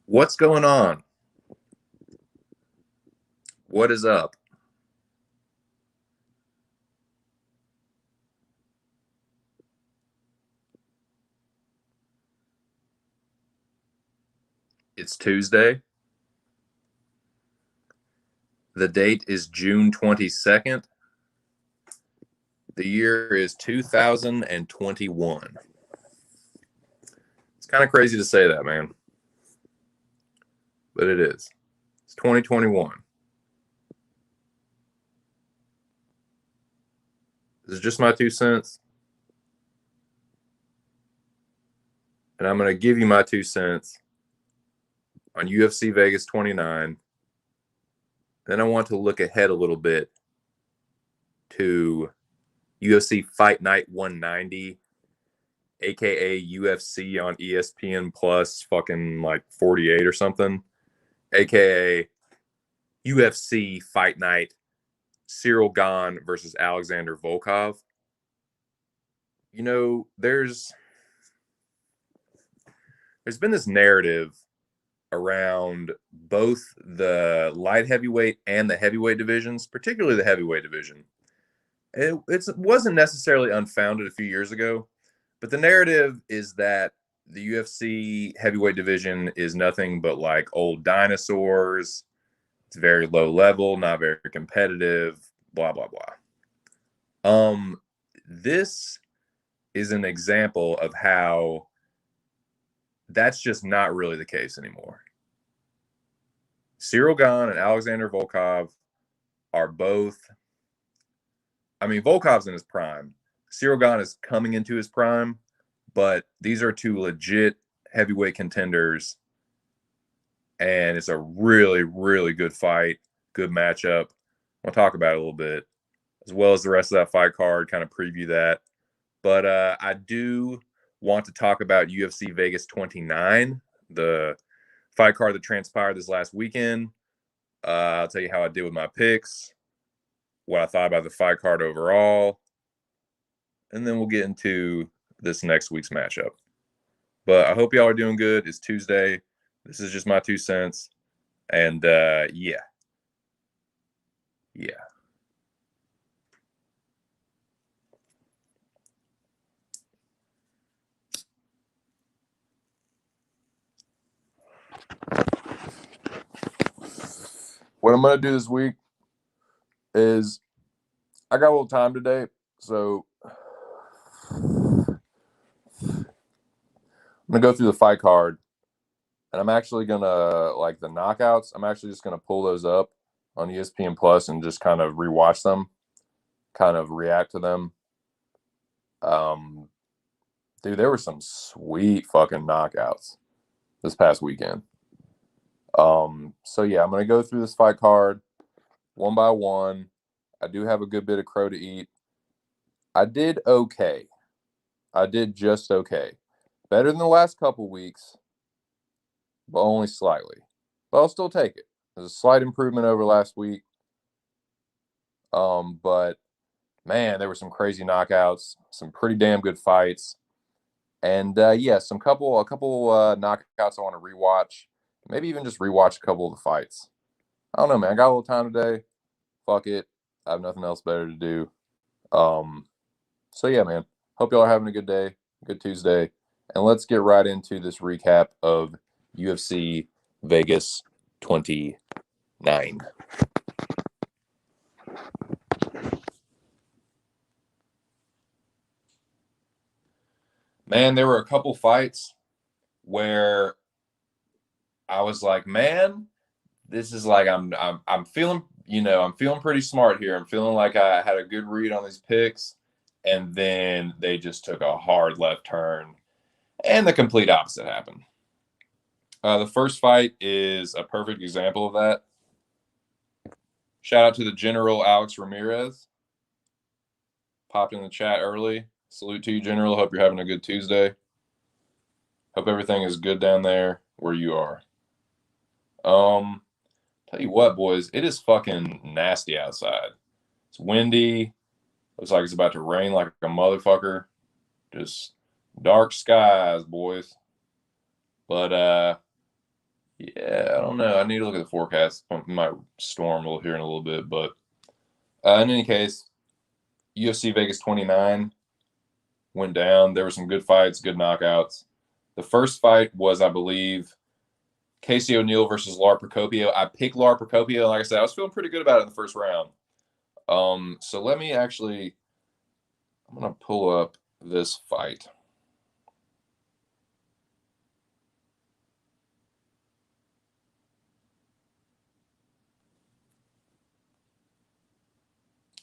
What's going on? What is up? It's Tuesday. The date is June 22nd. The year is 2021. It's kind of crazy to say that, man. But it is. It's 2021. This is just my 2 cents. And I'm going to give you my 2 cents on UFC Vegas 29. Then I want to look ahead a little bit to UFC Fight Night 190, aka UFC on ESPN Plus, fucking like 48 or something, aka UFC Fight Night Cyril Gane versus Alexander Volkov. You know, there's been this narrative around both the light heavyweight and the heavyweight divisions, particularly the heavyweight division. It wasn't necessarily unfounded a few years ago, but the narrative is that the UFC heavyweight division is nothing but like old dinosaurs. It's very low level, not very competitive, blah blah blah. This is an example of how that's just not really the case anymore. Cyril Gane and Alexander Volkov are both. I mean, Volkov's in his prime. Cyril Gane is coming into his prime, but these are two legit heavyweight contenders, and it's a really, really good fight, good matchup. We'll talk about it a little bit, as well as the rest of that fight card, kind of preview that. But I do want to talk about UFC Vegas 29, the fight card that transpired this last weekend. I'll tell you how I did with my picks, what I thought about the fight card overall, and then we'll get into this next week's matchup. But I hope y'all are doing good. It's Tuesday. This is just my 2 cents. And yeah. What I'm going to do this week is I got a little time today. So I'm going to go through the fight card. And I'm actually going to, like the knockouts, I'm actually just going to pull those up on ESPN Plus and just kind of rewatch them, kind of react to them. Dude, there were some sweet fucking knockouts this past weekend. So yeah, I'm gonna go through this fight card one by one. I do have a good bit of crow to eat. I did okay. I did just okay. Better than the last couple weeks, but only slightly. But I'll still take it. There's a slight improvement over last week. But man, there were some crazy knockouts, some pretty damn good fights. And yeah, a couple knockouts I want to rewatch. Maybe even just rewatch a couple of the fights. I don't know, man. I got a little time today. Fuck it. I have nothing else better to do. So yeah, man. Hope y'all are having a good day, good Tuesday. And let's get right into this recap of UFC Vegas 29. Man, there were a couple fights where I was like, man, this is like I'm feeling, I'm feeling pretty smart here. I'm feeling like I had a good read on these picks, and then they just took a hard left turn, and the complete opposite happened. The first fight is a perfect example of that. Shout out to the General Alex Ramirez. Popped in the chat early. Salute to you, General. Hope you're having a good Tuesday. Hope everything is good down there where you are. Tell you what, boys, it is fucking nasty outside. It's windy. Looks like it's about to rain like a motherfucker. Just dark skies, boys. But Yeah, I don't know. I need to look at the forecast. It might storm here in a little bit, but in any case, UFC Vegas 29 went down. There were some good fights, good knockouts. The first fight was, I believe, Casey O'Neill versus Lar Procopio. I picked Lar Procopio. Like I said, I was feeling pretty good about it in the first round. So let me actually, I'm gonna pull up this fight.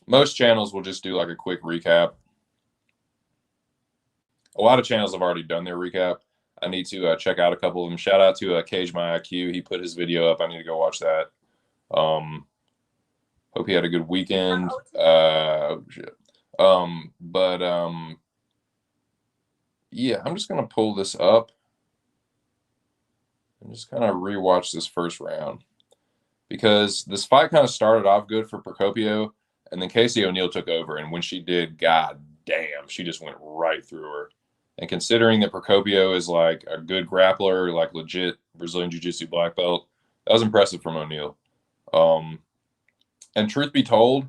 Most channels will just do like a quick recap. A lot of channels have already done their recap. I need to check out a couple of them. Shout out to Cage My IQ. He put his video up. I need to go watch that. Hope he had a good weekend. Shit. But yeah, I'm just gonna pull this up and just kind of rewatch this first round because this fight kind of started off good for Procopio, and then Casey O'Neill took over, and when she did, god damn, she just went right through her. And considering that Procopio is like a good grappler, like legit Brazilian Jiu-Jitsu black belt, that was impressive from O'Neill. And truth be told,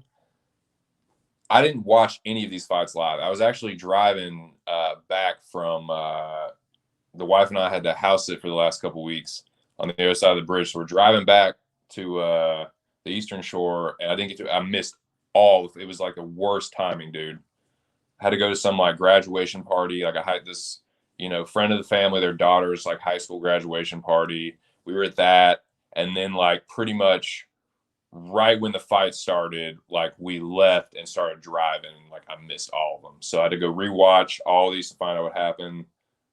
I didn't watch any of these fights live. I was actually driving back from the wife and I had to house sit for the last couple weeks on the other side of the bridge. So we're driving back to the Eastern Shore, and I didn't get to. I missed all. It was like the worst timing, dude. I had to go to some like graduation party. Like I had this, friend of the family, their daughter's like high school graduation party. We were at that, and then like pretty much right when the fight started, like we left and started driving. Like I missed all of them, so I had to go rewatch all these to find out what happened.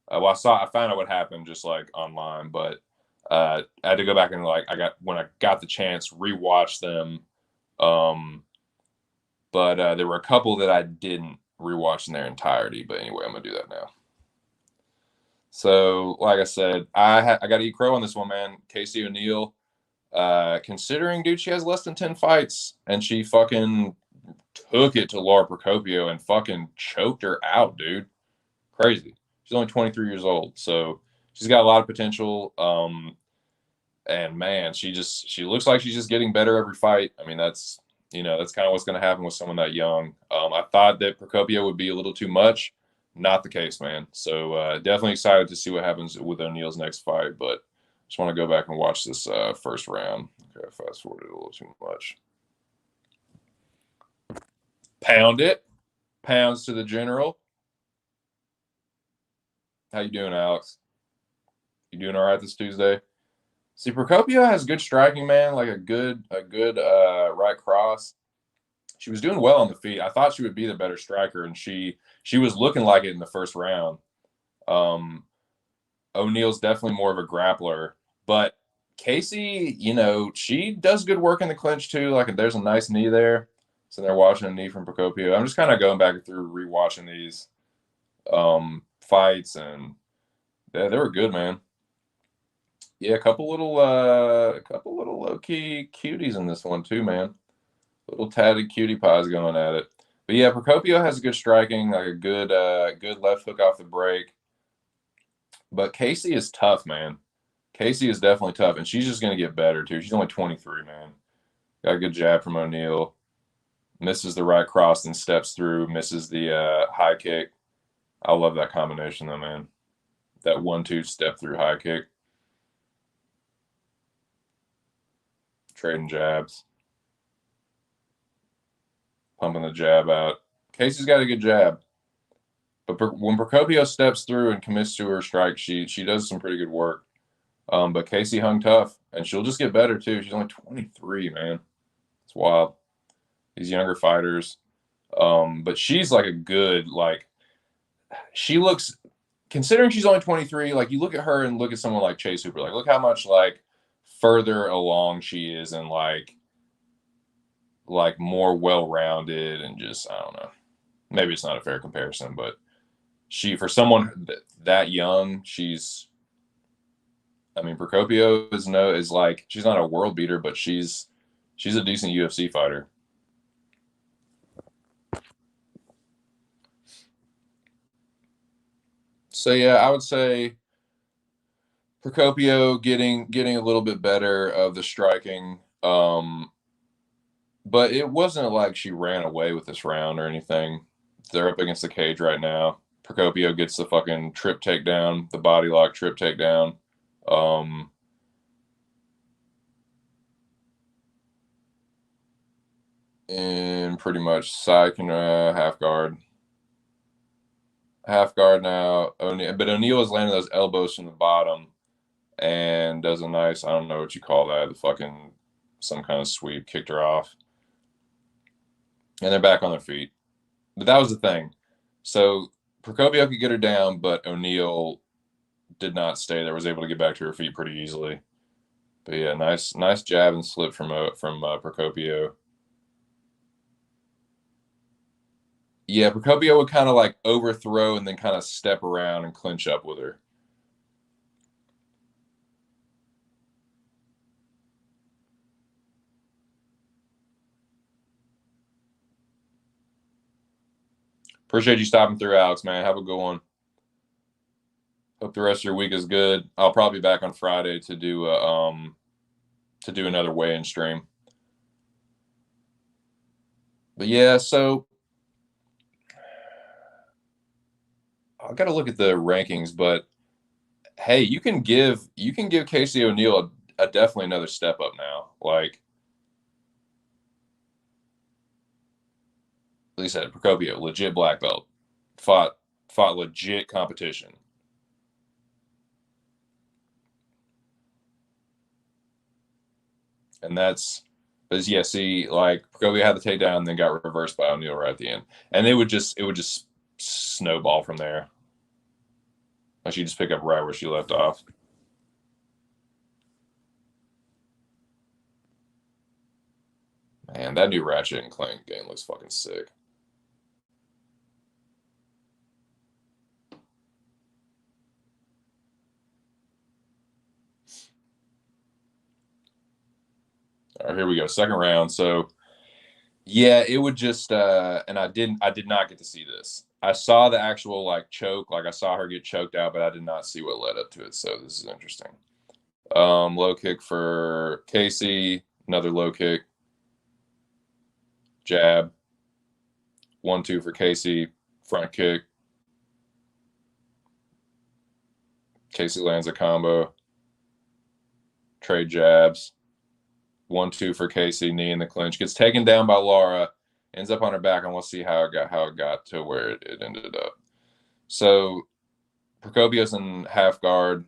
Well, I found out what happened just like online, but I had to go back and like when I got the chance rewatch them. But there were a couple that I didn't rewatch in their entirety. But anyway, I'm gonna do that now. So, like I said, I got to eat crow on this one, man. Casey O'Neill. Considering, dude, she has less than 10 fights, and she fucking took it to Lara Procopio and fucking choked her out, dude. Crazy. She's only 23 years old, so she's got a lot of potential. And man, she looks like she's just getting better every fight. I mean, that's that's kind of what's going to happen with someone that young. I thought that Procopio would be a little too much. Not the case, man. So definitely excited to see what happens with O'Neill's next fight, but just want to go back and watch this first round. Okay, fast forwarded a little too much. Pound it. Pounds to the general. How you doing, Alex? You doing all right this Tuesday? See, Procopio has good striking, man. Like a good right cross. She was doing well on the feet. I thought she would be the better striker, and she was looking like it in the first round. O'Neill's definitely more of a grappler, but Casey, she does good work in the clinch too. Like there's a nice knee there. So they're watching a knee from Procopio. I'm just kind of going back through rewatching these fights, and they were good, man. Yeah, a couple little low key cuties in this one too, man. Little tatted cutie pies going at it. But yeah, Procopio has good striking, like a good left hook off the break. But Casey is tough, man. Casey is definitely tough, and she's just gonna get better too. She's only 23, man. Got a good jab from O'Neill. Misses the right cross and steps through. Misses the high kick. I love that combination though, man. That 1-2 step through high kick. Trading jabs. Pumping the jab out. Casey's got a good jab. But when Procopio steps through and commits to her strike, she does some pretty good work. But Casey hung tough, and she'll just get better too. She's only 23, man. It's wild. These younger fighters. But she's like a good, like, she looks, considering she's only 23, like, you look at her and look at someone like Chase Hooper. Like, look how much, like, further along she is and, like more well-rounded and just, I don't know. Maybe it's not a fair comparison, but for someone that young, Procopio is like, she's not a world beater, but she's a decent UFC fighter. So yeah, I would say Procopio getting a little bit better of the striking. But it wasn't like she ran away with this round or anything. They're up against the cage right now. Procopio gets the fucking trip takedown, the body lock trip takedown. And pretty much side can half guard. Half guard now. But O'Neal is landing those elbows from the bottom and does a nice, I don't know what you call that, the fucking some kind of sweep, kicked her off. And they're back on their feet. But that was the thing. So Procopio could get her down, but O'Neal did not stay there, was able to get back to her feet pretty easily. But yeah, nice jab and slip from Procopio. Yeah, Procopio would kind of like overthrow and then kind of step around and clinch up with her. Appreciate you stopping through, Alex, man. Have a good one. Hope the rest of your week is good. I'll probably be back on Friday to do another weigh-in stream. But yeah, so I got to look at the rankings, but hey, you can give Casey O'Neal a definitely another step up now. Like Lisa Procopio, legit black belt, fought legit competition. And that's, but yeah, see, like Procopio had the takedown and then got reversed by O'Neal right at the end. And it would just snowball from there. Like she just pick up right where she left off. Man, that new Ratchet and Clank game looks fucking sick. All right, here we go. Second round. So yeah, it would just and I did not get to see this. I saw the actual like choke, like I saw her get choked out, but I did not see what led up to it. So this is interesting. Low kick for Casey, another low kick. Jab. 1-2 for Casey, front kick. Casey lands a combo. Trade jabs. 1-2 for Casey, knee in the clinch. Gets taken down by Laura, ends up on her back, and we'll see how it got to where it ended up. So Procopio's in half guard,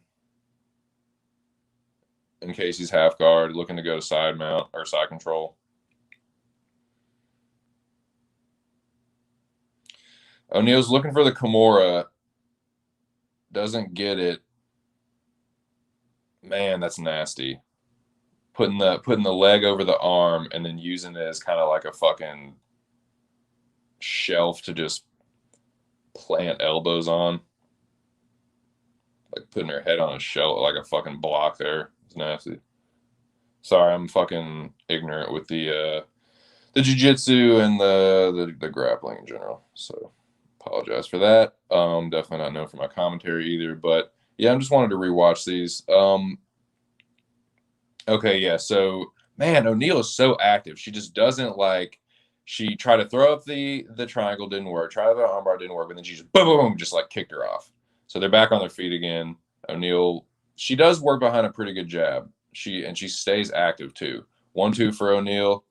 and Casey's half guard, looking to go to side mount or side control. O'Neal's looking for the Kimura, doesn't get it. Man, that's nasty. Putting the leg over the arm and then using it as kind of like a fucking shelf to just plant elbows on. Like putting her head on a shelf, like a fucking block there. It's nasty. Sorry, I'm fucking ignorant with the jiu-jitsu and the grappling in general. So apologize for that. Definitely not known for my commentary either. But yeah, I'm just wanted to rewatch these. Okay, yeah. So man, O'Neal is so active. She just doesn't like. She tried to throw up the triangle, didn't work. Tried the armbar, didn't work, but then she just boom, boom, boom, just like kicked her off. So they're back on their feet again. O'Neal, she does work behind a pretty good jab. She stays active too. 1-2 for O'Neal.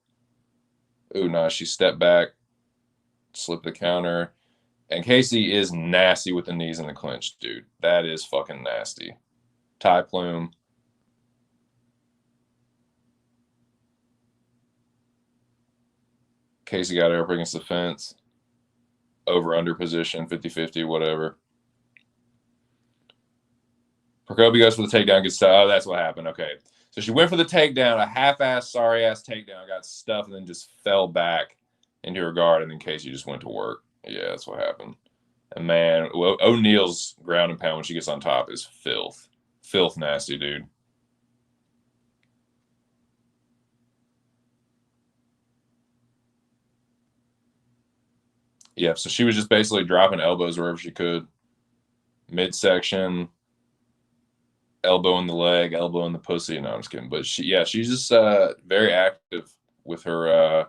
Ooh, nice. She stepped back, slipped the counter. And Casey is nasty with the knees in the clinch, dude. That is fucking nasty. Tie plume. Casey got her up against the fence. Over under position, 50-50, whatever. Procopio goes for the takedown, gets stuff. Oh, that's what happened. Okay. So she went for the takedown, a half-ass, sorry-ass takedown, got stuffed, and then just fell back into her guard, and then Casey just went to work. Yeah, that's what happened. And man, O'Neal's ground and pound when she gets on top is filth. Filth nasty, dude. Yeah, so she was just basically dropping elbows wherever she could. Midsection. elbow in the leg, elbow in the pussy. No, I'm just kidding. But she's just very active with her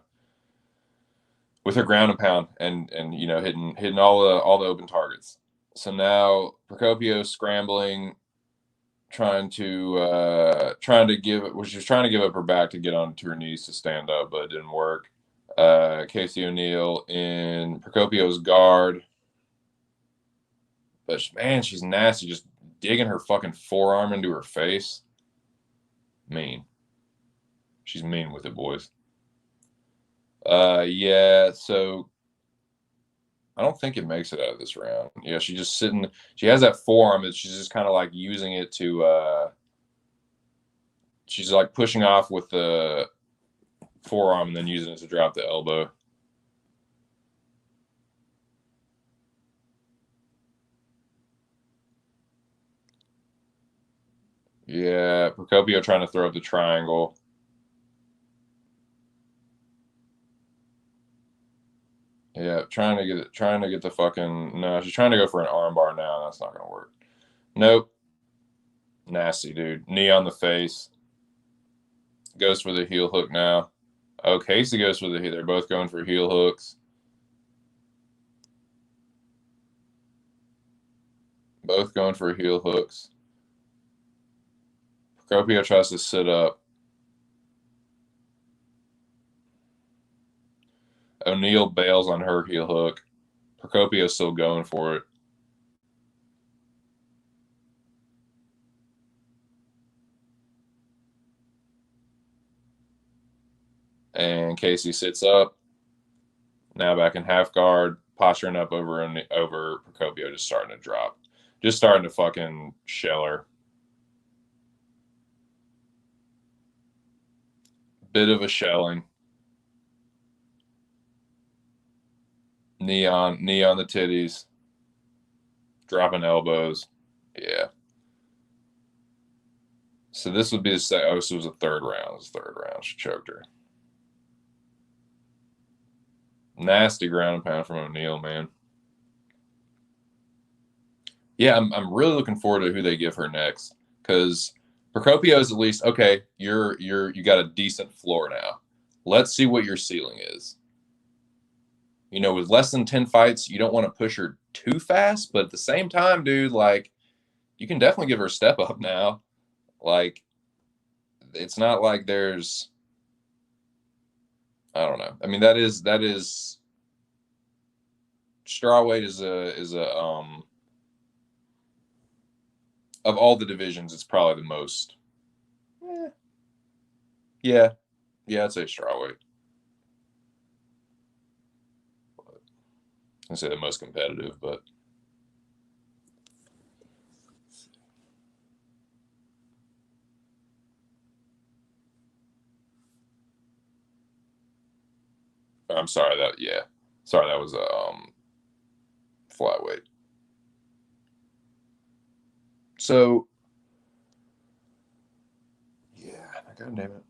ground and pound, and hitting all the open targets. So now Procopio scrambling, trying to give it. Well, she was trying to give up her back to get onto her knees to stand up, but it didn't work. Casey O'Neill in Procopio's guard, but man, she's nasty, just digging her fucking forearm into her face. Mean. She's mean with it, boys. Yeah, so I don't think it makes it out of this round. Yeah, she's just sitting. She has that forearm that she's just kind of like using it to. She's like pushing off with the forearm and then using it to drop the elbow. Yeah, Procopio trying to throw up the triangle. Yeah, trying to get the fucking no. She's trying to go for an armbar now. That's not gonna work. Nope. Nasty, dude. Knee on the face. Goes for the heel hook now. Oh, Casey goes for the heel. They're both going for heel hooks. Both going for heel hooks. Procopio tries to sit up. O'Neill bails on her heel hook. Procopio's still going for it. And Casey sits up. Now back in half guard, posturing up over Procopio, just starting to drop. Just starting to fucking shell her. Bit of a shelling. Knee on the titties. Dropping elbows. Yeah. So this would be the second. Oh, so it was a third round. It was the third round. She choked her. Nasty ground and pound from O'Neill, man. Yeah, I'm really looking forward to who they give her next, because Procopio is at least okay. You got a decent floor now. Let's see what your ceiling is. With less than 10 fights, you don't want to push her too fast, but at the same time, dude, like you can definitely give her a step up now. Like it's not like there's I don't know. I mean that is strawweight is a of all the divisions, it's probably the most. Yeah, I'd say strawweight. I'd say the most competitive, but I'm sorry that was flyweight. So yeah, I gotta name it. What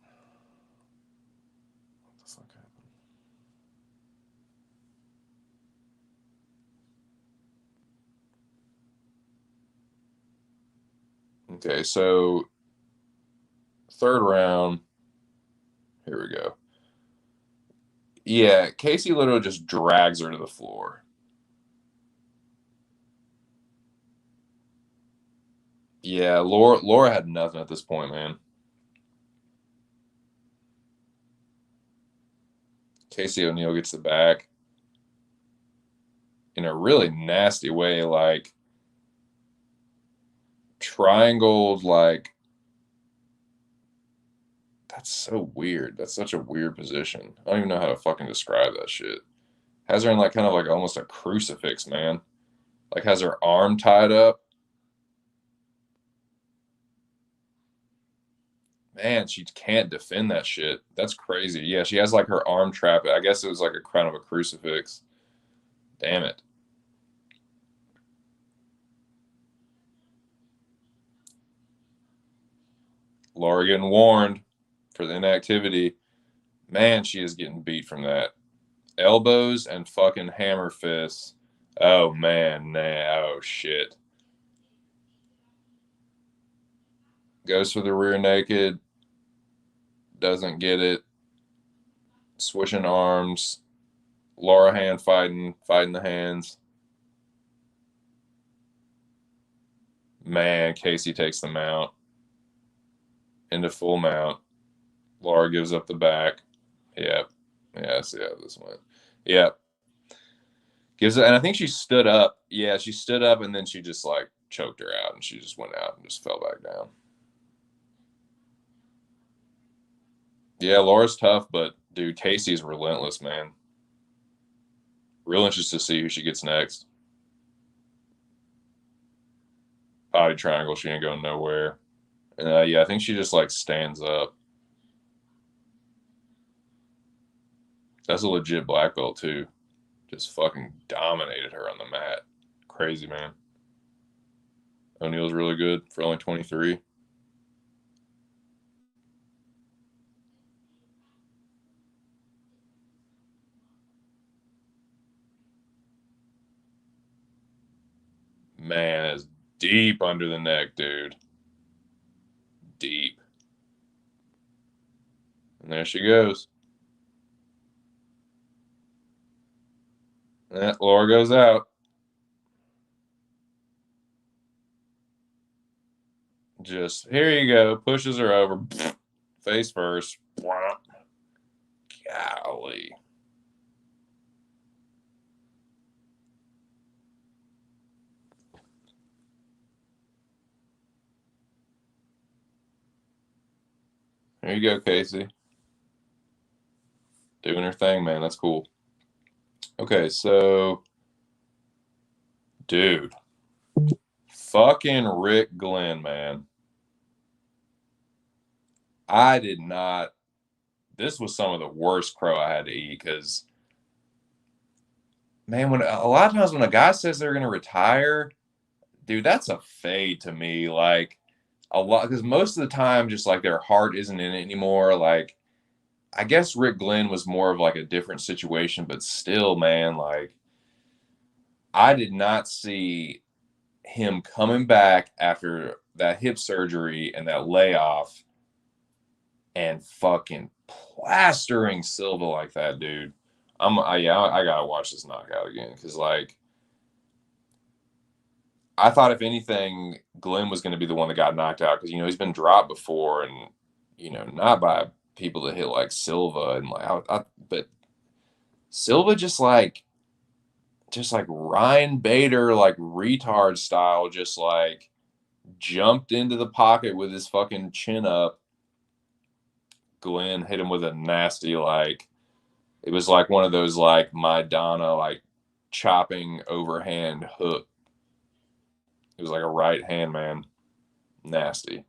the fuck happened? Okay, so third round. Here we go. Yeah, Casey literally just drags her to the floor. Yeah, Laura had nothing at this point, man. Casey O'Neill gets the back in a really nasty way, like triangled, like that's so weird. That's such a weird position. I don't even know how to fucking describe that shit. Has her in like kind of like almost a crucifix, man. Like has her arm tied up. Man, she can't defend that shit. That's crazy. Yeah, she has like her arm trapped. I guess it was like a kind of a crucifix. Damn it. Laura getting warned for the inactivity. Man, she is getting beat from that. Elbows and fucking hammer fists. Oh man, nah, oh shit. Goes for the rear naked. Doesn't get it. Swishing arms. Laura Hand fighting the hands. Man, Casey takes the mount. Into full mount. Laura gives up the back. Yep. Yeah, see how this went. Yep. Gives it, and I think she stood up. Yeah, she stood up and then she just like choked her out and she just went out and just fell back down. Yeah, Laura's tough, but dude, Casey's relentless, man. Real interested to see who she gets next. Body triangle, she ain't going nowhere. Yeah, I think she just like stands up. That's a legit black belt too. Just fucking dominated her on the mat. Crazy, man. O'Neal's really good for only 23. Man, it's deep under the neck, dude. Deep. And there she goes. Laura goes out. Just here you go. Pushes her over. Face first. Golly. There you go, Casey. Doing her thing, man. That's cool. Okay, so, dude, fucking Rick Glenn, man. I did not. This was some of the worst crow I had to eat because, man, when a lot of times when a guy says they're gonna retire, dude, that's a fade to me. Like a lot, because most of the time, just like their heart isn't in it anymore. Like, I guess Rick Glenn was more of like a different situation, but still, man, like I did not see him coming back after that hip surgery and that layoff and fucking plastering Silva like that, dude. I gotta watch this knockout again because like I thought if anything, Glenn was going to be the one that got knocked out because he's been dropped before and not by people that hit like Silva and but Silva just like Ryan Bader like retard style just like jumped into the pocket with his fucking chin up. Glenn hit him with a nasty like it was like one of those like Maidana like chopping overhand hook. It was like a right hand man. Nasty.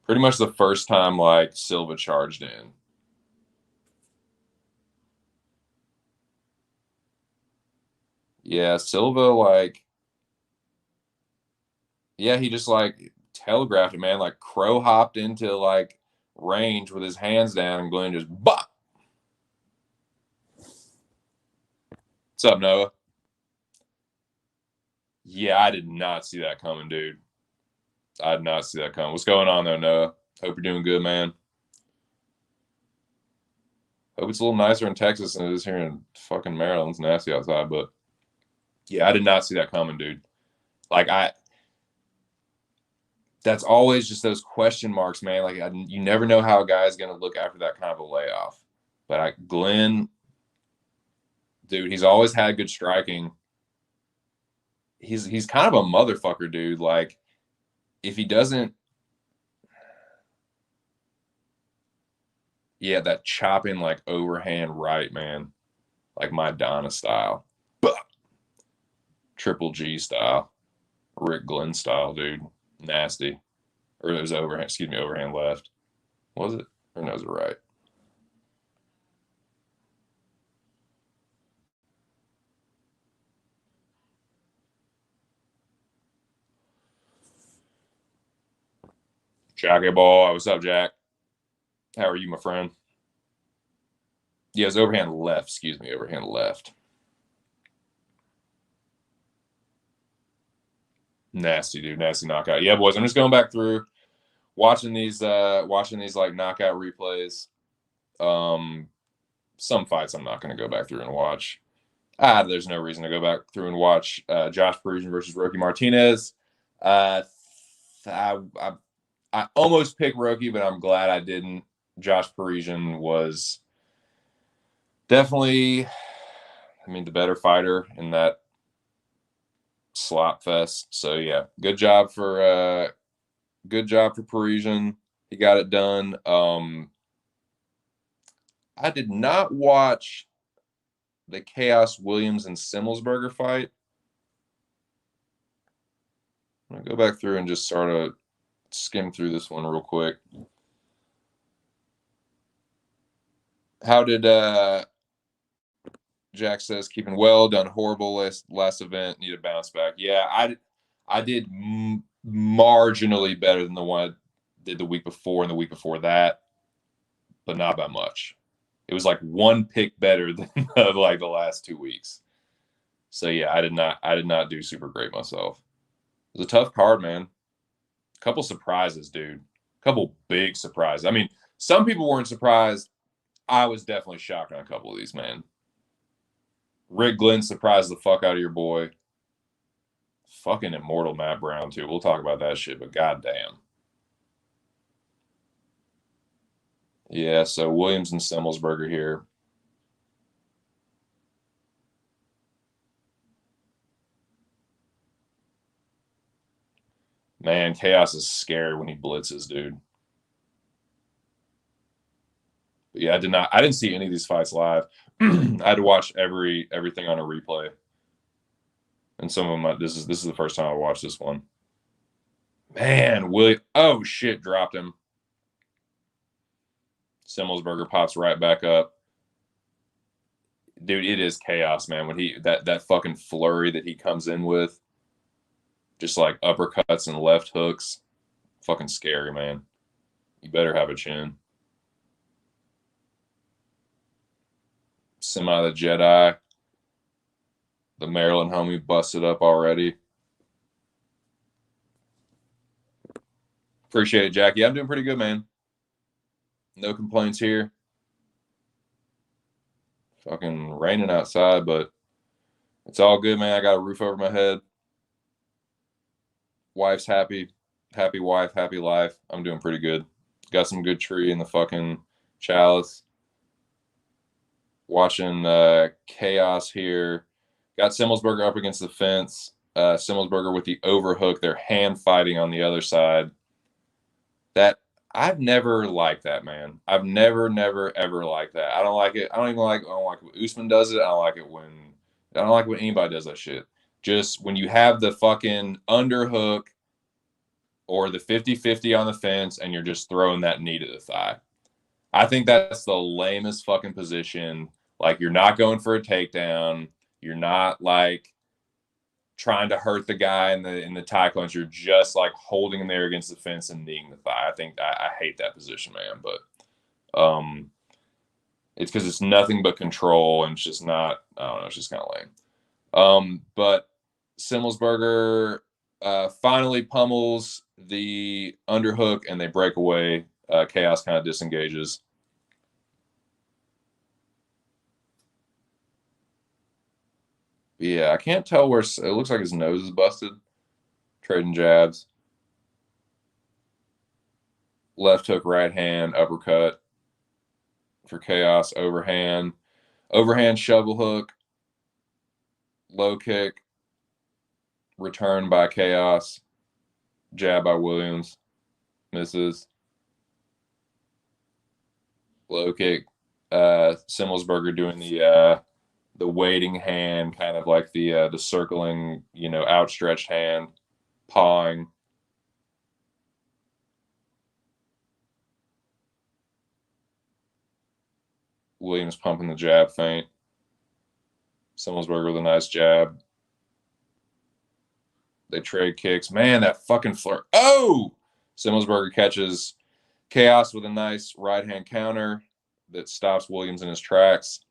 Pretty much the first time like Silva charged in. Yeah, Silva he just like telegraphed it, man. Like Crow hopped into like range with his hands down and Glenn just bop. What's up, Noah? Yeah, I did not see that coming, dude. I did not see that coming. What's going on though, Noah? Hope you're doing good, man. Hope it's a little nicer in Texas than it is here in fucking Maryland. It's nasty outside, but yeah, I did not see that coming, dude. Like that's always just those question marks, man. Like you never know how a guy's going to look after that kind of a layoff. But Glenn, dude, he's always had good striking. He's kind of a motherfucker, dude. Like if he doesn't, yeah, that chopping like overhand right, man, like Maidana style, Triple G style, Rick Glenn style, dude, nasty. Or it was overhand, excuse me, overhand left. Was it? Or no, was it right? Jackie Ball, what's up, Jack? How are you, my friend? Yeah, it's overhand left. Excuse me, overhand left. Nasty, dude. Nasty knockout. Yeah, boys. I'm just going back through, watching these like knockout replays. Some fights I'm not going to go back through and watch. There's no reason to go back through and watch Josh Parisian versus Roky Martinez. I almost picked Roky, but I'm glad I didn't. Josh Parisian was definitely, the better fighter in that slot fest. So yeah, good job for Parisian. He got it done. I did not watch the Chaos Williams and Simmelsberger fight. I'm gonna go back through and just sort of skim through this one real quick. How did Jack says keeping well, done horrible last event, need a bounce back. Yeah, I did marginally better than the one I did the week before and the week before that, but not by much. It was like one pick better than like the last 2 weeks. So yeah, I did not do super great myself. It was a tough card, man. A couple surprises, dude. A couple big surprises. I mean, some people weren't surprised. I was definitely shocked on a couple of these, man. Rick Glenn surprised the fuck out of your boy. Fucking immortal Matt Brown, too. We'll talk about that shit, but goddamn. Yeah, so Williams and Simmelsberger here. Man, Chaos is scary when he blitzes, dude. But yeah, I didn't see any of these fights live. I had to watch everything on a replay. And some of them, this is the first time I watched this one. Man, oh shit, dropped him. Simmelsberger pops right back up. Dude, it is chaos, man. When that fucking flurry that he comes in with, just like uppercuts and left hooks, fucking scary, man. You better have a chin. Semi the Jedi. The Maryland homie busted up already. Appreciate it, Jackie. I'm doing pretty good, man. No complaints here. Fucking raining outside, but it's all good, man. I got a roof over my head. Wife's happy. Happy wife, happy life. I'm doing pretty good. Got some good tree in the fucking chalice. Watching chaos here. Got Simmelsberger up against the fence. Simmelsberger with the overhook. They're hand fighting on the other side. That I've never liked that, man. I've never, ever liked that. I don't like it. I don't like when Usman does it. I don't like when anybody does that shit. Just when you have the fucking underhook or the 50-50 on the fence and you're just throwing that knee to the thigh. I think that's the lamest fucking position. Like, you're not going for a takedown. You're not like trying to hurt the guy in the tie clinch. You're just like holding him there against the fence and kneeing the thigh. I think I hate that position, man. But it's because it's nothing but control and it's just not. I don't know. It's just kind of lame. But Simmelsberger finally pummels the underhook and they break away. Chaos kind of disengages. Yeah, I can't tell where it looks like his nose is busted. Trading jabs. Left hook, right hand, uppercut for Chaos. Overhand. Overhand shovel hook. Low kick. Return by Chaos. Jab by Williams. Misses. Low kick. Simmelsberger doing the waiting hand, kind of like the circling, outstretched hand, pawing. Williams pumping the jab feint. Simmelsberger with a nice jab. They trade kicks. Man, that fucking flirt. Oh! Simmelsberger catches Chaos with a nice right hand counter that stops Williams in his tracks.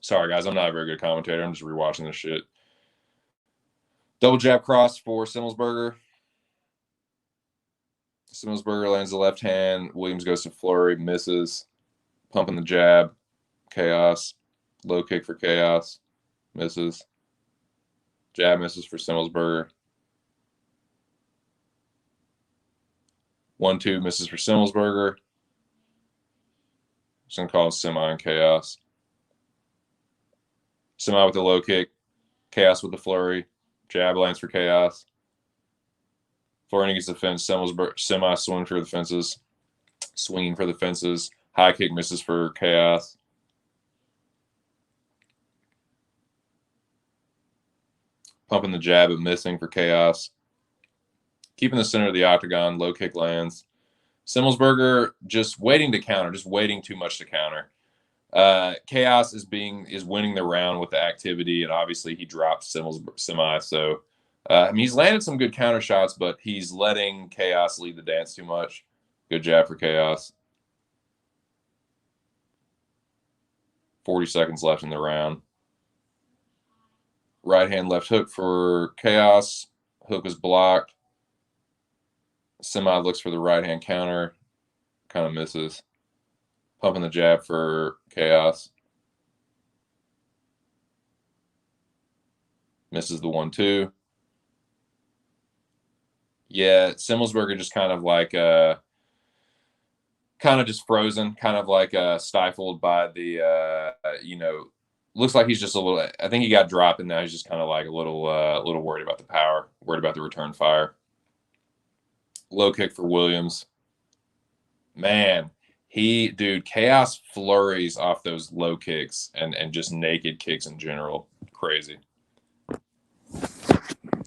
Sorry, guys, I'm not a very good commentator. I'm just rewatching this shit. Double jab cross for Simmelsberger. Simmelsberger lands the left hand. Williams goes to flurry, misses. Pumping the jab. Chaos. Low kick for Chaos. Misses. Jab misses for Simmelsberger. 1-2 misses for Simmelsberger. Just going to call it semi and Chaos. Semi with the low kick. Chaos with the flurry. Jab lands for Chaos. Flurry gets the fence. Simmelsberger semi swing for the fences. Swinging for the fences. High kick misses for Chaos. Pumping the jab and missing for Chaos. Keeping the center of the octagon. Low kick lands. Simmelsberger just waiting to counter, just waiting too much to counter. Chaos is winning the round with the activity, and obviously he dropped semi. So he's landed some good counter shots, but he's letting Chaos lead the dance too much. Good jab for Chaos. 40 seconds left in the round. Right hand left hook for Chaos. Hook is blocked. Semi looks for the right hand counter. Kind of misses. Pumping the jab for Chaos. Misses the 1-2. Yeah, Simmelsberger just kind of like just frozen, kind of like stifled by the looks like he's just a little. I think he got dropped, and now he's just kind of like a little worried about the power, worried about the return fire. Low kick for Williams. Man, Chaos flurries off those low kicks and just naked kicks in general. Crazy.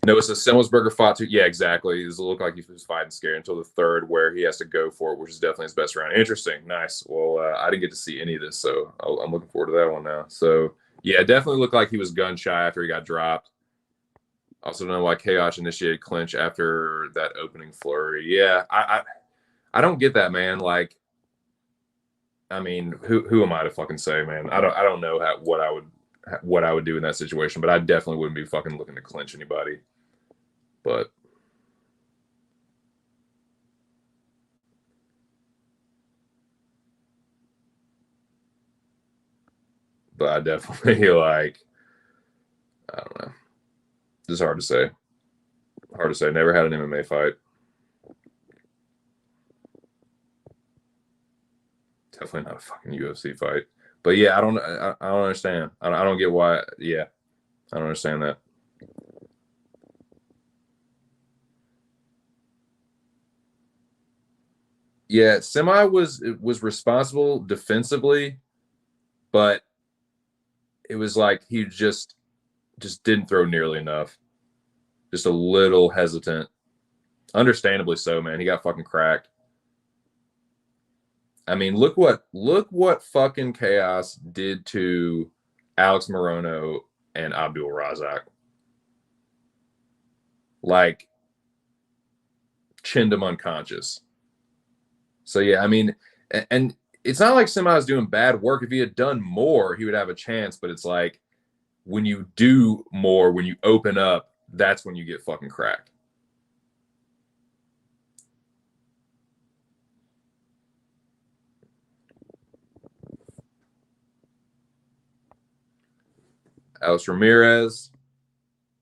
No, it's a Simmelsberger fought to. Yeah, exactly. It looked like he was fighting scared until the third, where he has to go for it, which is definitely his best round. Interesting. Nice. Well, I didn't get to see any of this, so I'm looking forward to that one now. So, yeah, it definitely looked like he was gun shy after he got dropped. Also don't know why Chaos initiated clinch after that opening flurry. Yeah, I don't get that, man. Like, I mean, who am I to fucking say, man? I don't know what I would do in that situation, but I definitely wouldn't be fucking looking to clinch anybody. But I definitely like, I don't know. It's hard to say. Hard to say. Never had an MMA fight. Definitely not a fucking UFC fight. But yeah, I don't understand. I don't get why. Yeah, I don't understand that. Yeah, Semi was responsible defensively, but it was like he just didn't throw nearly enough. Just a little hesitant. Understandably so, man. He got fucking cracked. I mean, look what fucking Chaos did to Alex Morono and Abdul Razak. Like, chinned him unconscious. So yeah, I mean, and it's not like Semi's doing bad work. If he had done more, he would have a chance. But it's like when you do more, when you open up, that's when you get fucking cracked. Alex Ramirez,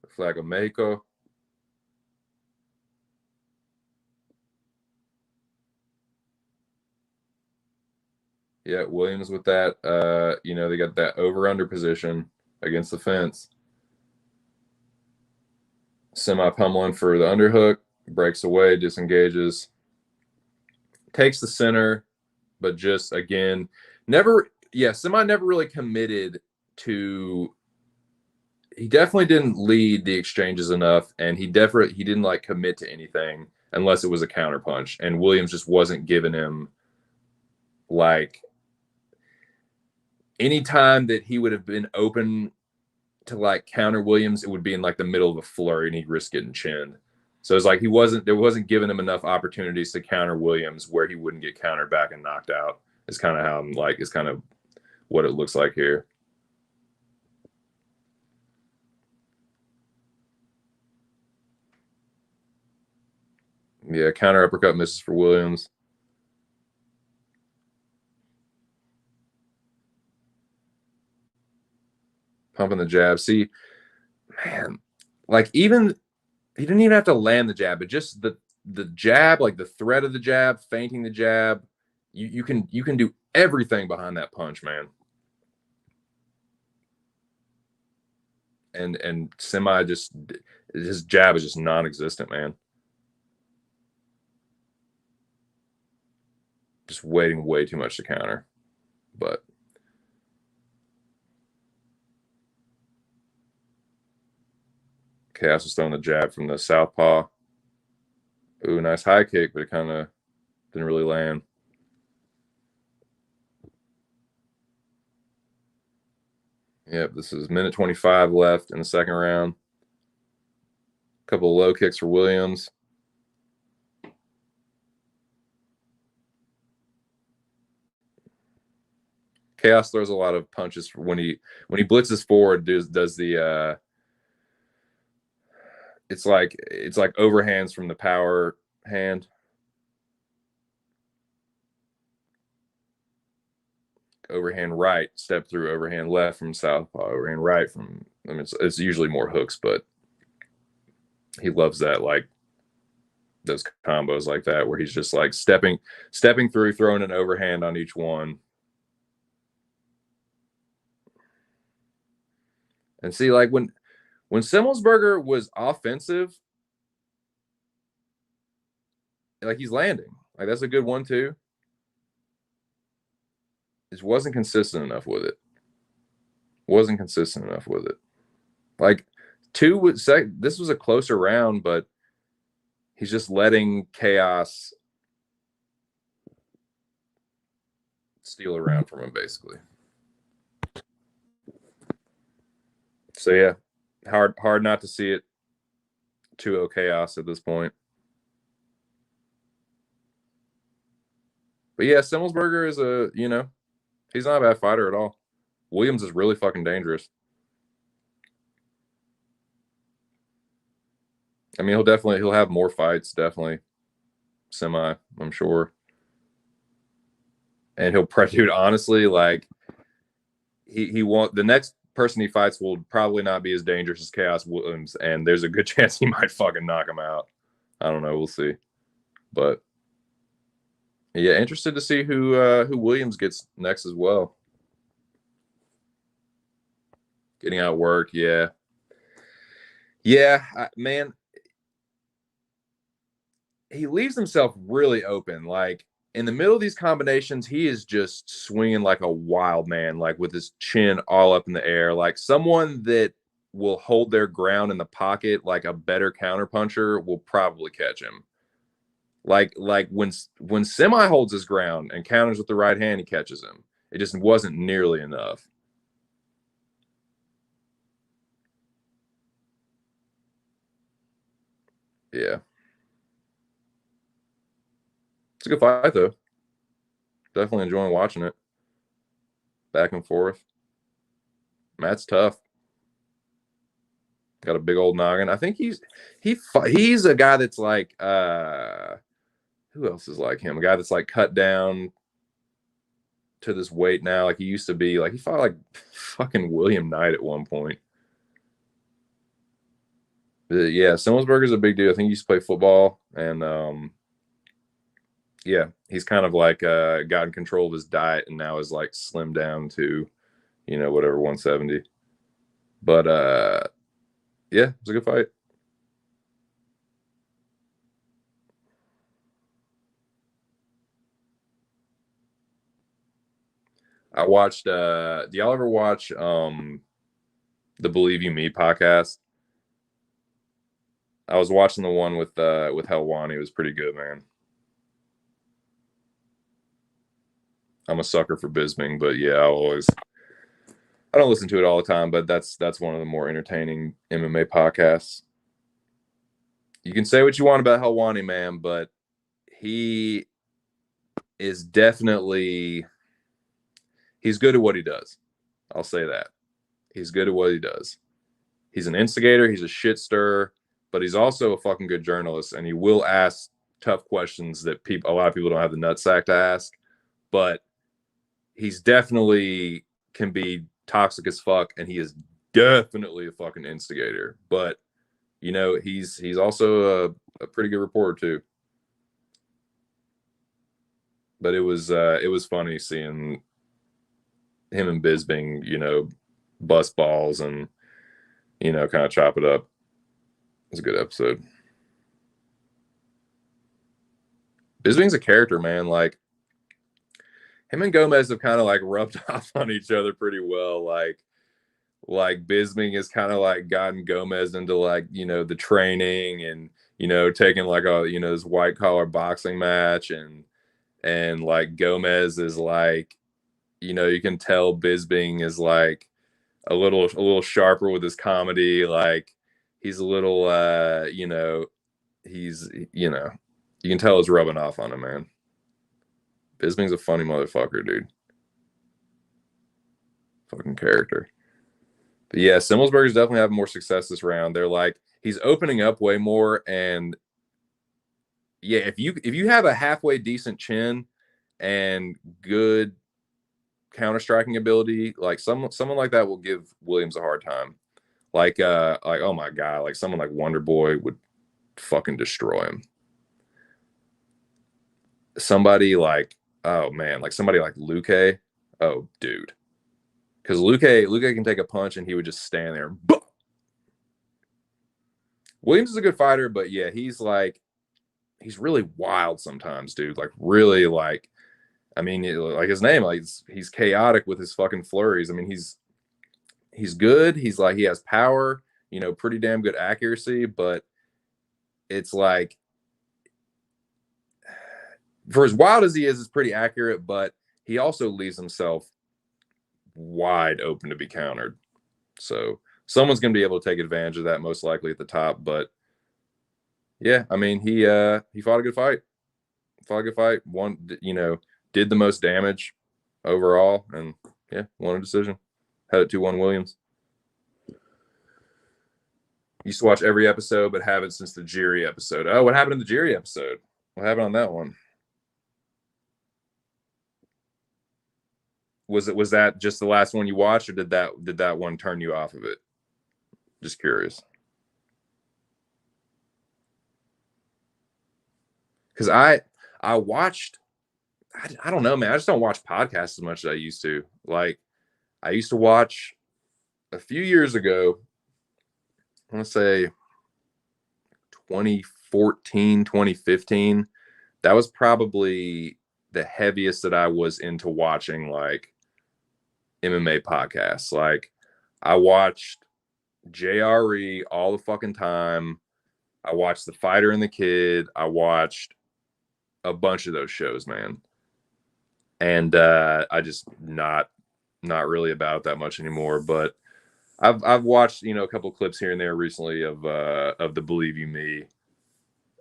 the flag of Mexico. Yeah, Williams with that. They got that over under position against the fence. Semi pummeling for the underhook, breaks away, disengages, takes the center, but just again, Semi never really committed to. He definitely didn't lead the exchanges enough, and he didn't like commit to anything unless it was a counter punch, and Williams just wasn't giving him like any time that he would have been open to like counter Williams, it would be in like the middle of a flurry and he'd risk getting chinned. So it's like there wasn't giving him enough opportunities to counter Williams where he wouldn't get countered back and knocked out. It's kind of how I'm like, it's kind of what it looks like here. Yeah, counter uppercut misses for Williams. Pumping the jab. See, man, like even he didn't even have to land the jab, but just the jab, like the threat of the jab, feinting the jab, you can do everything behind that punch, man. And Semi just his jab is just non-existent, man. Just waiting way too much to counter. But Chaos was throwing the jab from the southpaw. Ooh, nice high kick, but it kind of didn't really land. Yep, this is minute 25 left in the second round. A couple of low kicks for Williams. Chaos throws a lot of punches when he blitzes forward. Does the it's like overhands from the power hand. Overhand right, step through, overhand left from southpaw, overhand right from. I mean, it's usually more hooks, but he loves that, like those combos like that where he's just like stepping through, throwing an overhand on each one. And see, like when Semelsberger was offensive, like he's landing. Like that's a good one too. Just wasn't consistent enough with it. Wasn't consistent enough with it. Like two would say this was a closer round, but he's just letting Chaos steal around from him basically. So yeah, hard not to see it 2-0 Chaos at this point. But yeah, Simmelsberger is he's not a bad fighter at all. Williams is really fucking dangerous. I mean, he'll have more fights, definitely. Semi, I'm sure. And he'll dude, honestly, like he won't the next person he fights will probably not be as dangerous as Chaos Williams, and there's a good chance he might fucking knock him out. I don't know, we'll see. But yeah, interested to see who Williams gets next as well. Getting out work, yeah. Yeah, man, he leaves himself really open. Like in the middle of these combinations, he is just swinging like a wild man, like with his chin all up in the air, like someone that will hold their ground in the pocket, like a better counterpuncher will probably catch him. Like when Semi holds his ground and counters with the right hand, he catches him. It just wasn't nearly enough. Yeah. It's a good fight though. Definitely enjoying watching it. Back and forth. Matt's tough. Got a big old noggin. I think he's a guy that's like who else is like him? A guy that's like cut down to this weight now. Like he used to be. Like he fought like fucking William Knight at one point. But yeah, Simmelsberger's a big deal. I think he used to play football, and yeah, he's kind of like gotten control of his diet and now is like slimmed down to, whatever 170. But yeah, it's a good fight. I watched do y'all ever watch the Believe You Me podcast? I was watching the one with Helwani. It was pretty good, man. I'm a sucker for Bisping, but yeah, I don't listen to it all the time, but that's one of the more entertaining MMA podcasts. You can say what you want about Helwani, man, but he is definitely he's good at what he does. I'll say that. He's good at what he does. He's an instigator, he's a shit stirrer, but he's also a fucking good journalist, and he will ask tough questions that a lot of people don't have the nutsack to ask. But he's definitely can be toxic as fuck, and he is definitely a fucking instigator. But you know, he's also a pretty good reporter too. But it was funny seeing him and Bisping, you know, bust balls and, you know, kind of chop it up. It was a good episode. Bisping's a character, man. Like, him and Gomez have kind of like rubbed off on each other pretty well. Like Bisping has kind of like gotten Gomez into like, you know, the training and, you know, taking like a, you know, this white collar boxing match, and like Gomez is like, you know, you can tell Bisping is like a little sharper with his comedy. Like, he's a little you know, he's, you know, you can tell it's rubbing off on him, man. Bisping's a funny motherfucker, dude. Fucking character. But yeah, Simmelsberger's definitely having more success this round. They're like, he's opening up way more, and yeah, if you have a halfway decent chin and good counter striking ability, like someone like that will give Williams a hard time. Like oh my god, like someone like Wonder Boy would fucking destroy him. Somebody like, oh man, like somebody like Luque, oh dude, because Luque can take a punch and he would just stand there. Williams is a good fighter, but yeah, he's he's really wild sometimes, dude. Like, really, like, I mean, like his name, like he's chaotic with his fucking flurries. I mean, he's good. He's like, he has power, you know, pretty damn good accuracy, but it's like, for as wild as he is, it's pretty accurate, but he also leaves himself wide open to be countered. So someone's going to be able to take advantage of that, most likely at the top. But yeah, I mean, he fought a good fight. Fought a good fight. Won, you know, did the most damage overall, and yeah, won a decision. Had it 2-1 Williams. Used to watch every episode, but haven't since the Jiri episode. Oh, what happened in the Jiri episode? What happened on that one? Was that just the last one you watched, or did that one turn you off of it? Just curious. Because I watched, I don't know, man. I just don't watch podcasts as much as I used to. Like, I used to watch a few years ago, I want to say 2014, 2015. That was probably the heaviest that I was into watching like MMA podcasts. Like, I watched JRE all the fucking time. I watched The Fighter and the Kid. I watched a bunch of those shows, man. And I just not really about that much anymore. But I've watched, you know, a couple clips here and there recently of the Believe You Me,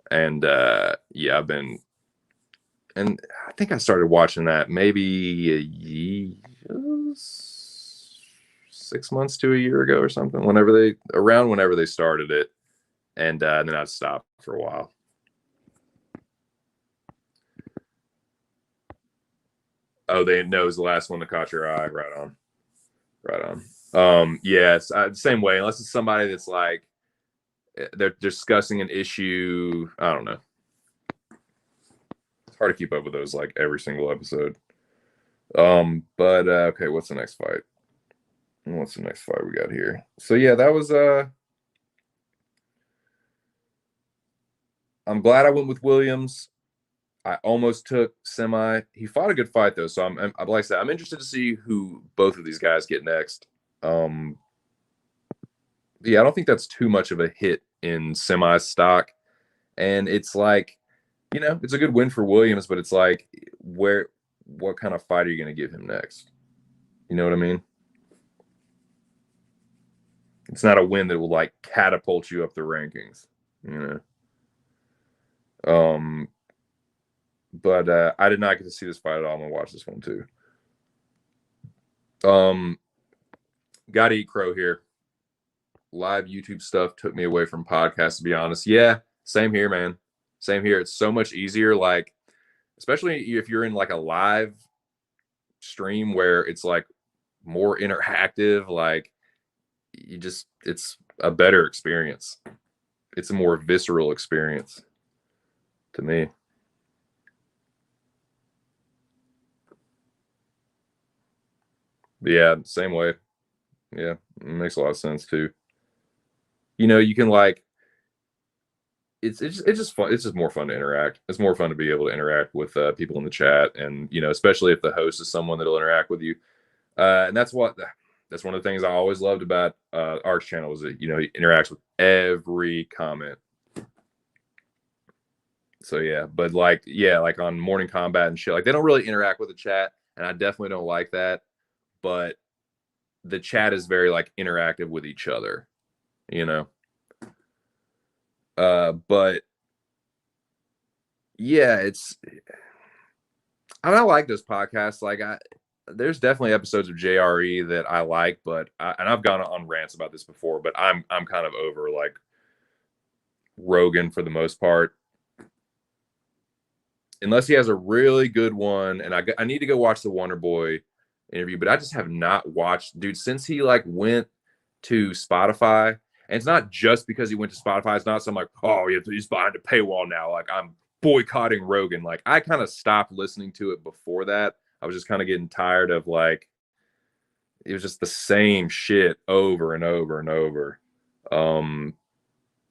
and yeah, and I think I started watching that maybe 6 months to a year ago or something. Whenever they started it, and then I stopped for a while. Oh, they know it was the last one that caught your eye. Right on. Right on. Yes, same way. Unless it's somebody that's like they're discussing an issue. I don't know. It's hard to keep up with those like every single episode. But okay, what's the next fight? What's the next fight we got here? So yeah, that was I'm glad I went with Williams. I almost took Semi. He fought a good fight though, so I'm like I said, I'm interested to see who both of these guys get next. Yeah, I don't think that's too much of a hit in Semi stock, and it's like, you know, it's a good win for Williams, but it's like, what kind of fight are you going to give him next? You know what I mean? It's not a win that will like catapult you up the rankings, you know. But I did not get to see this fight at all. I'm gonna watch this one too. Gotta eat crow here. Live YouTube stuff took me away from podcasts, to be honest. Yeah, same here, man. Same here. It's so much easier, like, especially if you're in like a live stream where it's like more interactive, like it's a better experience. It's a more visceral experience to me. But yeah, same way. Yeah, it makes a lot of sense too. You can like it's just fun. It's just more fun to interact. It's more fun to be able to interact with people in the chat, and especially if the host is someone that'll interact with you. And that's one of the things I always loved about Art's channel is that he interacts with every comment. So yeah, but like on Morning Combat and shit, like they don't really interact with the chat, and I definitely don't like that. But the chat is very like interactive with each other, you know. But yeah, I like this podcast. Like there's definitely episodes of JRE that I like, but and I've gone on rants about this before, but I'm kind of over like Rogan for the most part, unless he has a really good one. And I need to go watch the Wonder Boy interview, but I just have not watched, dude, since he like went to Spotify. And it's not just because he went to Spotify. It's not some like, oh, yeah, he's behind a paywall now. Like I'm boycotting Rogan. Like I kind of stopped listening to it before that. I was just kind of getting tired of like it was just the same shit over and over and over. Um,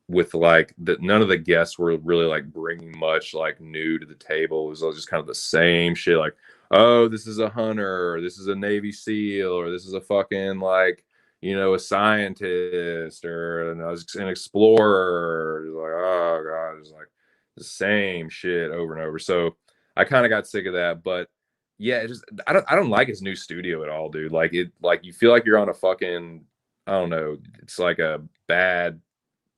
with like none of the guests were really like bringing much like new to the table. It was all just kind of the same shit. Like, oh, this is a hunter, or this is a Navy SEAL, or this is a fucking like a scientist, or an explorer. Like, oh god, it's like the same shit over and over. So I kind of got sick of that, but yeah, I don't like his new studio at all, dude. Like you feel like you're on a fucking I don't know. It's like a bad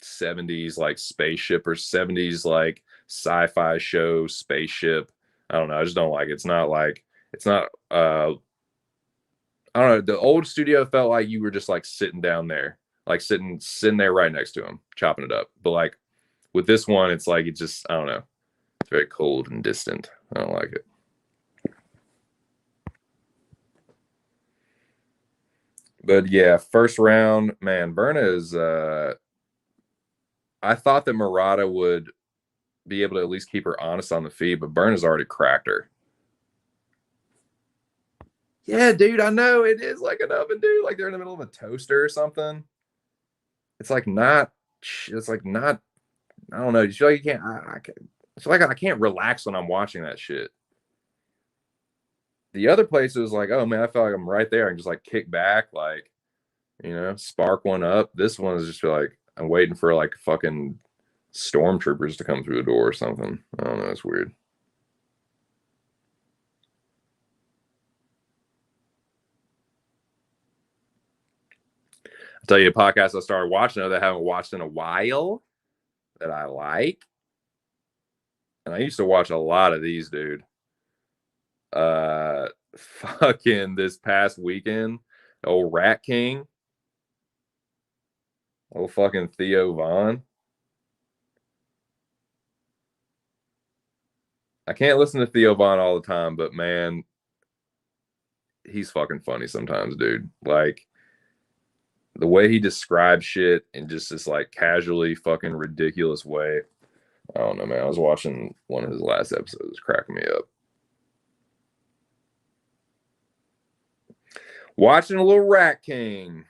70s like spaceship or 70s like sci-fi show spaceship. I don't know. I just don't like it. It's not I don't know. The old studio felt like you were just like sitting down there, like sitting there right next to him, chopping it up. But like with this one, it's like it's just I don't know. It's very cold and distant. I don't like it. But yeah, first round, man, Berna is I thought that Murata would be able to at least keep her honest on the feed, but Berna's already cracked her. Yeah, dude, I know it is like an oven, dude. Like they're in the middle of a toaster or something. It's like not. It's like not. I don't know. You feel like you can't. It's like I can't relax when I'm watching that shit. The other places, like, oh man, I feel like I'm right there. I can just like kick back, like spark one up. This one is just like I'm waiting for like fucking stormtroopers to come through the door or something. I don't know. It's weird. I'll tell you a podcast I started watching that I haven't watched in a while that I like. And I used to watch a lot of these, dude. Fucking this past weekend, old Rat King, old fucking Theo Vaughn. I can't listen to Theo Vaughn all the time, but man, he's fucking funny sometimes, dude. Like the way he describes shit in just this like casually fucking ridiculous way. I don't know, man. I was watching one of his last episodes, cracking me up. Watching a little Rat King.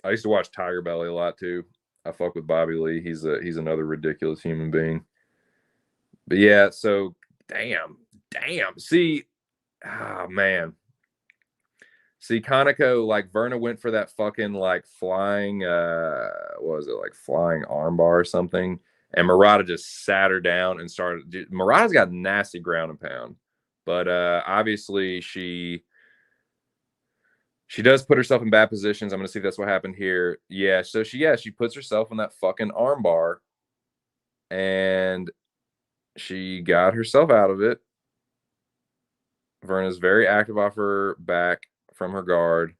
I used to watch Tiger Belly a lot too. I fuck with Bobby Lee. He's another ridiculous human being. But yeah, so damn. See, oh man. See, Conoco, like Verna went for that fucking like flying what was it, like flying armbar or something. And Murata just sat her down and started. Murata's got nasty ground and pound. But obviously she does put herself in bad positions. I'm gonna see if that's what happened here. Yeah, so she puts herself in that fucking armbar and she got herself out of it. Verna's very active off her back from her guard.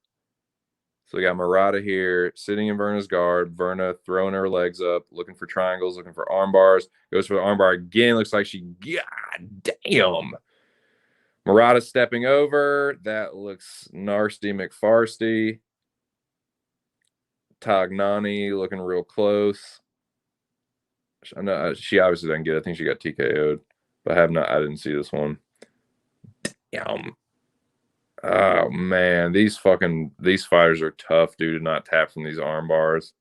So we got Murata here sitting in Verna's guard. Verna throwing her legs up, looking for triangles, looking for arm bars. Goes for the arm bar again. Looks like she, god damn. Murata stepping over. That looks nasty McFarsty. Tagnani looking real close. I know she obviously didn't get it. I think she got TKO'd, but I didn't see this one. Damn. Oh man, these fighters are tough, dude, to not tap from these arm bars.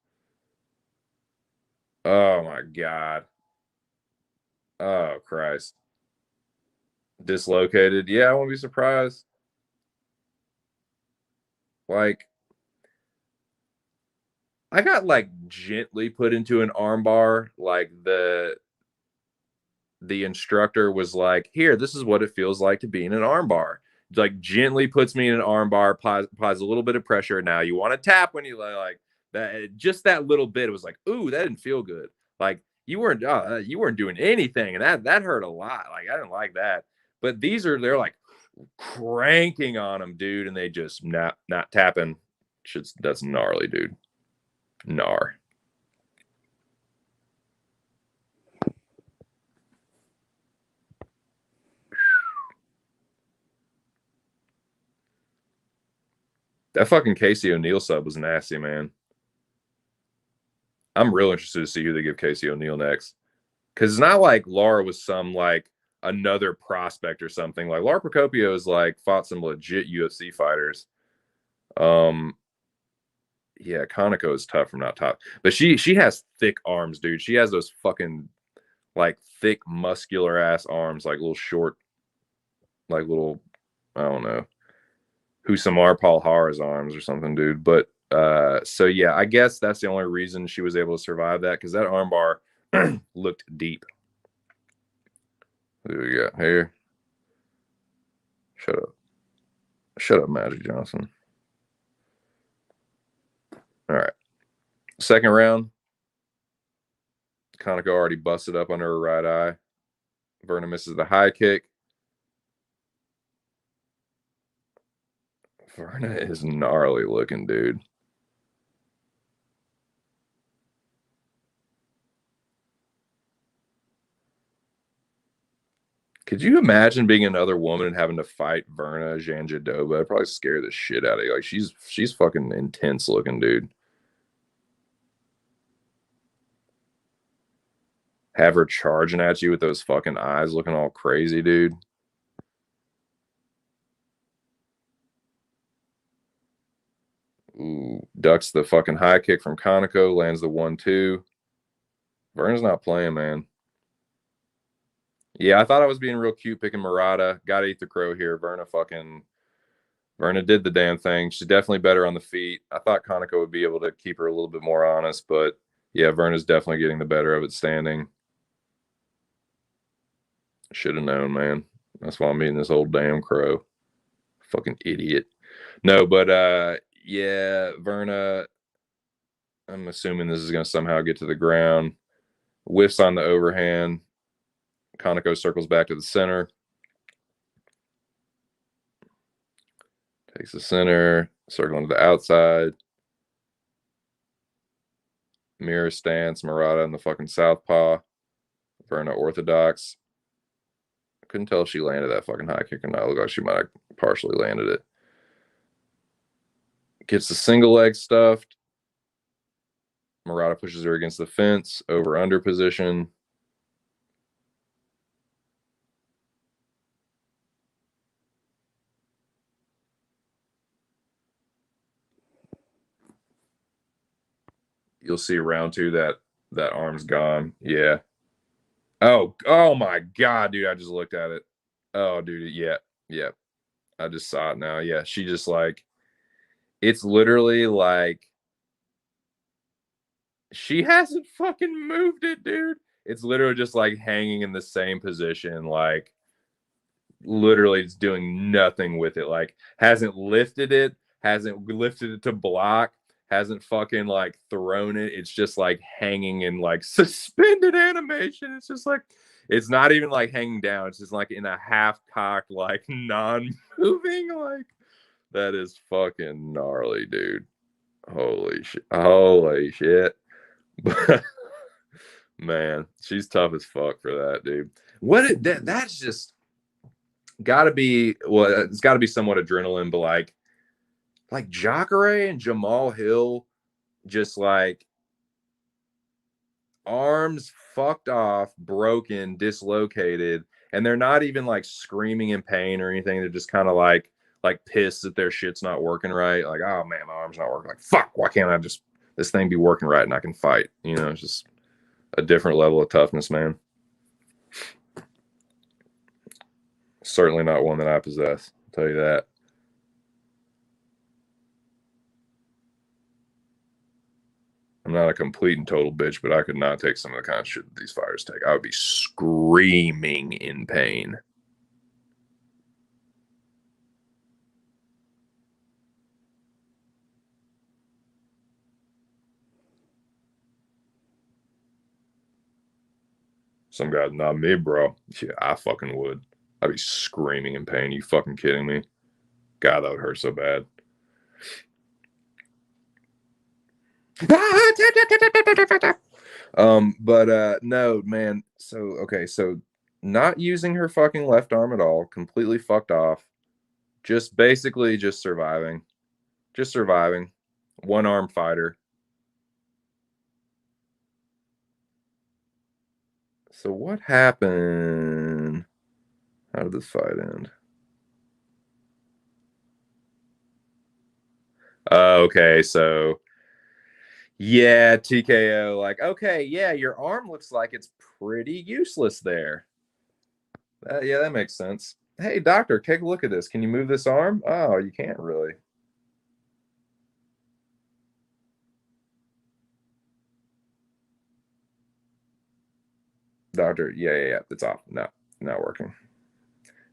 Oh my god. Oh Christ. Dislocated. Yeah, I won't be surprised. Like, I got like gently put into an armbar. Like the instructor was like, "Here, this is what it feels like to be in an armbar." Like gently puts me in an armbar, applies a little bit of pressure. Now you want to tap when you like that. Just that little bit. It was like, "Ooh, that didn't feel good." Like you weren't doing anything, and that hurt a lot. Like I didn't like that. But they're like cranking on them, dude, and they just not tapping. That's gnarly, dude. Gnar. That fucking Casey O'Neill sub was nasty, man. I'm real interested to see who they give Casey O'Neill next. Because it's not like Lara was some like another prospect or something. Like Lara Procopio is like fought some legit UFC fighters. Yeah, Kaneko is tough from not top. But she has thick arms, dude. She has those fucking like thick, muscular ass arms, like little short, like little, I don't know, Husamar Palhara's arms or something, dude. But so yeah, I guess that's the only reason she was able to survive that, because that armbar looked deep. Who we got here? Shut up. Shut up, Magic Johnson. All right. Second round. Kaneko already busted up under her right eye. Verna misses the high kick. Verna is gnarly looking, dude. Could you imagine being another woman and having to fight Verna Jandiroba? It'd probably scare the shit out of you. Like she's fucking intense looking, dude. Have her charging at you with those fucking eyes looking all crazy, dude. Ooh, ducks the fucking high kick from Kaneko, lands the 1-2. Verna's not playing, man. Yeah, I thought I was being real cute picking Murata. Gotta eat the crow here. Verna did the damn thing. She's definitely better on the feet. I thought Kaneko would be able to keep her a little bit more honest, but yeah, Verna's definitely getting the better of it standing. Should have known, man. That's why I'm eating this old damn crow. Fucking idiot. No, but yeah, Verna, I'm assuming this is gonna somehow get to the ground. Whiffs on the overhand. Kaneko circles back to the center. Takes the center, circling to the outside. Mirror stance, Murata in the fucking southpaw. Verna orthodox. Couldn't tell if she landed that fucking high kick or not. It looked like she might have partially landed it. Gets the single leg stuffed. Murata pushes her against the fence, over under position. You'll see round two that arm's gone. Yeah. Oh my god, dude! I just looked at it. Oh, dude, yeah. I just saw it now. Yeah, she just like, it's literally like she hasn't fucking moved it, dude. It's literally just like hanging in the same position, like literally it's doing nothing with it. Like hasn't lifted it to block, hasn't fucking like thrown it. It's just like hanging in like suspended animation. It's just like, it's not even like hanging down. It's just like in a half cocked, like non moving. Like that is fucking gnarly, dude. Holy shit. Man, she's tough as fuck for that, dude. That's just gotta be, well, it's gotta be somewhat adrenaline, but like Jacare and Jamal Hill, just like arms fucked off, broken, dislocated, and they're not even like screaming in pain or anything. They're just kind of like pissed that their shit's not working right. Like, oh man, my arm's not working. Like, fuck, why can't I just this thing be working right and I can fight? You know, it's just a different level of toughness, man. Certainly not one that I possess. I'll tell you that. I'm not a complete and total bitch, but I could not take some of the kind of shit that these fighters take. I would be screaming in pain. Some guys, not me, bro. Yeah, I fucking would. I'd be screaming in pain. You fucking kidding me? God, that would hurt so bad. But no, man. So okay, so not using her fucking left arm at all, completely fucked off. Just basically just surviving. Just surviving. One arm fighter. So what happened? How did this fight end? Okay, so yeah, TKO. Like, okay, yeah, your arm looks like it's pretty useless there. Yeah, that makes sense. Hey, doctor, take a look at this. Can you move this arm? Oh, you can't really. Doctor, yeah. It's off. No, not working.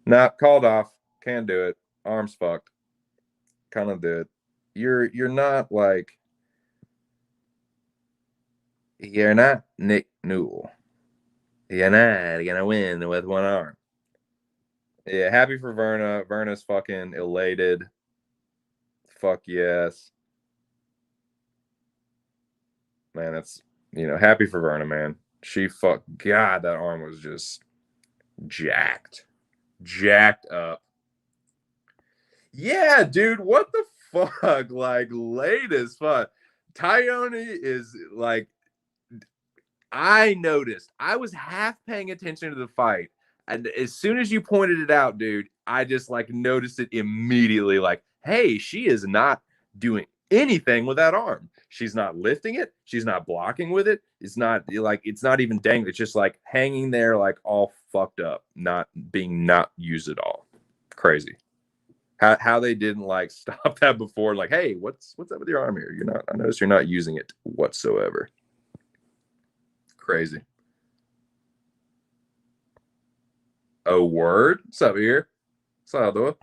No, called off. Can't do it. Arm's fucked. Kind of did. You're not like you're not Nick Newell. You're not gonna win with one arm. Yeah, happy for Verna. Verna's fucking elated. Fuck yes. Man, that's happy for Verna, man. She fuck God, that arm was just jacked. Jacked up. Yeah, dude, what the fuck? Like late as fuck. Tyone is like I noticed. I was half paying attention to the fight. And as soon as you pointed it out, dude, I just like noticed it immediately. Like, hey, she is not doing anything with that arm. She's not lifting it. She's not blocking with it. It's not even dangling. It's just like hanging there, like all fucked up, not used at all. Crazy. How they didn't like stop that before? Like, hey, what's up with your arm here? You're not. I noticed you're not using it whatsoever. Crazy. Oh, word? What's up here? Salvador.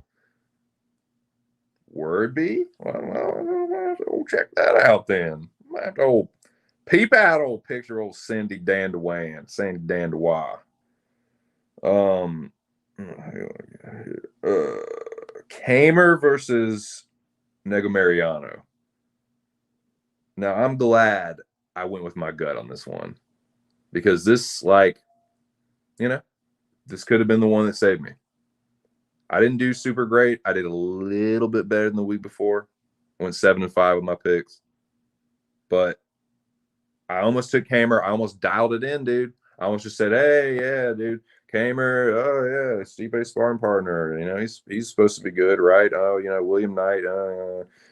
Word be? Well, we'll check that out then. Might have to peep out old picture old Cindy Dandewan, Sandy Dandewa. Um, uh, Kamer versus Negomariano. Now I'm glad I went with my gut on this one because this, like, you know, this could have been the one that saved me. I didn't do super great. I did a little bit better than the week before. I went 7-5 with my picks, but I almost took Kamer. I almost dialed it in, dude. I almost just said, "Hey, yeah, dude, Kamer. Oh yeah, Stipe's sparring partner. He's supposed to be good, right? Oh, William Knight.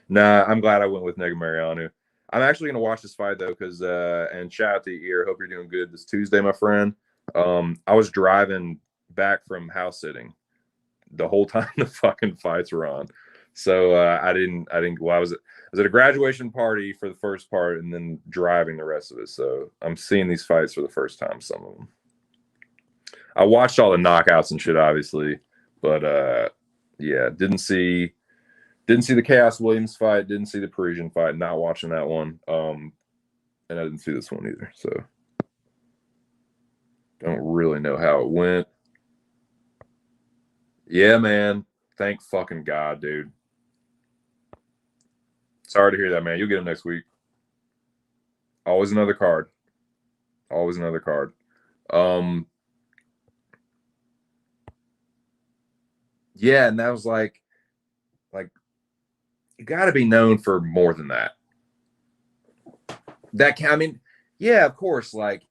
Nah, I'm glad I went with Negamarianu. I'm actually gonna watch this fight though, because and shout out to your ear. Hope you're doing good this Tuesday, my friend. I was driving back from house sitting the whole time the fucking fights were on. So I didn't go. I was at a graduation party for the first part and then driving the rest of it. So I'm seeing these fights for the first time, some of them. I watched all the knockouts and shit, obviously, but yeah, didn't see the Chaos Williams fight, didn't see the Parisian fight, not watching that one. And I didn't see this one either. So don't really know how it went. Yeah, man. Thank fucking God, dude. Sorry to hear that, man. You'll get him next week. Always another card. Always another card. Yeah, and that was like you got to be known for more than that. I mean, yeah, of course. Like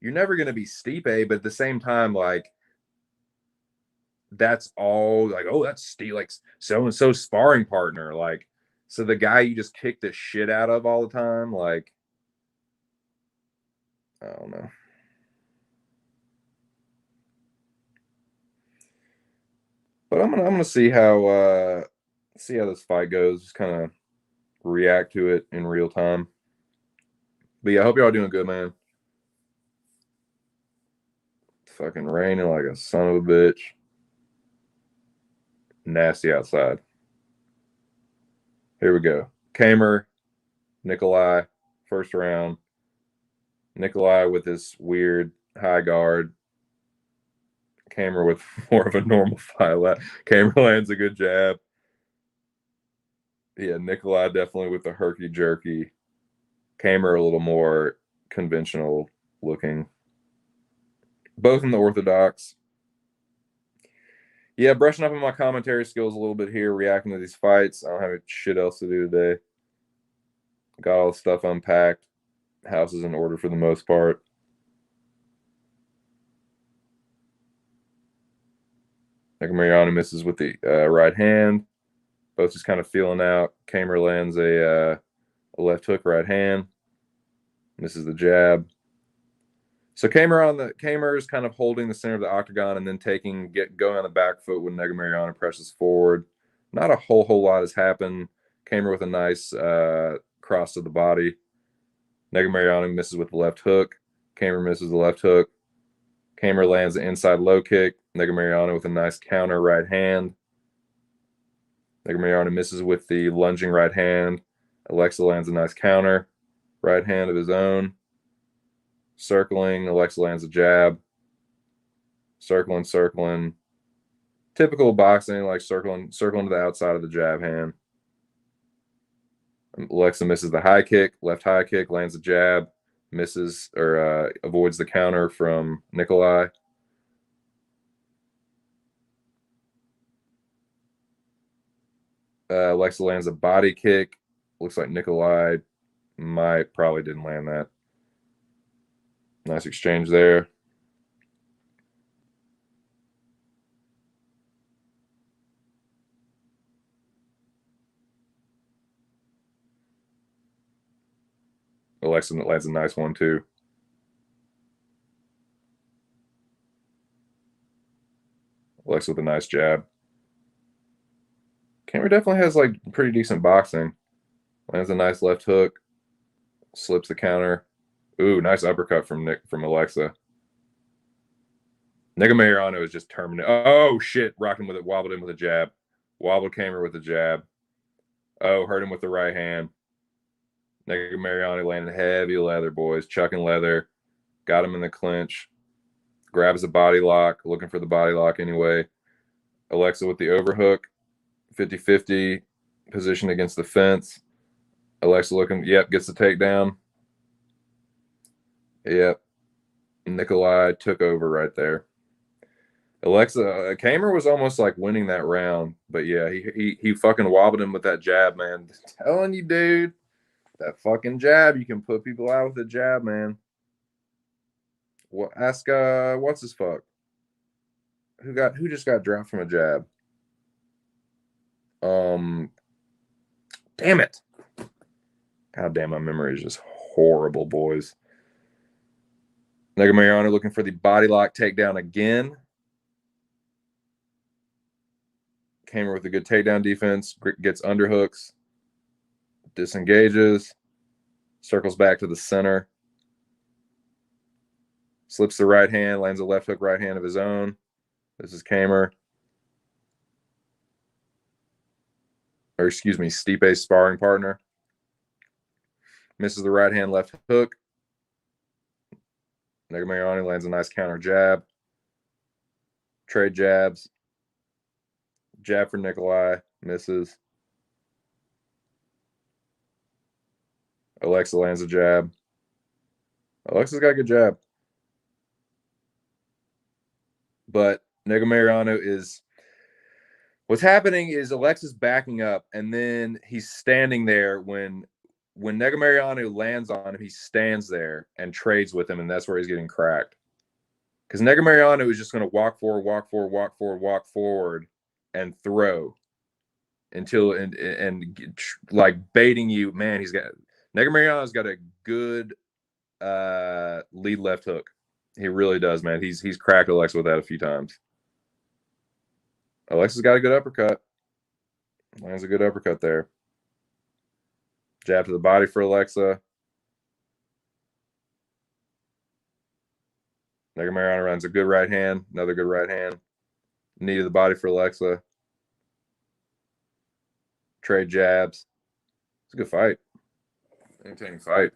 you're never going to be Stipe, but at the same time, like that's all. Like, oh, that's Steve, like so and so sparring partner. Like, so the guy you just kick the shit out of all the time. Like, I don't know. But I'm gonna see how this fight goes. Just kind of react to it in real time. But yeah, I hope y'all doing good, man. It's fucking raining like a son of a bitch. Nasty outside. Here we go. Kamer, Nikolai, first round. Nikolai with this weird high guard. Kamer with more of a normal fight. Kamer lands a good jab. Yeah, Nikolai definitely with the herky jerky. Kamer a little more conventional looking. Both in the orthodox. Yeah, brushing up on my commentary skills a little bit here, reacting to these fights. I don't have shit else to do today. Got all the stuff unpacked. House is in order for the most part. Mariano misses with the right hand. Both just kind of feeling out. Kamer lands a left hook right hand. Misses the jab. So Kamer is kind of holding the center of the octagon and then going on the back foot when Negumereanu presses forward. Not a whole lot has happened. Kamer with a nice cross to the body. Negumereanu misses with the left hook. Kamer misses the left hook. Kamer lands the inside low kick. Negumereanu with a nice counter right hand. Negumereanu misses with the lunging right hand. Alexa lands a nice counter right hand of his own. Circling, Alexa lands a jab. Circling. Typical boxing, like circling to the outside of the jab hand. Alexa misses the high kick, left high kick, lands a jab, misses or avoids the counter from Nikolai. Alexa lands a body kick. Looks like Nikolai probably didn't land that. Nice exchange there. Alexa lands a nice one too. Alexa with a nice jab. Kamer definitely has like pretty decent boxing. Lands a nice left hook. Slips the counter. Ooh, nice uppercut from Alexa. Negumereanu is just terminated. Oh shit! Rocked him with it. Wobbled him with a jab. Wobbled Kamer with a jab. Oh, hurt him with the right hand. Negumereanu landed heavy leather, boys. Chucking leather. Got him in the clinch. Grabs a body lock. Looking for the body lock anyway. Alexa with the overhook. 50-50 position against the fence. Alexa looking. Yep, gets the takedown. Yep. Nikolai took over right there. Alexa Kamer was almost like winning that round, but yeah, he fucking wobbled him with that jab, man. Telling you, dude, that fucking jab, you can put people out with a jab, man. Well, ask what's his fuck? Who just got dropped from a jab? Damn it. God damn, my memory is just horrible, boys. Negumereanu looking for the body lock takedown again. Kamer with a good takedown defense, gets underhooks, disengages, circles back to the center, slips the right hand, lands a left hook right hand of his own. This is Kamer. Or excuse me, Stipe's sparring partner. Misses the right hand left hook. Negumereanu lands a nice counter jab. Trade jabs. Jab for Nikolai. Misses. Alexa lands a jab. Alexa's got a good jab. But Negumereanu is what's happening is Alexa's backing up, and then he's standing there when Negumereanu lands on him, he stands there and trades with him, and that's where he's getting cracked. Because Negumereanu is just going to walk forward, and throw until and like baiting you. Man, Negumereanu's got a good lead left hook. He really does, man. He's cracked Alexa with that a few times. Alexa's got a good uppercut. Lands a good uppercut there. Jab to the body for Alexa. Negumereanu runs a good right hand. Another good right hand. Knee to the body for Alexa. Trade jabs. It's a good fight. Entertaining fight.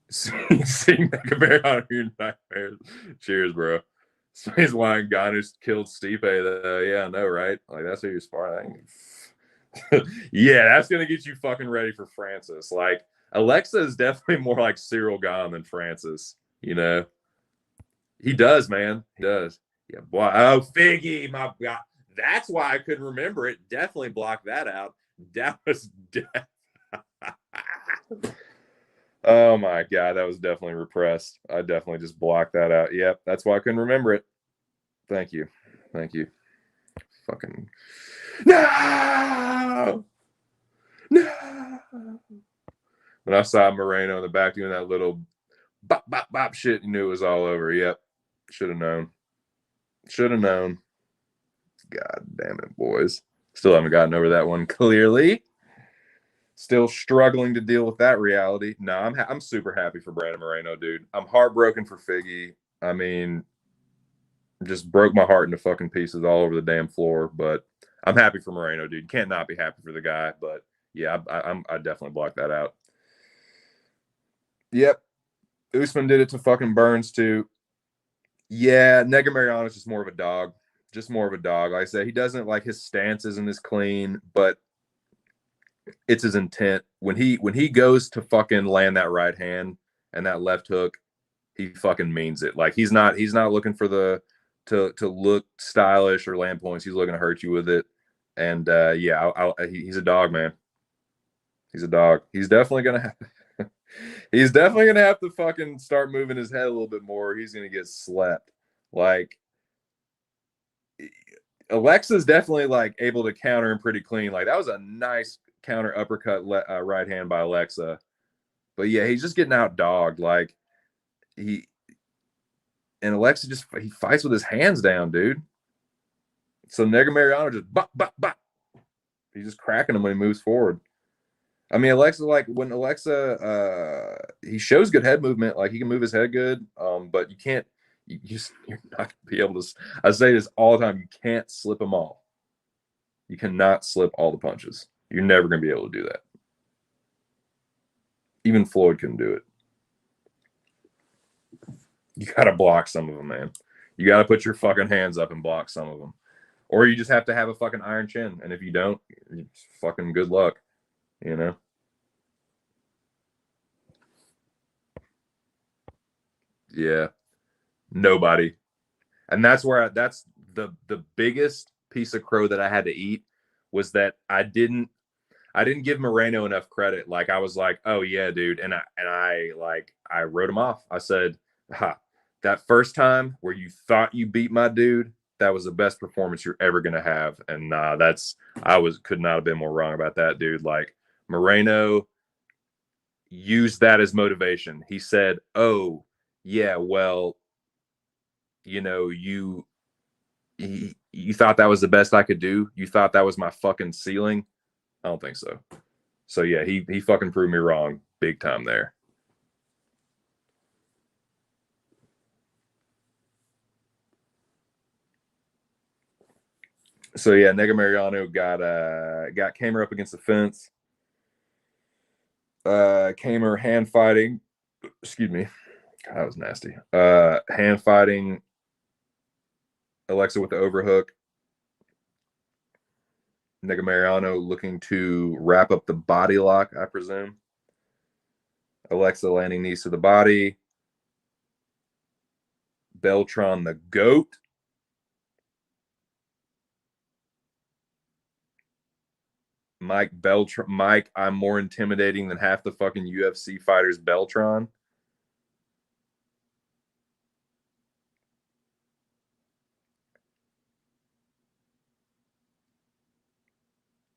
Seeing Negumereanu your nightmares. Cheers, bro. He's lying. Ganu's killed Stipe. Yeah, I know, right? Like, that's who you're sparring. Yeah, that's gonna get you fucking ready for Francis. Like, Alexa is definitely more like Cyril Gane than Francis. You know, he does, man. He does. Yeah, boy. Oh, Figgy, my God. That's why I couldn't remember it. Definitely blocked that out. That was oh my God, that was definitely repressed. I definitely just blocked that out. Yep, that's why I couldn't remember it. Thank you. Fucking no. When I saw Moreno in the back doing that little bop bop bop shit, you knew it was all over. Yep, should have known. God damn it, boys. Still haven't gotten over that one. Clearly, still struggling to deal with that reality. No, I'm super happy for Brandon Moreno, dude. I'm heartbroken for Figgy. I mean, just broke my heart into fucking pieces all over the damn floor. But I'm happy for Moreno, dude. Can't not be happy for the guy. But yeah, I definitely blocked that out. Yep, Usman did it to fucking Burns too. Yeah, Negumereanu is just more of a dog. Like I said, he doesn't like his stance isn't as clean, but it's his intent. When he goes to fucking land that right hand and that left hook, he fucking means it. Like he's not looking for the to look stylish or land points. He's looking to hurt you with it. And yeah, he's a dog, man. He's a dog. He's definitely gonna have to fucking start moving his head a little bit more. He's gonna get slept. Like Alexa's definitely like able to counter him pretty clean. Like that was a nice counter uppercut right hand by Alexa. But yeah, he's just getting out dogged. Like Alexa he fights with his hands down, dude. So Negumereanu just bop bop bop. He's just cracking him when he moves forward. I mean, when Alexa he shows good head movement, like he can move his head good, but you're not gonna be able to. I say this all the time: you can't slip them all. You cannot slip all the punches. You're never gonna be able to do that. Even Floyd couldn't do it. You gotta block some of them, man. You gotta put your fucking hands up and block some of them, or you just have to have a fucking iron chin. And if you don't, fucking good luck. You know. Yeah. Nobody. And that's the biggest piece of crow that I had to eat was that I didn't give Moreno enough credit. Like I was like, oh yeah, dude. And I wrote him off. I said, that first time where you thought you beat my dude, that was the best performance you're ever gonna have. And could not have been more wrong about that, dude. Like Moreno used that as motivation. He said, oh yeah, well, you know, you thought that was the best I could do. You thought that was my fucking ceiling. I don't think so. So yeah, he fucking proved me wrong big time there. So yeah, Negumereanu got Kamer up against the fence. Kamer hand fighting. Excuse me. God, that was nasty. Hand fighting Alexa with the overhook. Negamariano looking to wrap up the body lock, I presume. Alexa landing knees to the body. Beltran the GOAT. Mike, I'm more intimidating than half the fucking UFC fighters, Beltran.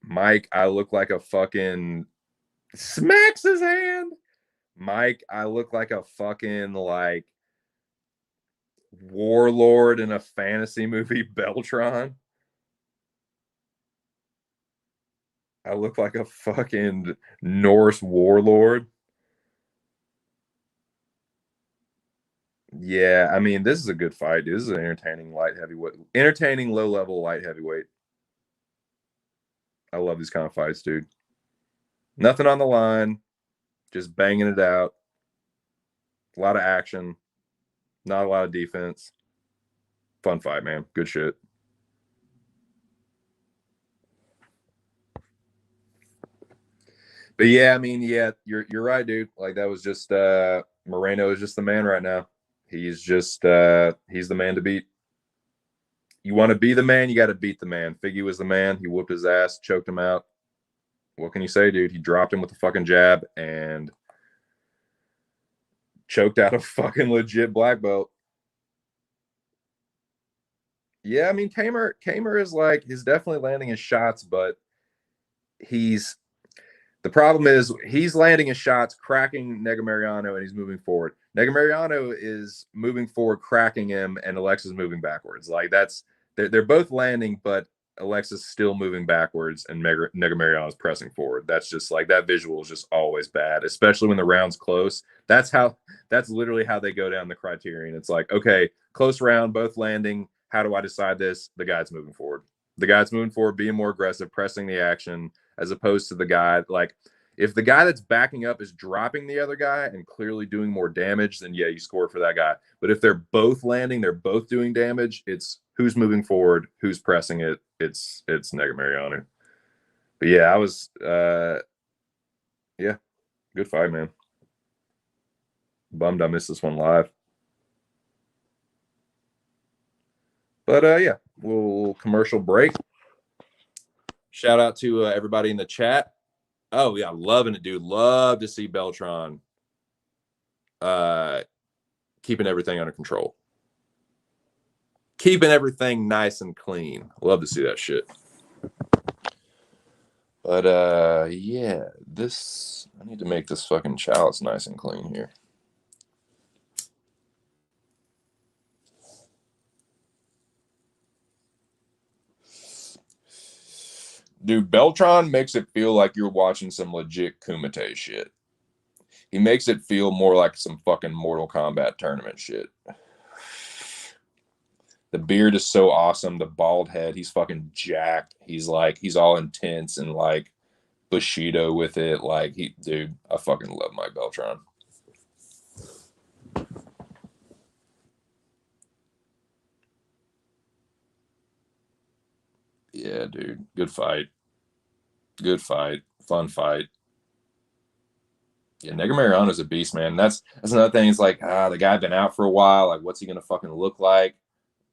Mike, I look like a fucking smacks his hand. Mike, I look like a fucking like warlord in a fantasy movie, Beltran. I look like a fucking Norse warlord. Yeah, I mean, this is a good fight, dude. This is an entertaining light heavyweight, entertaining low level light heavyweight. I love these kind of fights, dude. Nothing on the line, just banging it out. A lot of action, not a lot of defense. Fun fight, man. Good shit. But yeah, I mean, yeah, you're right, dude. Like that was just Moreno is just the man right now. He's just he's the man to beat. You want to be the man, you got to beat the man. Figgy was the man. He whooped his ass, choked him out. What can you say, dude? He dropped him with a fucking jab and choked out a fucking legit black belt. Yeah, I mean, Kamer is like he's definitely landing his shots, but he's the problem is he's landing his shots, cracking Negamariano, and he's moving forward. Negamariano is moving forward, cracking him, and Alexa's moving backwards. Like that's they're both landing, but Alexa's still moving backwards, and Negamariano is pressing forward. That's just like that visual is just always bad, especially when the round's close. That's literally how they go down the criterion. It's like, okay, close round, both landing. How do I decide this? The guy's moving forward. The guy's moving forward, being more aggressive, pressing the action, as opposed to the guy like if the guy that's backing up is dropping the other guy and clearly doing more damage, then yeah, you score for that guy. But if they're both landing, they're both doing damage, it's who's moving forward, who's pressing it. It's Negamariano. But yeah, I was yeah, good fight, man. Bummed I missed this one live. But yeah, we'll commercial break. Shout out to everybody in the chat. Oh yeah, loving it, dude. Love to see Beltran keeping everything under control. Keeping everything nice and clean. Love to see that shit. But yeah, this I need to make this fucking chalice nice and clean here. Dude, Beltran makes it feel like you're watching some legit Kumite shit. He makes it feel more like some fucking Mortal Kombat tournament shit. The beard is so awesome. The bald head, he's fucking jacked. He's all intense and like Bushido with it. Like dude, I fucking love Mike Beltran. Yeah, dude. Good fight. Good fight. Fun fight. Yeah, Negamariano's a beast, man. That's another thing. It's like, the guy been out for a while. Like, what's he gonna fucking look like?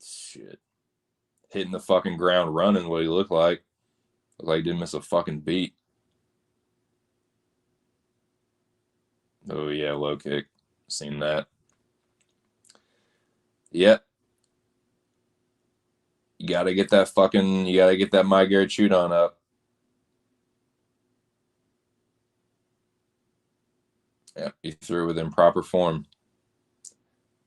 Shit. Hitting the fucking ground running, what he looked like. Looked like he didn't miss a fucking beat. Oh yeah, low kick. Seen that. Yep. You gotta get that My Garrett Judon up. Yeah, he threw with improper form.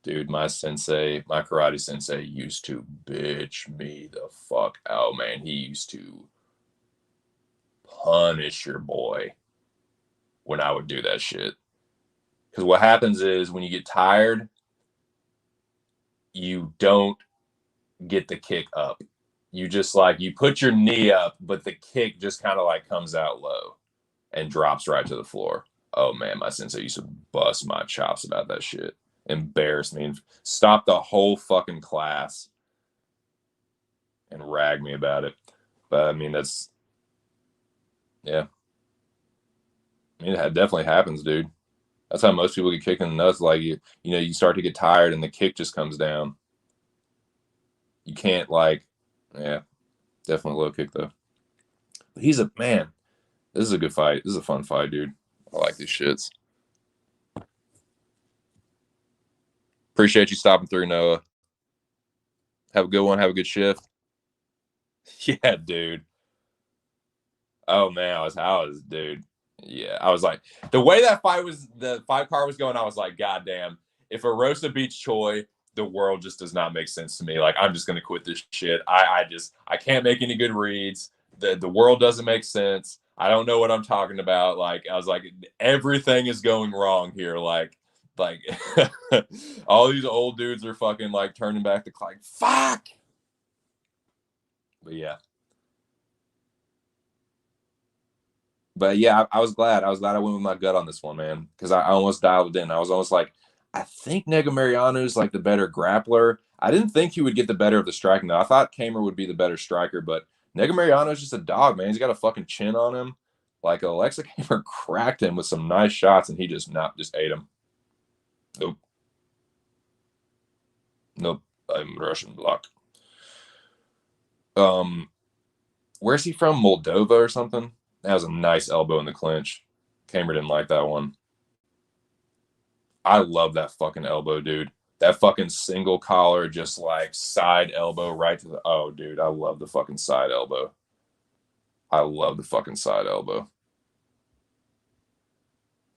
Dude, my karate sensei used to bitch me the fuck out, man. He used to punish your boy when I would do that shit. Because what happens is when you get tired, you don't get the kick up. You just you put your knee up, but the kick just kind of comes out low and drops right to the floor. Oh man, my sensei used to bust my chops about that shit. Embarrass me and stop the whole fucking class and rag me about it. But I mean, that's Yeah. I mean, it definitely happens, dude. That's how most people get kicked in the nuts. Like you start to get tired and the kick just comes down. You can't yeah, definitely low kick though. But he's a man. This is a good fight. This is a fun fight, dude. I like these shits. Appreciate you stopping through, Noah. Have a good one. Have a good shift. Yeah, dude. Oh man, dude. Yeah, I was like, the way the fight card was going, I was like, God damn, if Arosa beats Choi, the world just does not make sense to me. Like, I'm just gonna quit this shit. I can't make any good reads. The world doesn't make sense. I don't know what I'm talking about. Like, I was like, everything is going wrong here. Like all these old dudes are fucking like turning back the clock. Fuck. But yeah. But yeah, I was glad. I was glad I went with my gut on this one, man, because I almost dialed it in. I was almost like, I think Negumereanu is like the better grappler. I didn't think he would get the better of the striking, though. I thought Kamer would be the better striker, but Negumereanu is just a dog, man. He's got a fucking chin on him. Like Alexa Kamer cracked him with some nice shots, and he just ate him. Nope. Nope. I'm Russian block. Where's he from? Moldova or something? That was a nice elbow in the clinch. Kamer didn't like that one. I love that fucking elbow, dude. That fucking single collar, just like side elbow right to the. Oh, dude, I love the fucking side elbow. I love the fucking side elbow.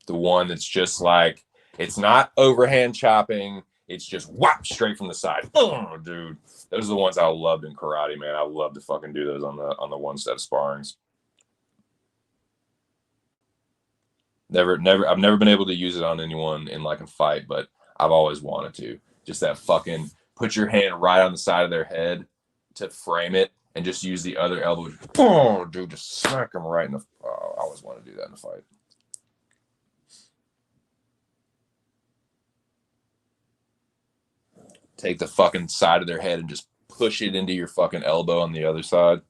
The one that's just like, it's not overhand chopping. It's just whap straight from the side. Oh, dude. Those are the ones I loved in karate, man. I love to fucking do those on the one step sparrings. I've never been able to use it on anyone in like a fight, but I've always wanted to. Just that fucking put your hand right on the side of their head to frame it and just use the other elbow. Boom, dude, just smack them right in the. Oh, I always want to do that in a fight. Take the fucking side of their head and just push it into your fucking elbow on the other side.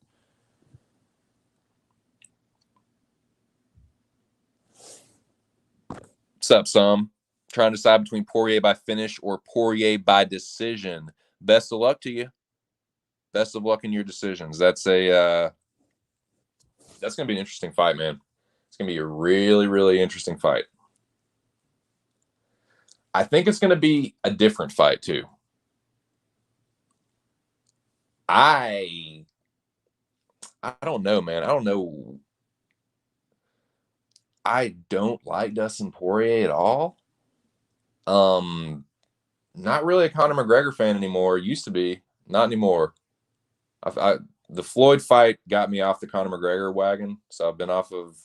What's up, Sam? Trying to decide between Poirier by finish or Poirier by decision. Best of luck to you. Best of luck in your decisions. That's gonna be an interesting fight, man. It's gonna be a really, really interesting fight. I think it's gonna be a different fight too. I I don't know, man. I don't know. I don't like Dustin Poirier at all. Um, Not really a Conor McGregor fan anymore. Used to be, not anymore. The Floyd fight got me off the Conor McGregor wagon, so I've been off of.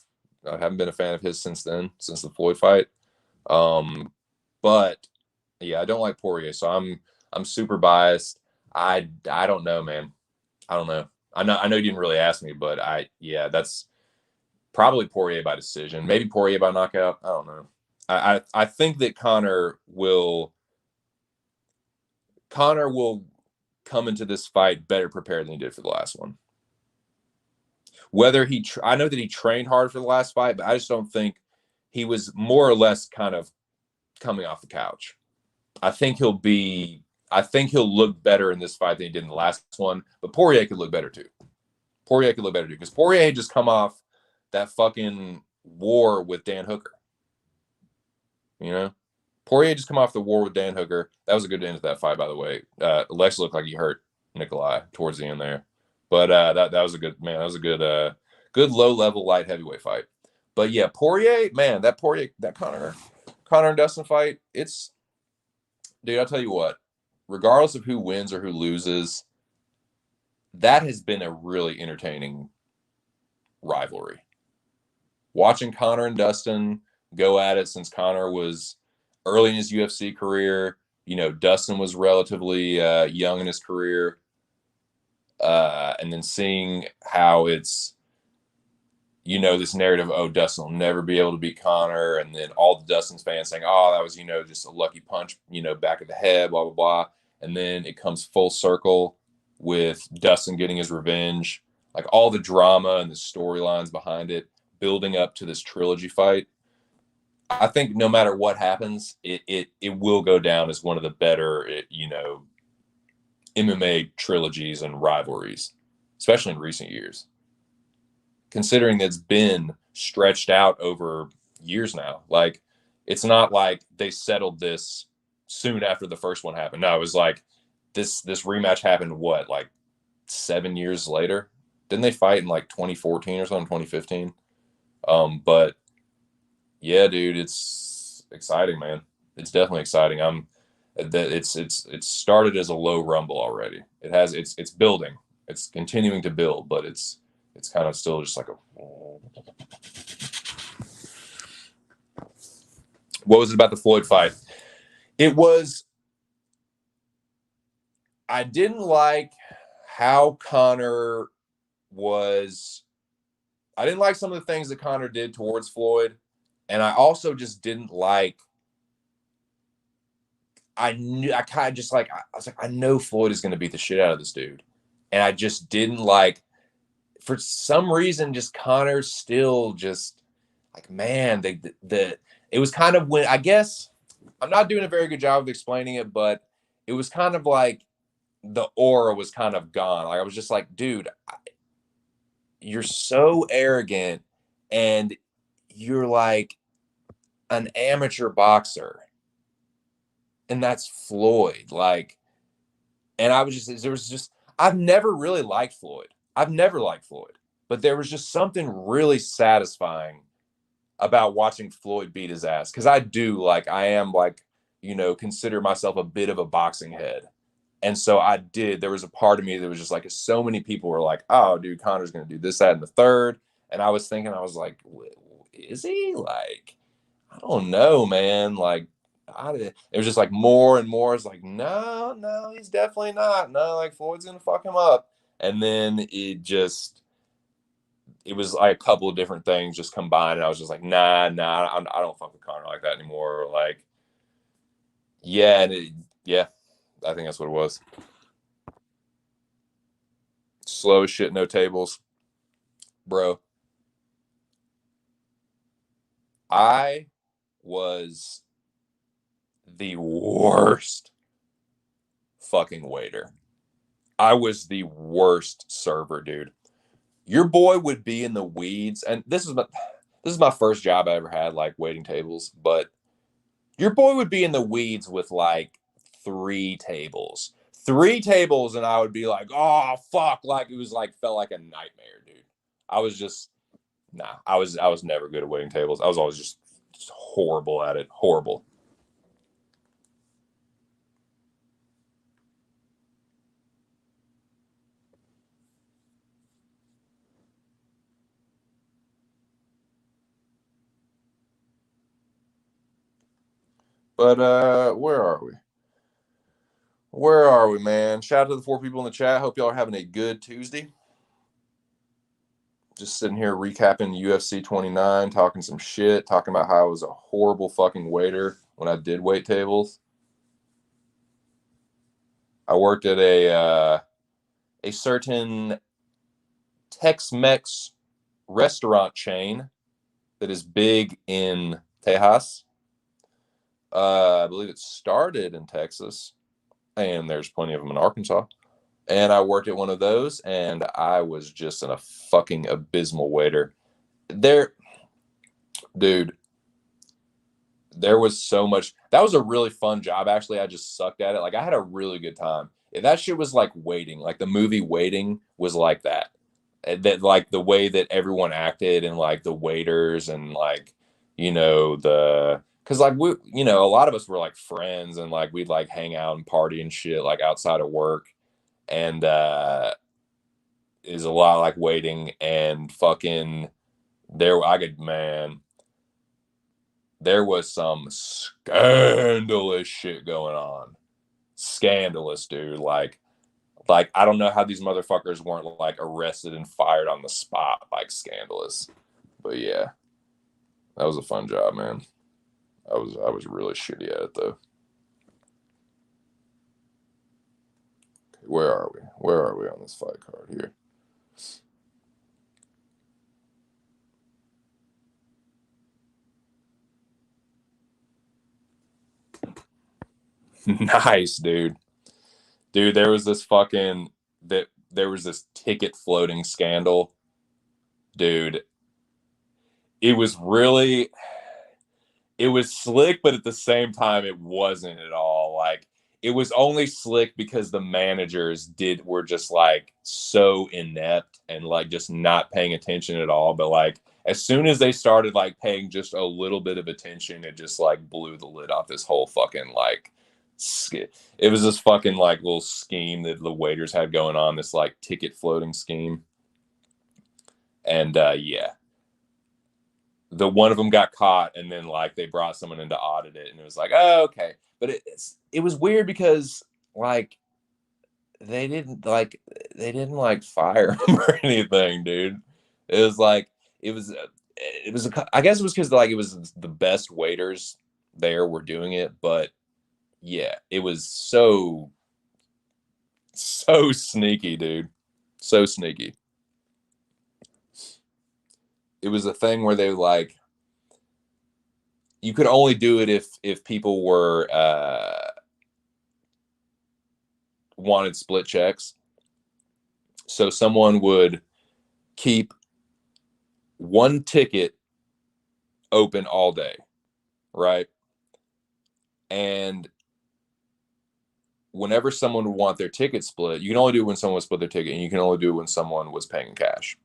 I haven't been a fan of his since then, since the Floyd fight. But yeah, I don't like Poirier, so I'm super biased. I don't know, man. I don't know. I know you didn't really ask me, but that's probably Poirier by decision, maybe Poirier by knockout. I don't know. I think that Conor will come into this fight better prepared than he did for the last one. Whether I know that he trained hard for the last fight, but I just don't think he was more or less kind of coming off the couch. I think he'll look better in this fight than he did in the last one, but Poirier could look better too. Because Poirier had just come off that fucking war with Dan Hooker. You know, Poirier just come off the war with Dan Hooker. That was a good end to that fight, by the way. Alex looked like he hurt Nikolai towards the end there, but that was a good man. That was a good low level light heavyweight fight. But yeah, Poirier, man, that Conor and Dustin fight, it's dude. I'll tell you what. Regardless of who wins or who loses, that has been a really entertaining rivalry. Watching Conor and Dustin go at it since Conor was early in his UFC career. You know, Dustin was relatively young in his career. And then seeing how it's, this narrative, oh, Dustin will never be able to beat Conor. And then all the Dustin's fans saying, oh, that was, just a lucky punch, back of the head, blah, blah, blah. And then it comes full circle with Dustin getting his revenge, like all the drama and the storylines behind it. building up to this trilogy fight. I think no matter what happens, it will go down as one of the better, MMA trilogies and rivalries, especially in recent years. Considering that it's been stretched out over years now. Like, it's not like they settled this soon after the first one happened. No, it was like this rematch happened what, like 7 years later? Didn't they fight in like 2014 or something, 2015? But yeah, dude, it's exciting, man. It's definitely exciting. It's started as a low rumble already. It's building. It's continuing to build, but it's kind of still just like a. What was it about the Floyd fight? It was. I didn't like how Conor was. I didn't like some of the things that Conor did towards Floyd, and I also just didn't like. I knew I kind of just like I was like I know Floyd is going to beat the shit out of this dude, and I just didn't like. For some reason, just Conor still just like, man, it was kind of when, I guess I'm not doing a very good job of explaining it, but it was kind of like the aura was kind of gone. Like, I was just like, dude, you're so arrogant, and you're like an amateur boxer, and that's Floyd. Like, and I was just, there was just, I've never really liked Floyd. I've never liked Floyd, but there was just something really satisfying about watching Floyd beat his ass. Cause I am like, consider myself a bit of a boxing head. And so there was a part of me that was just like, so many people were like, oh, dude, Conor's going to do this, that, and the third. And I was thinking, I was like, is he? Like, I don't know, man. Like, it was just like more and more. It's like, no, he's definitely not. No, like, Floyd's going to fuck him up. And then it was like a couple of different things just combined. And I was just like, nah, I don't fuck with Conor like that anymore. Like, yeah, yeah, I think that's what it was. Slow as shit, no tables, bro. I was the worst fucking waiter. I was the worst server, dude. Your boy would be in the weeds, and this is my first job I ever had, like waiting tables. But your boy would be in the weeds with like three tables, and I would be like, oh fuck, like it was like felt like a nightmare, dude. I was just nah. I was never good at waiting tables. I was always just horrible at it. Horrible. But where are we? Where are we, man? Shout out to the 4 people in the chat. Hope y'all are having a good Tuesday. Just sitting here recapping UFC 29, talking some shit, talking about how I was a horrible fucking waiter when I did wait tables. I worked at a certain Tex-Mex restaurant chain that is big in Tejas. I believe it started in Texas, and there's plenty of them in Arkansas. And I worked at one of those, and I was just a fucking abysmal waiter. There, dude, there was so much. That was a really fun job, actually. I just sucked at it. Like, I had a really good time. If that shit was like Waiting, like the movie Waiting was like that. That, like, the way that everyone acted, and like the waiters, and like, because like a lot of us were like friends, and like we'd like hang out and party and shit like outside of work. And is a lot like Waiting. And fucking man, there was some scandalous shit going on. Scandalous, dude. Like I don't know how these motherfuckers weren't like arrested and fired on the spot. Like, scandalous. But yeah, that was a fun job, man. I was really shitty at it though. Where are we? Where are we on this fight card here? Nice, dude. Dude, there was this ticket floating scandal. Dude, it was really it was slick, but at the same time, it wasn't at all. Like, it was only slick because the managers were just like so inept and like just not paying attention at all. But like, as soon as they started like paying just a little bit of attention, it just like blew the lid off this whole fucking like. It was this fucking like little scheme that the waiters had going on, this like ticket floating scheme, and yeah, the one of them got caught, and then like they brought someone in to audit it, and it was like, oh, okay. But it was weird because like they didn't like fire him or anything, dude. It was like I guess it was because like it was the best waiters there were doing it, but yeah, it was so sneaky, dude, so sneaky. It was a thing where they like you could only do it if people were wanted split checks. So someone would keep one ticket open all day, right? And whenever someone would want their ticket split, you can only do it when someone would split their ticket, and you can only do it when someone was paying cash.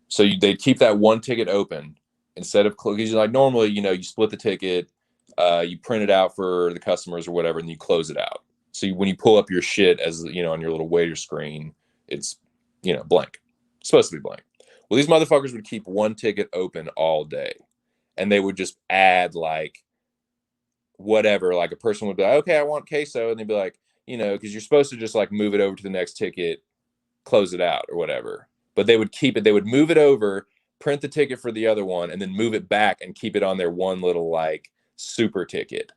So they'd keep that one ticket open instead of because like normally, you split the ticket, you print it out for the customers or whatever, and you close it out. So when you pull up your shit as on your little waiter screen, it's blank. It's supposed to be blank. Well, these motherfuckers would keep one ticket open all day, and they would just add like whatever. Like a person would be like, okay, I want queso, and they'd be like, because you're supposed to just like move it over to the next ticket, close it out or whatever. But they would keep it. They would move it over, print the ticket for the other one, and then move it back and keep it on their one little like super ticket.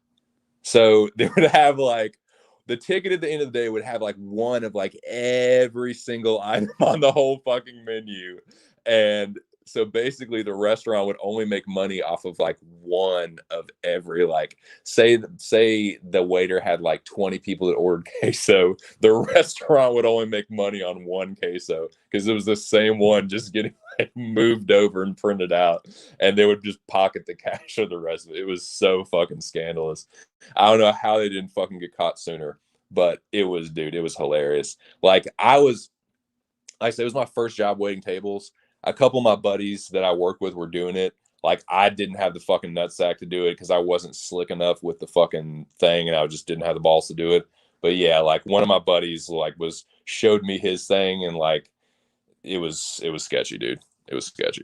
So they would have like the ticket at the end of the day would have like one of like every single item on the whole fucking menu. And so basically the restaurant would only make money off of like one of every like say the waiter had like 20 people that ordered queso, the restaurant would only make money on one queso because it was the same one just getting like moved over and printed out, and they would just pocket the cash for the rest of it. It was so fucking scandalous. I don't know how they didn't fucking get caught sooner, but it was hilarious. Like I said, it was my first job waiting tables. A couple of my buddies that I work with were doing it. Like I didn't have the fucking nutsack to do it because I wasn't slick enough with the fucking thing, and I just didn't have the balls to do it. But yeah, like one of my buddies like showed me his thing, and like it was sketchy, dude. It was sketchy.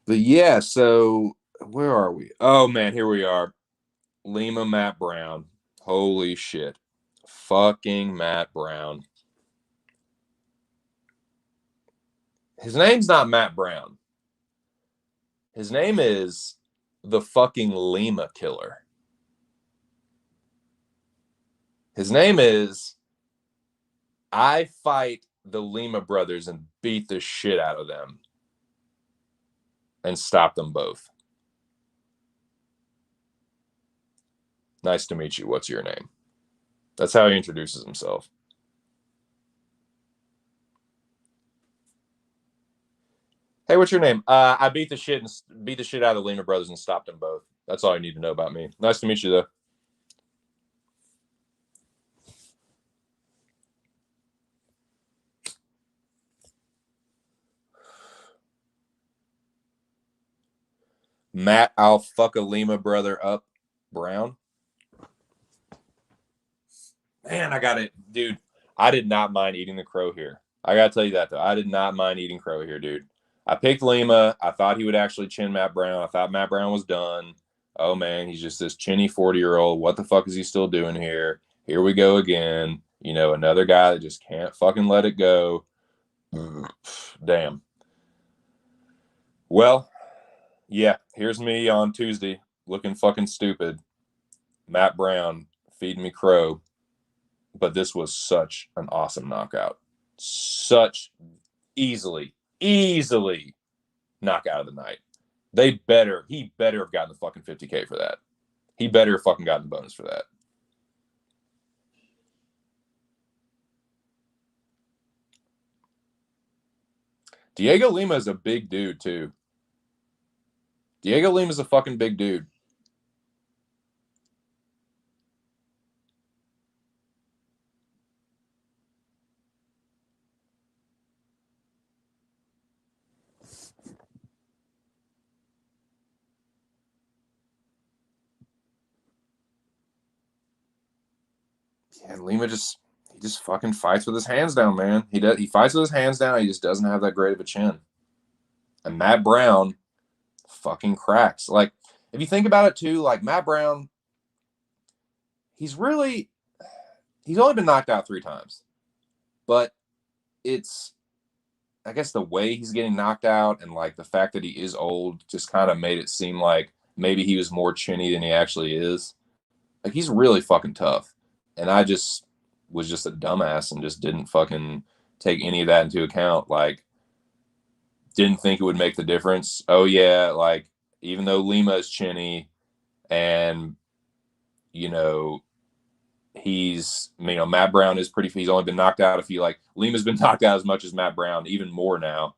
But yeah, so where are we? Oh man, here we are. Lima Matt Brown. Holy shit. Fucking Matt Brown. His name's not Matt Brown. His name is the fucking Lima Killer. His name is I fight the Lima brothers and beat the shit out of them and stop them both. Nice to meet you. What's your name? That's how he introduces himself. Hey, what's your name? I beat the shit out of the Lima brothers and stopped them both. That's all you need to know about me. Nice to meet you, though. Matt, I'll fuck a Lima brother up, Brown. Man, I got it, dude. I did not mind eating the crow here. I gotta tell you that though. I did not mind eating crow here, dude. I picked Lima. I thought he would actually chin Matt Brown. I thought Matt Brown was done. Oh man, he's just this chinny 40-year-old. What the fuck is he still doing here? Here we go again. Another guy that just can't fucking let it go. Damn. Well, yeah, here's me on Tuesday looking fucking stupid. Matt Brown feeding me crow. But this was such an awesome knockout. Such easily knockout of the night. He better have gotten the fucking 50K for that. He better have fucking gotten the bonus for that. Diego Lima is a big dude, too. Diego Lima is a fucking big dude. Yeah, Lima he just fucking fights with his hands down, man. He fights with his hands down. He just doesn't have that great of a chin. And Matt Brown fucking cracks. Like, if you think about it too, like Matt Brown, he's only been knocked out 3 times. But it's, I guess, the way he's getting knocked out and like the fact that he is old just kind of made it seem like maybe he was more chinny than he actually is. Like, he's really fucking tough. And I just was just a dumbass and just didn't fucking take any of that into account. Like, didn't think it would make the difference. Oh yeah, like, even though Lima is chinny and, you know, Matt Brown is he's only been knocked out a few, like Lima's been knocked out as much as Matt Brown, even more now.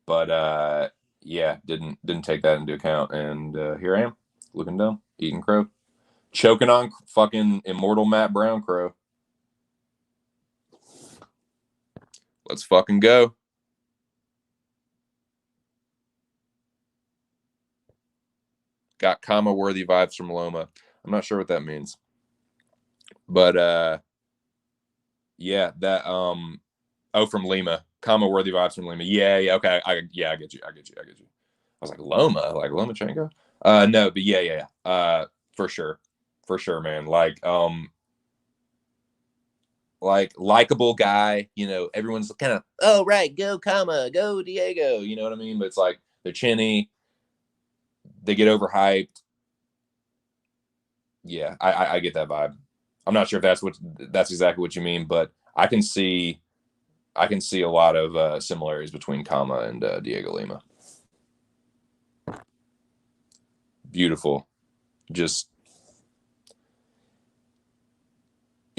But yeah, didn't take that into account. And here I am, looking dumb, eating crow, choking on fucking immortal Matt Brown crow. Let's fucking go. Got comma worthy vibes from Loma. I'm not sure what that means. But yeah, that from Lima. Comma worthy vibes from Lima. Yeah, okay. I get you. I was like, Lomachenko? No, but yeah. For sure. For sure, man. Like likable guy, everyone's kind of, oh right, go comma, go Diego, you know what I mean? But it's like they're chinny, they get overhyped. Yeah, I get that vibe. I'm not sure if that's exactly what you mean, but I can see a lot of similarities between Kama and Diego Lima. Beautiful, just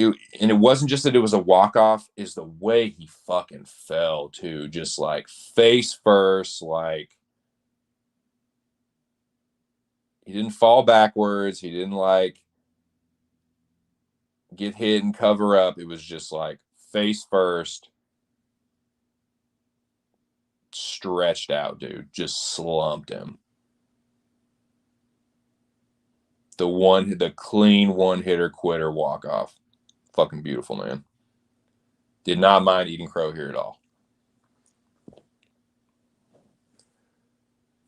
and it wasn't just that it was a walk off; is the way he fucking fell too, just like face first, like he didn't fall backwards, he didn't like get hit and cover up. It was just like face first, stretched out, dude, just slumped him. The clean one hitter quitter walk off. Fucking beautiful, man. Did not mind eating crow here at all.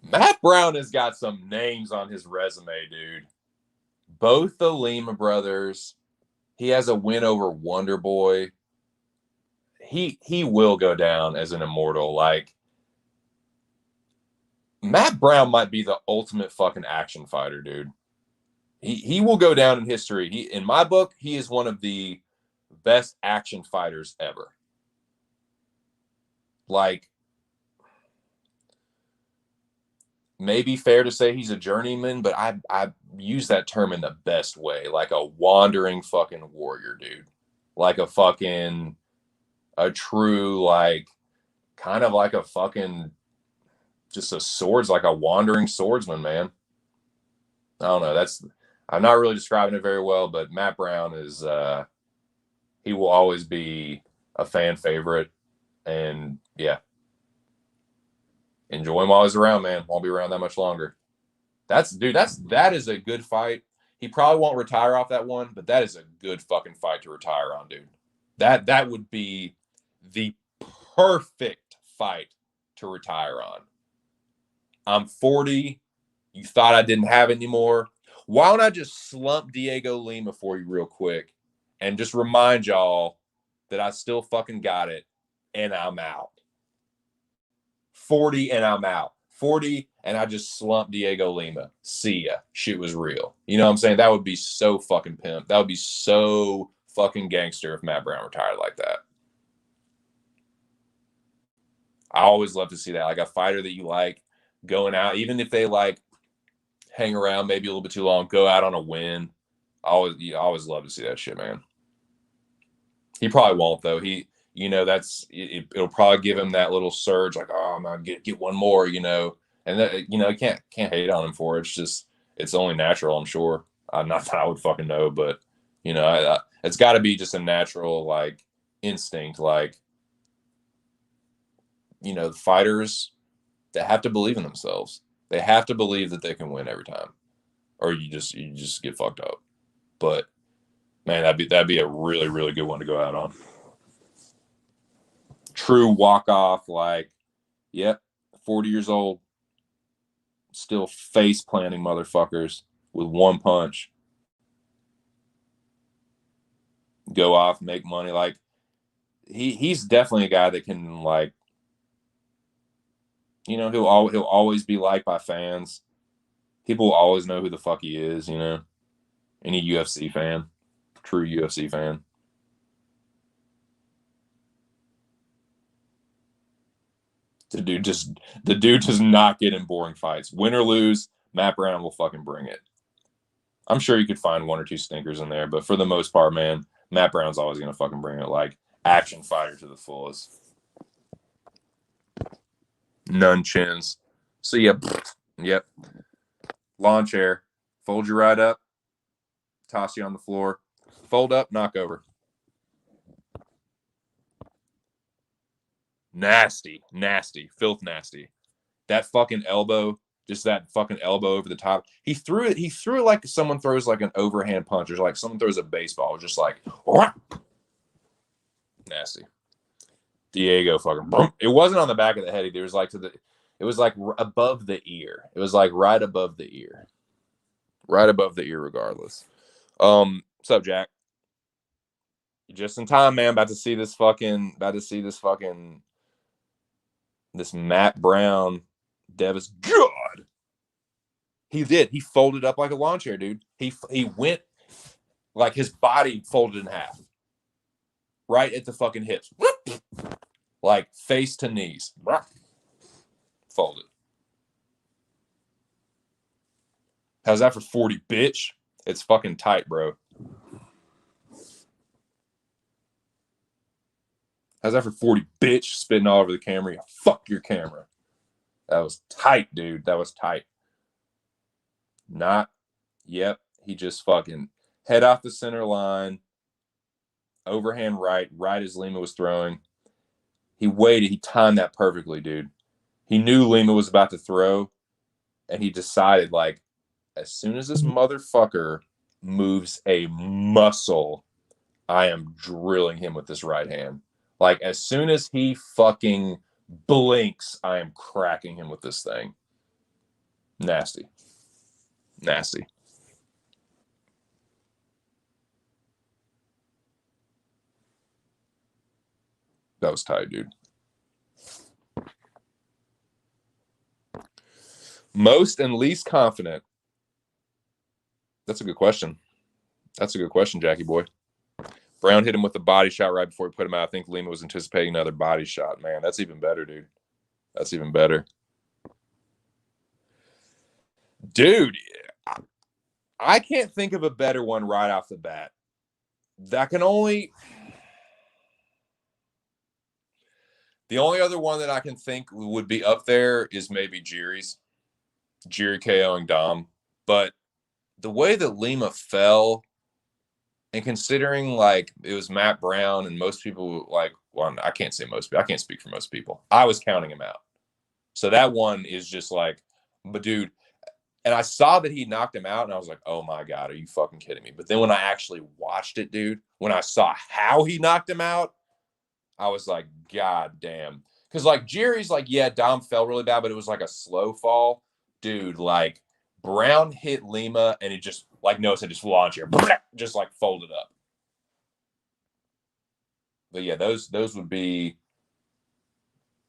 Matt Brown has got some names on his resume, dude. Both the Lima brothers. He has a win over Wonder Boy. He will go down as an immortal. Like, Matt Brown might be the ultimate fucking action fighter, dude. He will go down in history. In my book, he is one of the best action fighters ever. Like, maybe fair to say he's a journeyman, but I use that term in the best way. Like a wandering fucking warrior, dude. Like a true, like, kind of like a fucking, just like a wandering swordsman, man. I don't know. I'm not really describing it very well, but Matt Brown is, he will always be a fan favorite. And yeah, enjoy him while he's around, man. Won't be around that much longer. That is a good fight. He probably won't retire off that one, but that is a good fucking fight to retire on, dude. That would be the perfect fight to retire on. I'm 40. You thought I didn't have it anymore. Why don't I just slump Diego Lima for you real quick and just remind y'all that I still fucking got it and I'm out. 40 and I'm out. 40 and I just slumped Diego Lima. See ya. Shit was real. You know what I'm saying? That would be so fucking pimp. That would be so fucking gangster if Matt Brown retired like that. I always love to see that. Like a fighter that you like going out, even if they like hang around maybe a little bit too long, go out on a win. I always love to see that shit, man. He probably won't though. That's it'll probably give him that little surge, like, oh, I'm gonna get one more, and that, you can't hate on him for it. It's just it's only natural, I'm sure. Not that I would fucking know, but it's got to be just a natural like instinct, like the fighters that have to believe in themselves. They have to believe that they can win every time, or you just get fucked up. But man, that'd be a really really good one to go out on. True walk off, like, yep, 40 years old, still face planting motherfuckers with one punch. Go off, make money. Like he's definitely a guy that can like, he'll always be liked by fans. People will always know who the fuck he is. Any UFC fan, true UFC fan. The dude does not get in boring fights. Win or lose, Matt Brown will fucking bring it. I'm sure you could find one or two stinkers in there, but for the most part, man, Matt Brown's always gonna fucking bring it, like action fighter to the fullest. None chins. So yep. Lawn chair. Fold you right up, toss you on the floor, fold up, knock over. Nasty, nasty, filth nasty. That fucking elbow, just that fucking elbow over the top. He threw it. He threw it like someone throws like an overhand punch, or like someone throws a baseball, just like nasty. Diego fucking. Boom. It wasn't on the back of the head. It was like It was like above the ear. It was like right above the ear. Right above the ear, regardless. What's up, Jack? You're just in time, man. About to see this fucking. This Matt Brown, Davis. God, he did. He folded up like a lawn chair, dude. He went like his body folded in half, right at the fucking hips, like face to knees, folded. How's that for 40, bitch? It's fucking tight, bro. How's that for 40, bitch? Spitting all over the camera. Fuck your camera. That was tight, dude. That was tight. Not, yep. He just fucking head off the center line, overhand right as Lima was throwing. He waited. He timed that perfectly, dude. He knew Lima was about to throw, and he decided, like, as soon as this motherfucker moves a muscle, I am drilling him with this right hand. Like, as soon as he fucking blinks, I am cracking him with this thing. Nasty. Nasty. That was tight, dude. Most and least confident. That's a good question. That's a good question, Jackie boy. Brown hit him with the body shot right before he put him out. I think Lima was anticipating another body shot. Man, that's even better, dude. That's even better. Dude, I can't think of a better one right off the bat. That can only. The only other one that I can think would be up there is maybe Jiri's. Jiri KOing Dom. But the way that Lima fell, and considering like it was Matt Brown and most people like, well, I can't say most people. I can't speak for most people. I was counting him out. So that one is just like, but dude, and I saw that he knocked him out and I was like, oh my God, are you fucking kidding me? But then when I actually watched it, dude, when I saw how he knocked him out, I was like, God damn. Because like Jerry's like, yeah, Dom fell really bad, but it was like a slow fall. Dude, like Brown hit Lima and it just, like Noah said, just launch here, just like folded up. But yeah, those would be,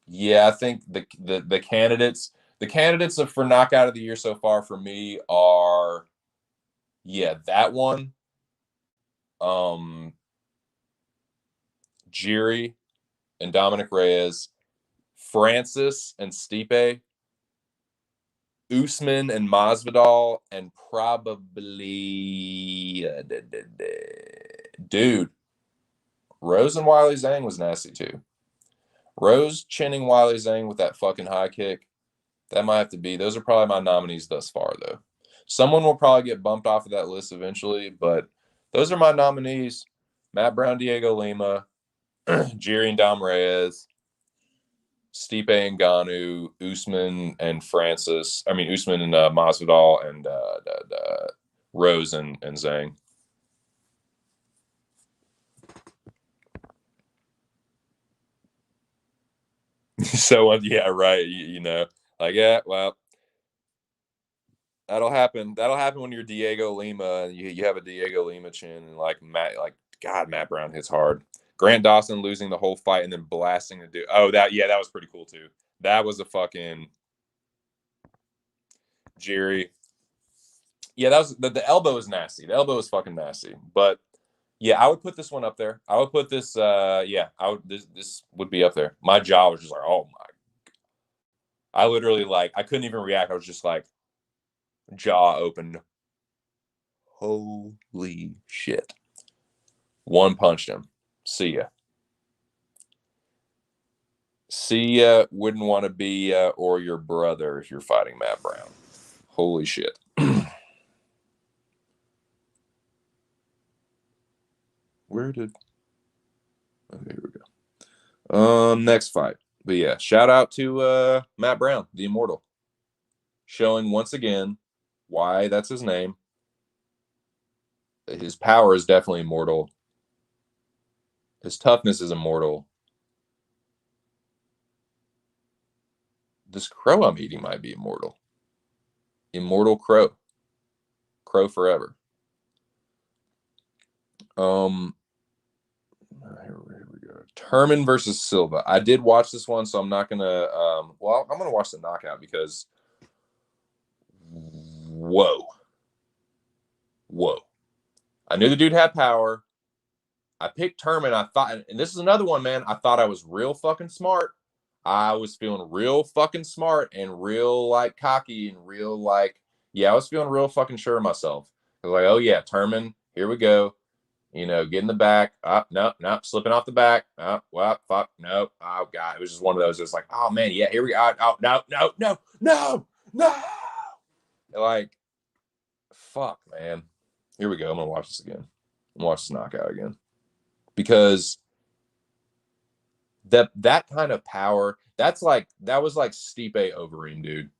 yeah, I think the candidates for knockout of the year so far for me are, yeah, that one, Jiri and Dominic Reyes, Francis and Stipe, Usman and Masvidal, and probably dude, Rose and Wiley Zhang was nasty too. Rose chinning Wiley Zhang with that fucking high kick. That might have to be. Those are probably my nominees thus far, though. Someone will probably get bumped off of that list eventually, but those are my nominees. Matt Brown, Diego Lima, Jerry and Dom Reyes, Stipe and Ngannou, Usman and Francis. I mean, Usman and Masvidal, and Rose and Zhang. So, yeah, right. You know, like, yeah, well, that'll happen. That'll happen when you're Diego Lima and you have a Diego Lima chin, and like Matt Brown hits hard. Grant Dawson losing the whole fight and then blasting the dude. Oh, that was pretty cool too. That was a fucking Jerry. Yeah, that was the elbow is nasty. The elbow is fucking nasty. But yeah, I would put this one up there. I would put this this would be up there. My jaw was just like, oh my. I literally I couldn't even react. I was just like jaw open. Holy shit. One punched him. See ya. See ya. Wouldn't want to be or your brother if you're fighting Matt Brown. Holy shit. Where did... Okay, here we go. Next fight. But yeah, shout out to Matt Brown, the Immortal. Showing once again why that's his name. His power is definitely immortal. His toughness is immortal. This crow I'm eating might be immortal. Immortal crow. Crow forever. Here we go. Turman versus Silva. I did watch this one, so I'm not gonna I'm gonna watch the knockout because whoa. I knew the dude had power. I picked Turman. I thought, and this is another one, man. I thought I was real fucking smart. I was feeling real fucking smart and real cocky and real I was feeling real fucking sure of myself. I was like, oh yeah, Turman, here we go. You know, get in the back. No, slipping off the back. Well, fuck, no. Oh god, it was just one of those. It's like, oh man, yeah, here we go. Oh no. Fuck, man. Here we go. I'm gonna watch this again. I'm gonna watch this knockout again because that kind of power. That was like Stipe Overeem, dude,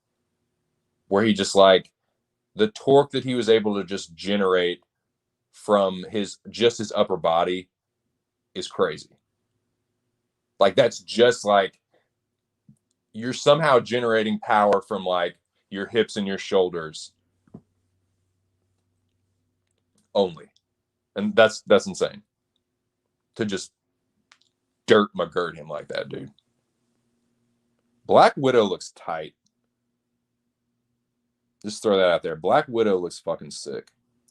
where he just the torque that he was able to just generate from his upper body is crazy. That's just you're somehow generating power from your hips and your shoulders only. And that's insane. To just dirt McGirt him like that, dude. Black Widow looks tight. Just throw that out there. Black Widow looks fucking sick.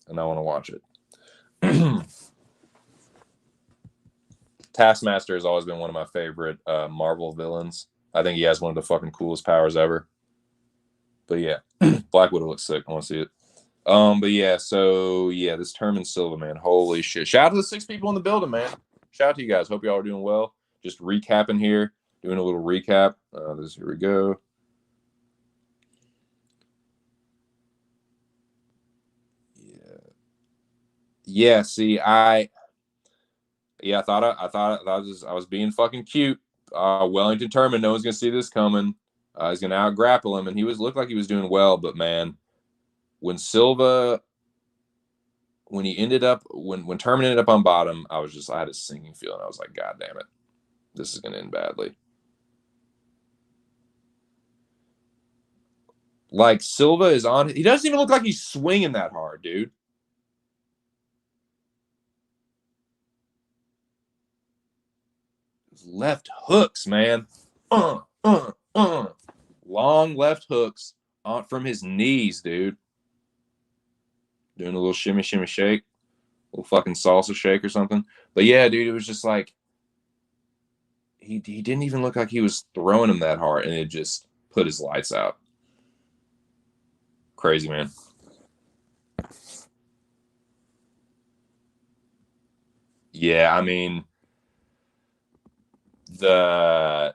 And I want to watch it. Taskmaster has always been one of my favorite Marvel villains. I think he has one of the fucking coolest powers ever. But yeah, Black Widow looks sick. I want to see it. But yeah, so yeah, this Turman Silva, man, holy shit! Shout out to the 6 people in the building, man. Shout out to you guys. Hope y'all are doing well. Just recapping here, doing a little recap. Here we go. Yeah. See, I thought I was being fucking cute. Wellington Turman, no one's gonna see this coming. He's gonna out grapple him, and looked like he was doing well, but man, when Silva, when Turman ended up on bottom, I had a sinking feeling. I was like, God damn it, this is gonna end badly. Silva is on. He doesn't even look like he's swinging that hard, dude. His left hooks, man. Long left hooks from his knees, dude. Doing a little shimmy, shake. A little fucking salsa shake or something. But yeah, dude, it was just he didn't even look like he was throwing him that hard, and it just put his lights out. Crazy, man. Yeah, I mean the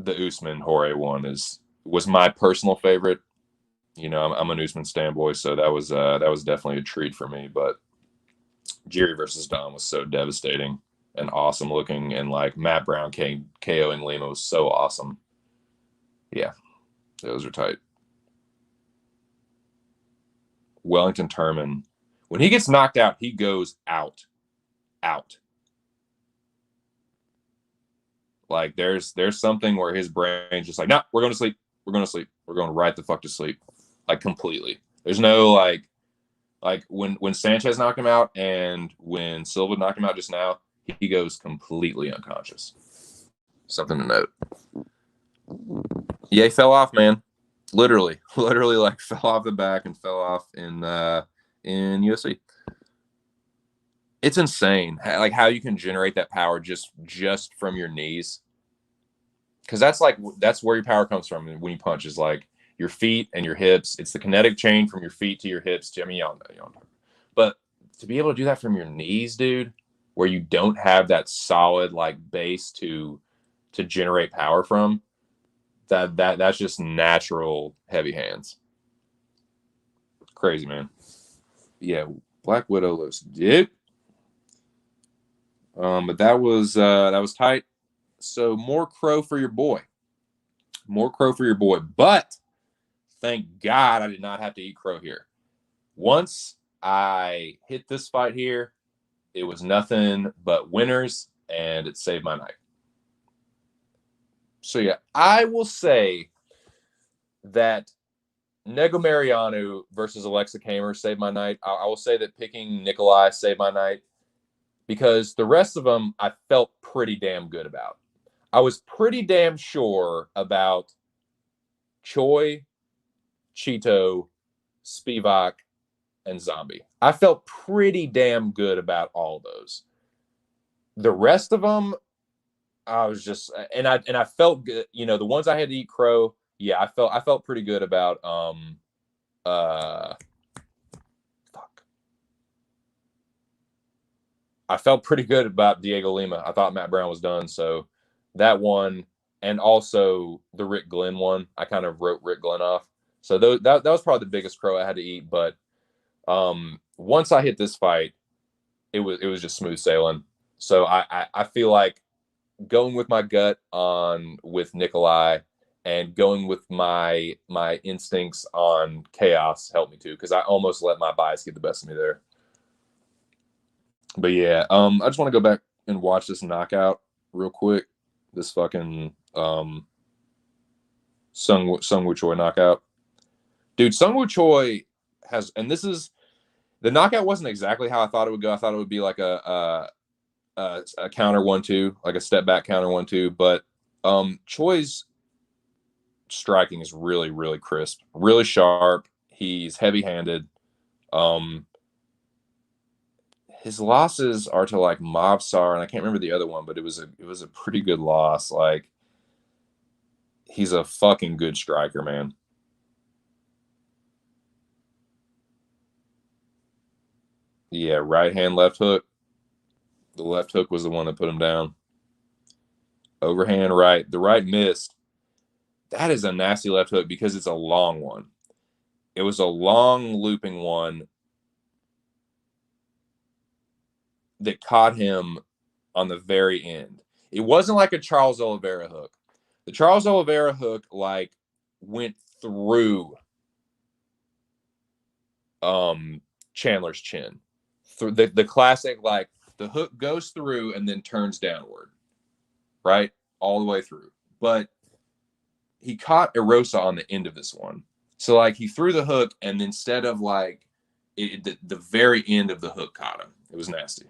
Usman Jorge one was my personal favorite. You know, I'm an Usman standboy, so that was definitely a treat for me. But Jiri versus Dom was so devastating and awesome looking, and like Matt Brown KOing Lima was so awesome. Yeah, those are tight. Wellington Turman, when he gets knocked out, he goes out. Like there's something where his brain's just like, nah, we're going to sleep. We're going to sleep. We're going right the fuck to sleep, like completely. There's no like when Sanchez knocked him out and when Silva knocked him out just now, he goes completely unconscious. Something to note. Yeah, he fell off, man. Literally, like fell off the back and fell off in UFC. It's insane, like how you can generate that power just from your knees, because that's where your power comes from when you punch is like your feet and your hips. It's the kinetic chain from your feet to your hips. I mean, y'all know. But to be able to do that from your knees, dude, where you don't have that solid like base to generate power from, that's just natural heavy hands. Crazy, man. Yeah, Black Widow looks dude. But that was tight. So more crow for your boy. More crow for your boy. But thank God I did not have to eat crow here. Once I hit this fight here, it was nothing but winners, and it saved my night. So yeah, I will say that Nego Mariano versus Alexa Kamer saved my night. I will say that picking Nikolai saved my night because the rest of them I felt pretty damn good about. I was pretty damn sure about Choi, Cheeto, Spivak, and Zombie. I felt pretty damn good about all those. The rest of them, I was just and I felt good. You know, the ones I had to eat crow. Yeah, I felt pretty good about uh fuck. I felt pretty good about Diego Lima. I thought Matt Brown was done, so that one and also the Rick Glenn one. I kind of wrote Rick Glenn off. So that was probably the biggest crow I had to eat. But once I hit this fight, it was just smooth sailing. So I feel like going with my gut on with Nikolai and going with my instincts on chaos helped me too, because I almost let my bias get the best of me there. But yeah, I just want to go back and watch this knockout real quick. This fucking Sung Woo Choi knockout, dude. Sung Woo Choi has, and this is the knockout wasn't exactly how I thought it would go. I thought it would be like a counter 1-2, like a step back counter 1-2. But Choi's striking is really crisp, really sharp. He's heavy handed. Um, his losses are to like Mobsar, and I can't remember the other one, but it was a pretty good loss. Like he's a fucking good striker, man. Yeah, right hand, left hook. The left hook was the one that put him down. Overhand right. The right missed. That is a nasty left hook because it's a long one. It was a long looping one that caught him on the very end. It wasn't like a Charles Oliveira hook. The Charles Oliveira hook like went through Chandler's chin. Through the classic like the hook goes through and then turns downward, right? All the way through. But he caught Erosa on the end of this one. So like he threw the hook and instead of like the very end of the hook caught him. It was nasty.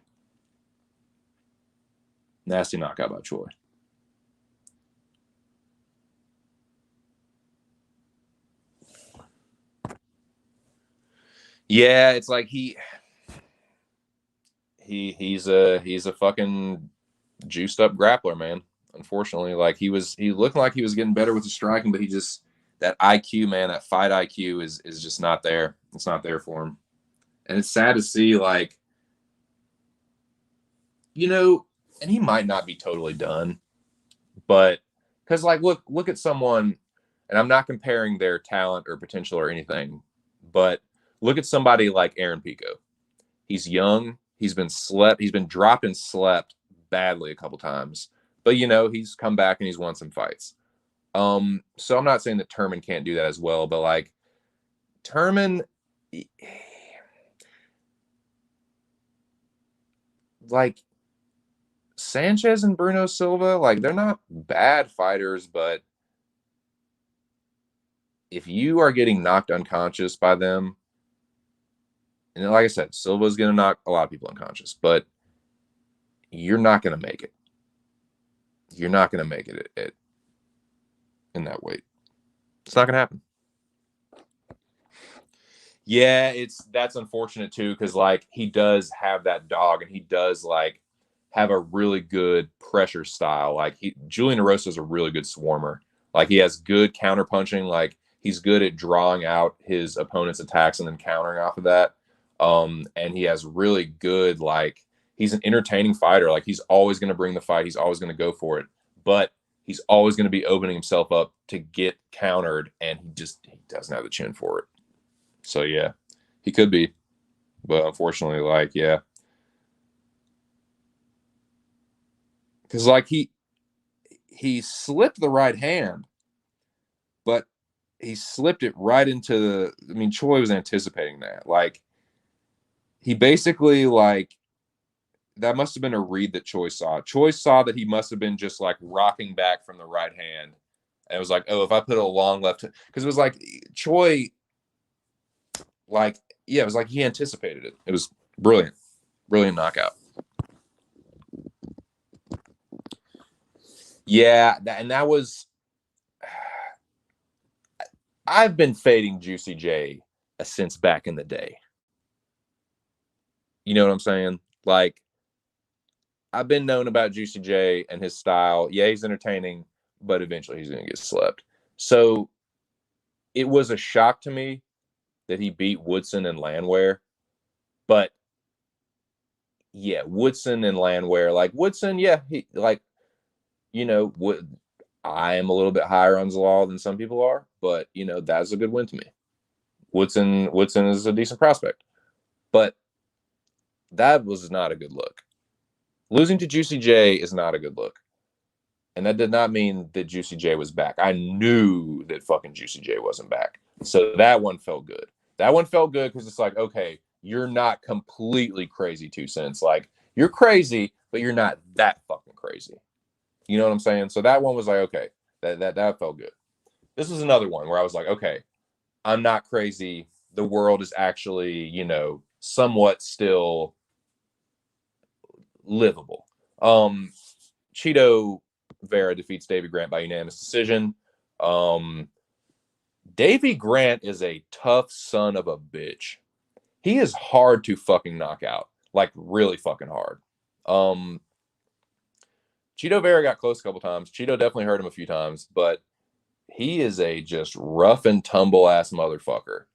Nasty knockout by Choi. Yeah, it's like he's a fucking juiced up grappler, man. unfortunately. Like he looked like he was getting better with the striking, but he just that IQ, man, that fight IQ is just not there. It's not there for him. And it's sad to see, like, and he might not be totally done, but because like look at someone, and I'm not comparing their talent or potential or anything, but look at somebody like Aaron Pico. He's young. He's been dropped and slept badly a couple times, but he's come back and he's won some fights. So I'm not saying that Turman can't do that as well, but like Turman, like Sanchez and Bruno Silva, like they're not bad fighters, but if you are getting knocked unconscious by them, and like I said, Silva's going to knock a lot of people unconscious, but you're not going to make it. You're not going to make it in that weight. It's not going to happen. Yeah, that's unfortunate too, because like he does have that dog, and he does like have a really good pressure style. Like Julian Erosa is a really good swarmer. Like he has good counter punching. Like he's good at drawing out his opponent's attacks and then countering off of that. And he has really good, like, he's an entertaining fighter. Like he's always going to bring the fight. He's always going to go for it, but he's always going to be opening himself up to get countered, and he doesn't have the chin for it. So yeah, he could be, but unfortunately, like, yeah, because like he slipped the right hand, but he slipped it right into the. I mean, Choi was anticipating that. Like he basically like that must have been a read that Choi saw. Choi saw that he must have been just like rocking back from the right hand, and it was like, oh, if I put a long left, because it was like Choi, like, yeah, it was like he anticipated it. It was brilliant, brilliant knockout. Yeah, that was. I've been fading Juicy J since back in the day. You know what I'm saying? Like, I've been known about Juicy J and his style. Yeah, he's entertaining, but eventually he's going to get slept. So it was a shock to me that he beat Woodson and Landwehr. But yeah, Woodson and Landwehr, like Woodson, yeah, he like, I am a little bit higher on Zalal than some people are, but that's a good win to me. Woodson is a decent prospect, but that was not a good look. Losing to Juicy J is not a good look. And that did not mean that Juicy J was back. I knew that fucking Juicy J wasn't back. So that one felt good. That one felt good because it's like, okay, you're not completely crazy, 2 cents. Like, you're crazy, but you're not that fucking crazy. You know what I'm saying? So that one was like, okay, that felt good. This was another one where I was like, okay, I'm not crazy. The world is actually, somewhat still livable. Chito Vera defeats Davy Grant by unanimous decision. Davy Grant is a tough son of a bitch. He is hard to fucking knock out, like really fucking hard. Chito Vera got close a couple times. Chito definitely hurt him a few times, but he is a just rough and tumble ass motherfucker.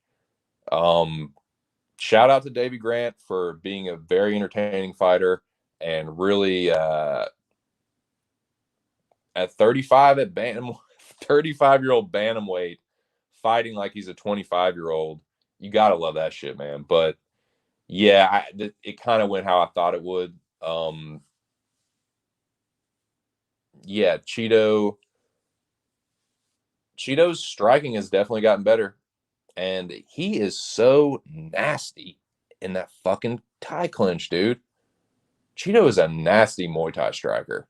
Shout out to Davy Grant for being a very entertaining fighter and really at 35 at 35-year-old bantamweight, fighting like he's a 25-year-old. You gotta love that shit, man. But yeah, it kind of went how I thought it would. Yeah, Chito's striking has definitely gotten better, and he is so nasty in that fucking tie clinch, dude. Chito is a nasty Muay Thai striker.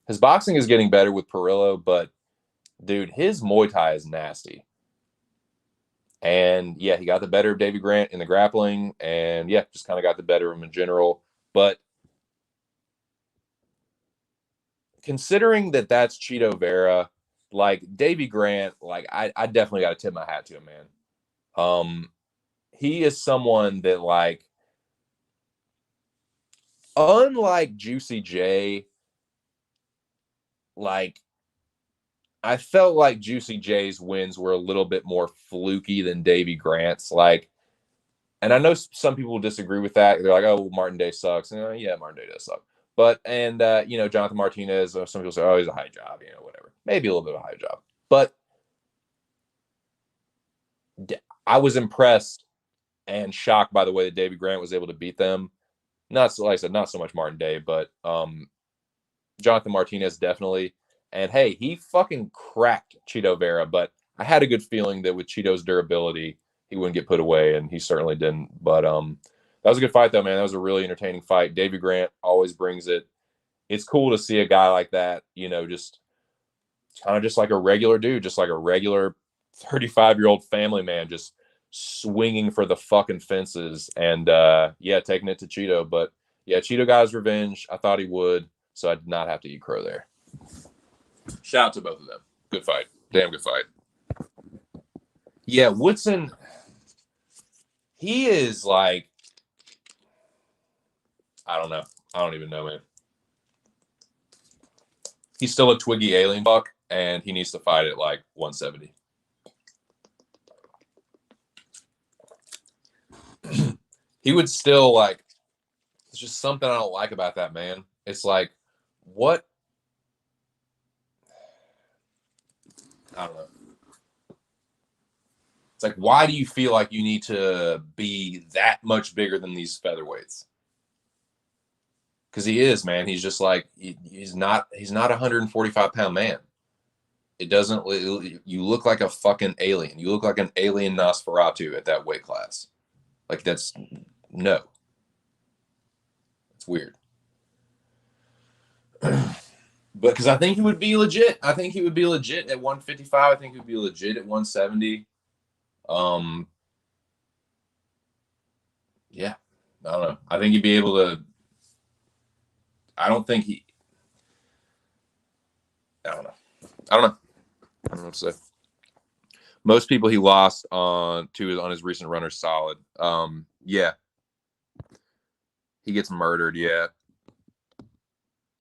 His boxing is getting better with Parillo, but dude, his Muay Thai is nasty. And yeah, he got the better of Davy Grant in the grappling, and yeah, just kind of got the better of him in general. But considering that that's Chito Vera, like Davy Grant, like I definitely got to tip my hat to him, man. He is someone that, like, unlike Juicy J, like, I felt like Juicy J's wins were a little bit more fluky than Davy Grant's. Like, and I know some people disagree with that. They're like, "Oh, well, Martin Day sucks." And, yeah, Martin Day does suck. But Jonathan Martinez. Some people say, "Oh, he's a high job." Whatever. Maybe a little bit of a high job. But I was impressed and shocked by the way that Davy Grant was able to beat them. Not so, like I said, not so much Martin Day, but Jonathan Martinez definitely. And hey, he fucking cracked Cheeto Vera, but I had a good feeling that with Cheeto's durability, he wouldn't get put away, and he certainly didn't. But that was a good fight, though, man. That was a really entertaining fight. Davy Grant always brings it. It's cool to see a guy like that, just kind of just like a regular dude, just like a regular 35-year-old family man, just swinging for the fucking fences and taking it to Cheeto. But yeah, Cheeto got his revenge. I thought he would, so I did not have to eat crow there. Shout out to both of them. Good fight. Damn good fight. Yeah, Woodson, he is like, I don't know. I don't even know, man. He's still a twiggy alien fuck, and he needs to fight at like 170. He would still like, it's just something I don't like about that man. It's like, what? I don't know. It's like, why do you feel like you need to be that much bigger than these featherweights? Because he is, man. He's just like, he's not a 145-pound man. It doesn't, you look like a fucking alien. You look like an alien Nosferatu at that weight class. Like, that's, no. It's weird. But because I think he would be legit. I think he would be legit at 155. I think he would be legit at 170. Yeah, I don't know. I think he'd be able to. I don't think he. I don't know. I don't know. I don't know what to say. Most people he lost on his recent run are solid. Yeah. He gets murdered. Yeah.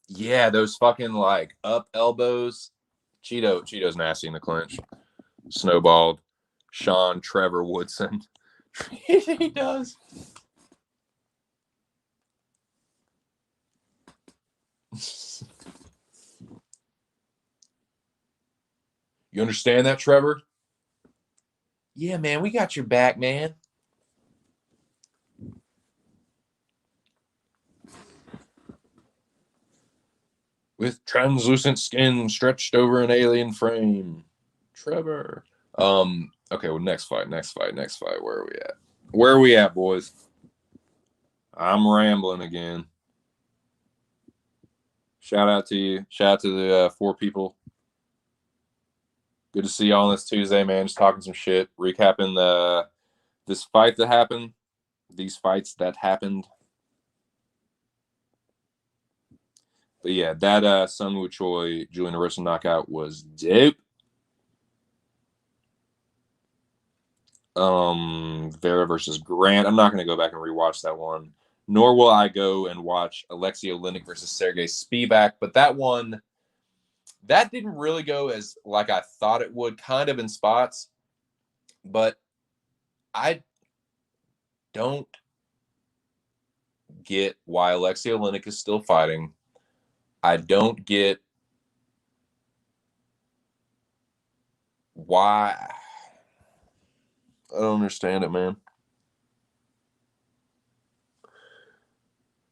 Yeah, those fucking like up elbows. Cheeto's nasty in the clinch. Snowballed. Sean Trevor Woodson. He does. You understand that, Trevor? Yeah, man, we got your back, man. With translucent skin stretched over an alien frame. Trevor. Okay, well, next fight. Where are we at, boys? I'm rambling again. Shout out to you. Shout out to the 4 people. Good to see y'all on this Tuesday, man. Just talking some shit, recapping this fight that happened, these fights that happened. But yeah, that Sun Woo Choi Julian Erosa knockout was dope. Vera versus Grant. I'm not going to go back and rewatch that one. Nor will I go and watch Alexei Oleinik versus Sergey Spivak. But that didn't really go as like I thought it would, kind of in spots. But I don't get why Alexei Oleinik is still fighting. I don't get why. I don't understand it, man.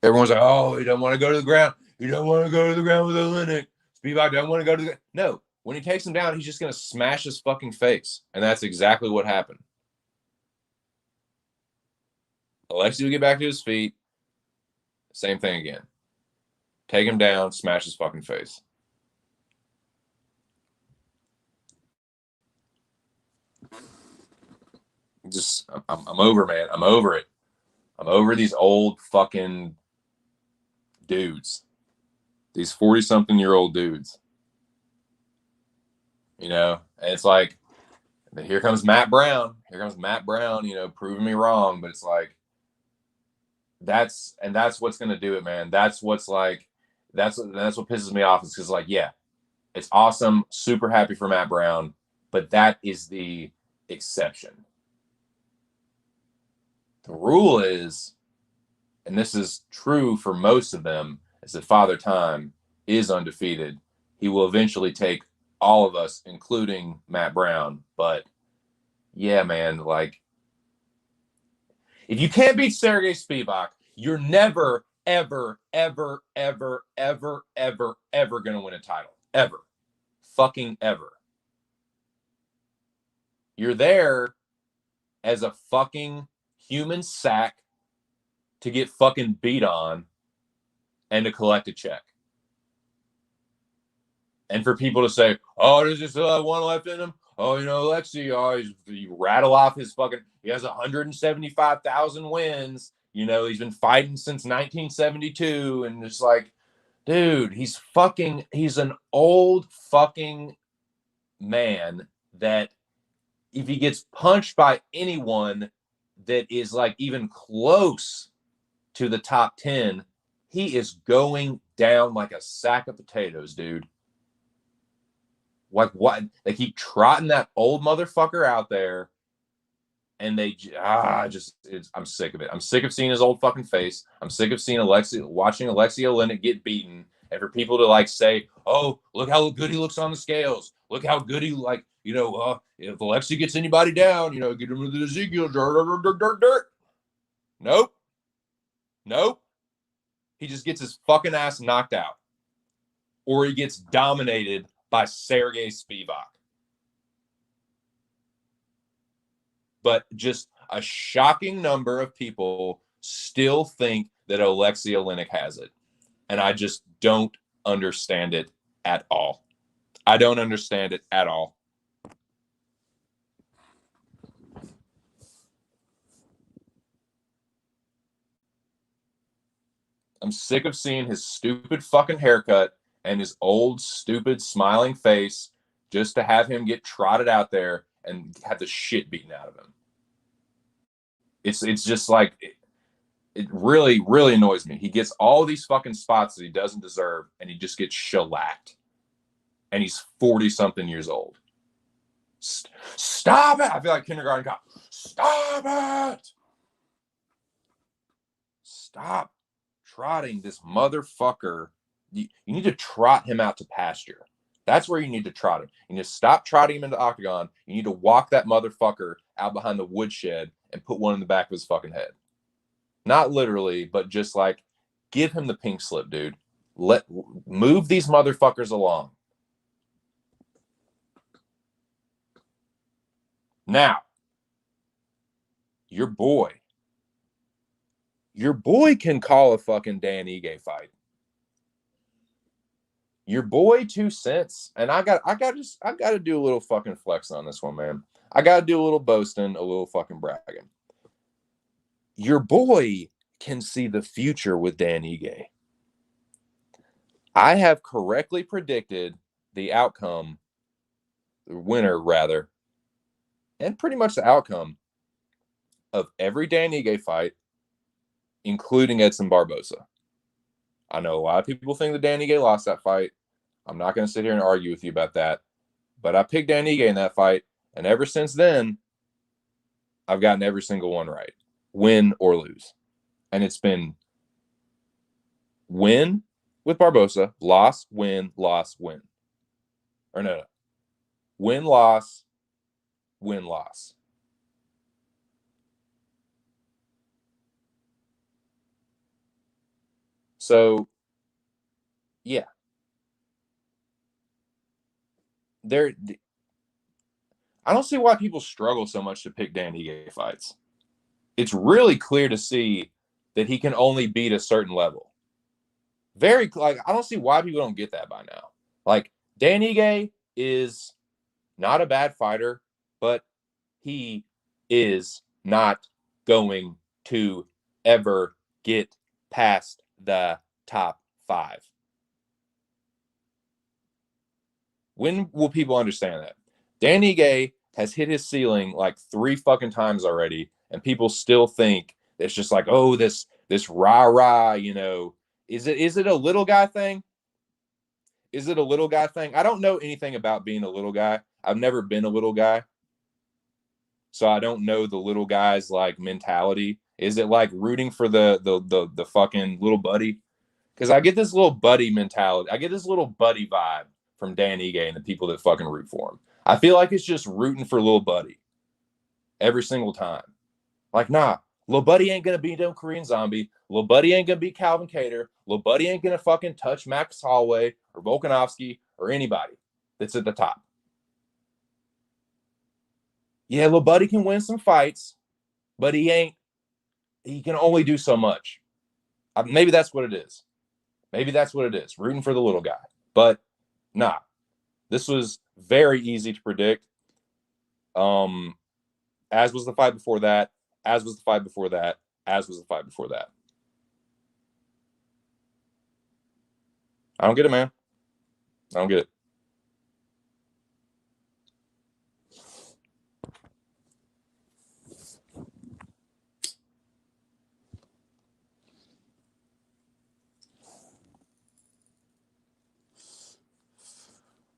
Everyone's like, "Oh, he don't want to go to the ground. He don't want to go to the ground with Oleinik. Spivak don't want to go to the ground." No, when he takes him down, he's just going to smash his fucking face. And that's exactly what happened. Alexei will get back to his feet. Same thing again. Take him down, smash his fucking face. Just, I'm over, man. I'm over it. I'm over these old fucking dudes. These 40-something-year-old dudes. And it's like, here comes Matt Brown. Proving me wrong. But it's like, that's what's going to do it, man. That's what pisses me off is because, like, yeah, It's awesome. Super happy for Matt Brown, but that is the exception. The rule is, and this is true for most of them, is that Father Time is undefeated. He will eventually take all of us, including Matt Brown. But yeah, man, like, if you can't beat Sergey Spivak, you're never, ever, ever, ever, ever, ever, ever going to win a title. Ever. Fucking ever. You're there as a fucking human sack to get fucking beat on and to collect a check. And for people to say, oh, there's just one left in him. Oh, you know, Alexei, you rattle off his fucking, he has 175,000 wins. You know, he's been fighting since 1972. And it's like, dude, he's an old fucking man that if he gets punched by anyone that is like even close to the top 10, he is going down like a sack of potatoes, dude. Like, what? They keep trotting that old motherfucker out there, and I'm sick of it. I'm sick of seeing his old fucking face. I'm sick of seeing watching Alexei Oleinik get beaten, and for people to like say, "Oh, look how good he looks on the scales. Look how good he like." You know, if Alexei gets anybody down, you know, get him to the Ezekiel dirt. Nope. He just gets his fucking ass knocked out, or he gets dominated by Sergey Spivak. But just a shocking number of people still think that Alexei Oleinik has it. And I just don't understand it at all. I don't understand it at all. I'm sick of seeing his stupid fucking haircut and his old, stupid, smiling face just to have him get trotted out there and have the shit beaten out of him. It's just like, it really, really annoys me. He gets all these fucking spots that he doesn't deserve, and he just gets shellacked. And he's 40-something years old. Stop it! I feel like kindergarten cop. Stop it! Stop trotting this motherfucker. You need to trot him out to pasture. That's where you need to trot him. You need to stop trotting him into the octagon. You need to walk that motherfucker out behind the woodshed and put one in the back of his fucking head. Not literally, but just like, give him the pink slip, dude. Move these motherfuckers along. Now, your boy can call a fucking Dan Ige fight. Your boy 2 cents, and I got to do a little fucking flex on this one, man. I got to do a little boasting, a little fucking bragging. Your boy can see the future with Dan Ige. I have correctly predicted the outcome, the winner rather, and pretty much the outcome of every Dan Ige fight, including Edson Barboza. I know a lot of people think that Dan Ige lost that fight. I'm not going to sit here and argue with you about that. But I picked Dan Ige in that fight, and ever since then, I've gotten every single one right, win or lose. And it's been win with Barboza, loss, win, loss, win. Or no. Win, loss, win, loss. So, yeah. I don't see why people struggle so much to pick Dan Ige fights. It's really clear to see that he can only beat a certain level. I don't see why people don't get that by now. Like, Dan Ige is not a bad fighter, but he is not going to ever get past the top 5. When will people understand that? Dan Ige has hit his ceiling like 3 fucking times already, and people still think it's just like, oh, this rah-rah, you know. Is it a little guy thing? is it a little guy thing? I don't know anything about being a little guy. I've never been a little guy. So I don't know the little guy's like mentality. Is it like rooting for the fucking little buddy? Because I get this little buddy mentality. I get this little buddy vibe from Dan Ige and the people that fucking root for him. I feel like it's just rooting for little buddy every single time. Like, nah, little buddy ain't gonna beat no Korean Zombie. Little buddy ain't gonna beat Calvin Kattar. Little buddy ain't gonna fucking touch Max Holloway or Volkanovski or anybody that's at the top. Yeah, little buddy can win some fights, but he can only do so much. Maybe that's what it is. Maybe that's what it is, rooting for the little guy. But nah, this was very easy to predict. As was the fight before that, as was the fight before that, as was the fight before that. I don't get it, man. I don't get it.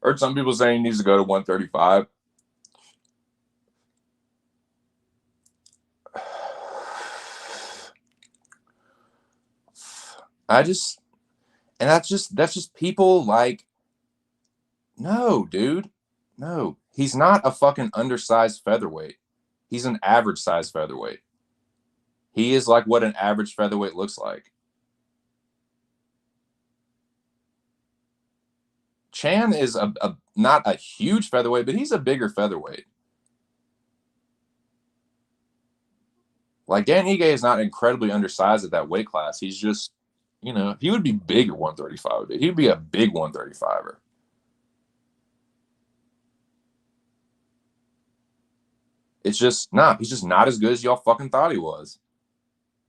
Heard some people saying he needs to go to 135. That's just people like, no, dude. No. He's not a fucking undersized featherweight. He's an average size featherweight. He is like what an average featherweight looks like. Chan is not a huge featherweight, but he's a bigger featherweight. Like Dan Ige is not incredibly undersized at that weight class. He's just, he would be big at 135. He'd be a big 135er. It's just, he's just not as good as y'all fucking thought he was.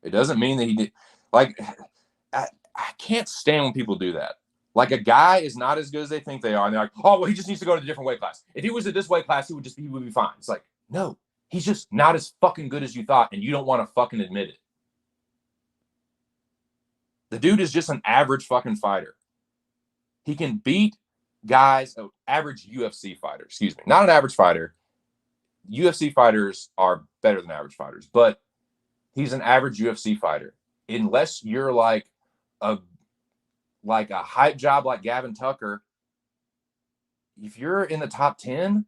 It doesn't mean that he did. Like, I can't stand when people do that. Like, a guy is not as good as they think they are, and they're like, oh, well, he just needs to go to a different weight class. If he was at this weight class, he would be fine. It's like, no, he's just not as fucking good as you thought, and you don't want to fucking admit it. The dude is just an average fucking fighter. He can beat guys, average UFC fighter, excuse me, not an average fighter. UFC fighters are better than average fighters, but he's an average UFC fighter. Unless you're like a hype job like Gavin Tucker, if you're in the top 10,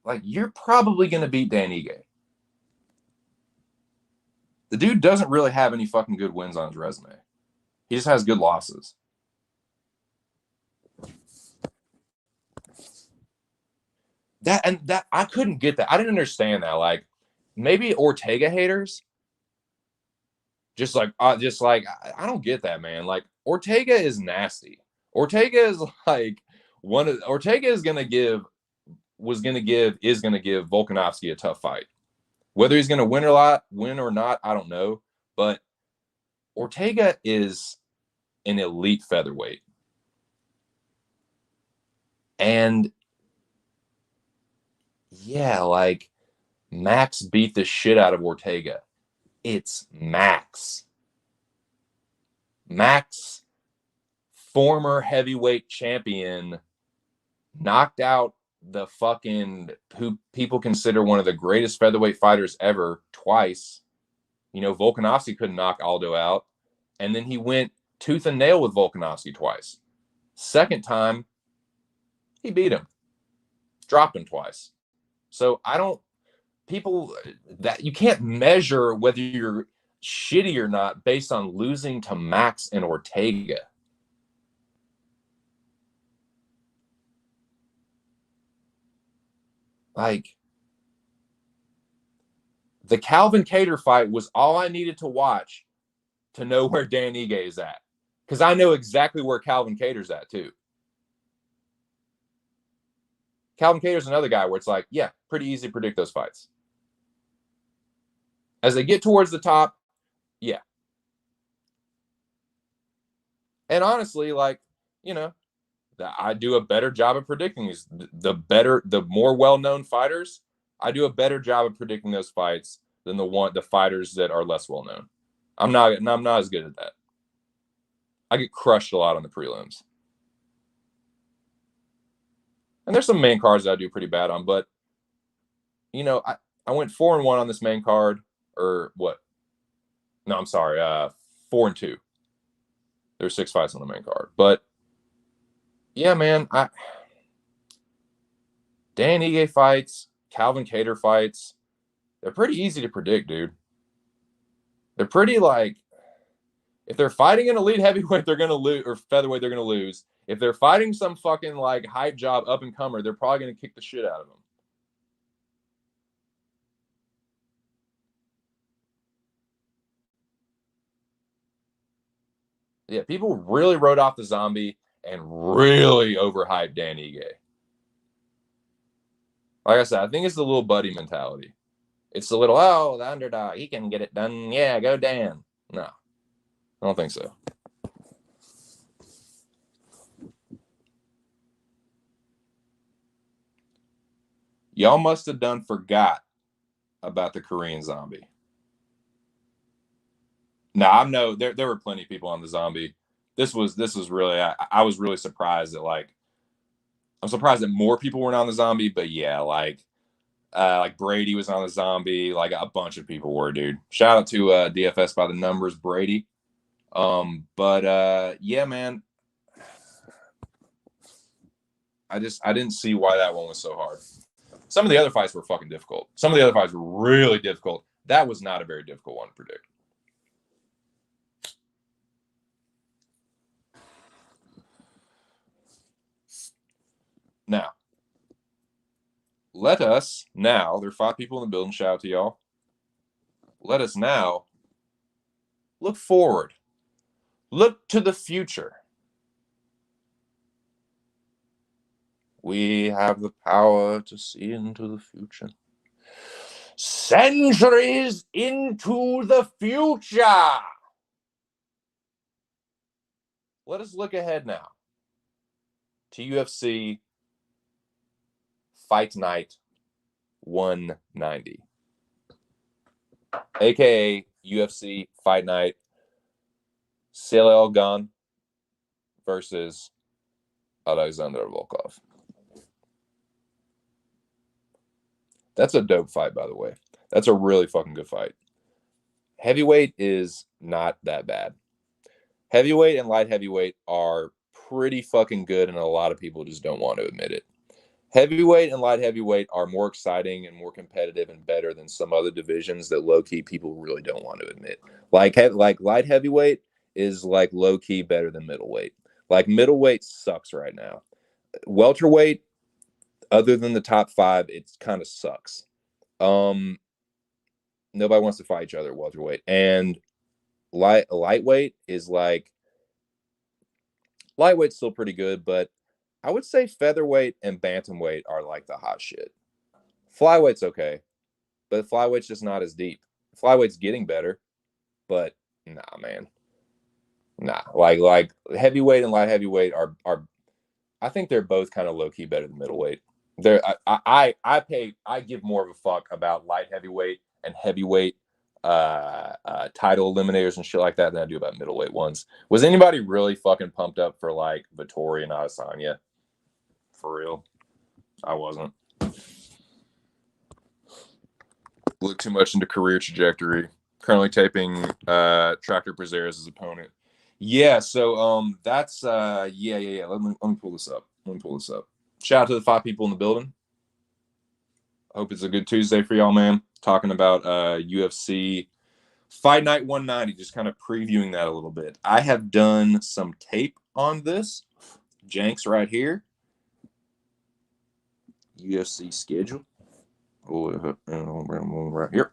like, you're probably going to beat Dan Ige. The dude doesn't really have any fucking good wins on his resume. He just has good losses. That I couldn't get that. I didn't understand that. Like, maybe Ortega haters just like I don't get that, man. Like, Ortega is nasty. Ortega is like Ortega is gonna give Volkanovski a tough fight. Whether he's gonna win or not, I don't know. But Ortega is an elite featherweight. And yeah, like, Max beat the shit out of Ortega. It's Max. Max, former heavyweight champion, knocked out the fucking who people consider one of the greatest featherweight fighters ever twice. Volkanovski couldn't knock Aldo out. And then he went tooth and nail with Volkanovski twice. Second time, he beat him. Dropped him twice. So that you can't measure whether you're shitty or not based on losing to Max and Ortega. Like, the Calvin Kattar fight was all I needed to watch to know where Dan Ige is at. Because I know exactly where Calvin Kattar's at, too. Calvin Kattar's another guy where it's like, yeah, pretty easy to predict those fights. As they get towards the top, yeah. And honestly, like, I do a better job of predicting these. The more well-known fighters, I do a better job of predicting those fights than the fighters that are less well-known. I'm not as good at that. I get crushed a lot on the prelims. And there's some main cards that I do pretty bad on, but you know, I went 4-1 on this main card, or what? No, I'm sorry, 4-2. There's 6 fights on the main card, but yeah, man, Dan Ige fights, Calvin Kattar fights, they're pretty easy to predict, dude. They're pretty like, if they're fighting an elite heavyweight, they're gonna lose, or featherweight, they're gonna lose. If they're fighting some fucking like hype job up and comer, they're probably gonna kick the shit out of them. Yeah, people really wrote off the Zombie and really overhyped Dan Ige. Like I said, I think it's the little buddy mentality. It's the little, oh, the underdog, he can get it done. Yeah, go Dan. No, I don't think so. Y'all must have done forgot about the Korean Zombie. No, I know there were plenty of people on the Zombie. This was really, I was really surprised that like, I'm surprised that more people weren't on the Zombie, but yeah, like Brady was on the Zombie, like a bunch of people were, dude. Shout out to DFS by the numbers, Brady. But yeah, man, I didn't see why that one was so hard. Some of the other fights were fucking difficult. Some of the other fights were really difficult. That was not a very difficult one to predict. Now, let us now, there are 5 people in the building, shout out to y'all. Let us now look forward. Look to the future. We have the power to see into the future. Centuries into the future. Let us look ahead now to UFC Fight Night 190, aka UFC Fight Night Ciryl Gane versus Alexander Volkov. That's a dope fight, by the way. That's a really fucking good fight. Heavyweight is not that bad. Heavyweight and light heavyweight are pretty fucking good, and a lot of people just don't want to admit it. Heavyweight and light heavyweight are more exciting and more competitive and better than some other divisions that low-key people really don't want to admit. Like light heavyweight is like low-key better than middleweight. Like middleweight sucks right now. Welterweight, other than the top 5, it kind of sucks. Nobody wants to fight each other at welterweight. And lightweight is like, lightweight's still pretty good, but I would say featherweight and bantamweight are like the hot shit. Flyweight's okay, but flyweight's just not as deep. Flyweight's getting better, but nah, man. Nah, like heavyweight and light heavyweight are I think they're both kind of low key better than middleweight. I give more of a fuck about light heavyweight and heavyweight title eliminators and shit like that than I do about middleweight ones. Was anybody really fucking pumped up for like Vettori and Adesanya? For real, I wasn't. Look too much into career trajectory. Currently taping Tractor Braziers' opponent. Yeah, so that's yeah. Let me pull this up. Shout out to the 5 people in the building. I hope it's a good Tuesday for y'all, man. Talking about UFC Fight Night 190, just kind of previewing that a little bit. I have done some tape on this. Jenks right here. UFC schedule. Oh, right here.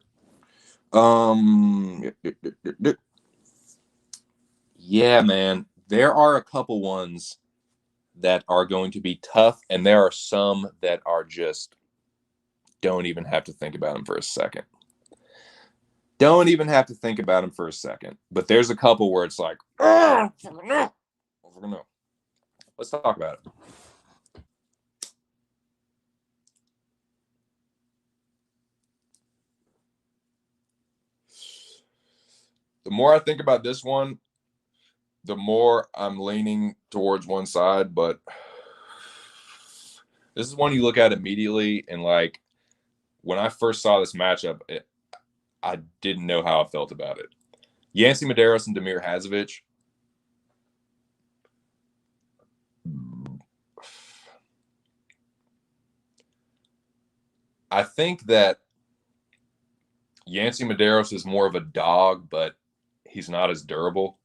Yeah, man. There are a couple ones that are going to be tough, and there are some that are just don't even have to think about them for a second. Don't even have to think about them for a second. But there's a couple where it's like, oh, no. Let's talk about it. The more I think about this one, the more I'm leaning towards one side, but This is one you look at immediately, and like when I first saw this matchup, I didn't know how I felt about it. Yancy Medeiros and Damir Hadzovic. I think that Yancy Medeiros is more of a dog, but he's not as durable.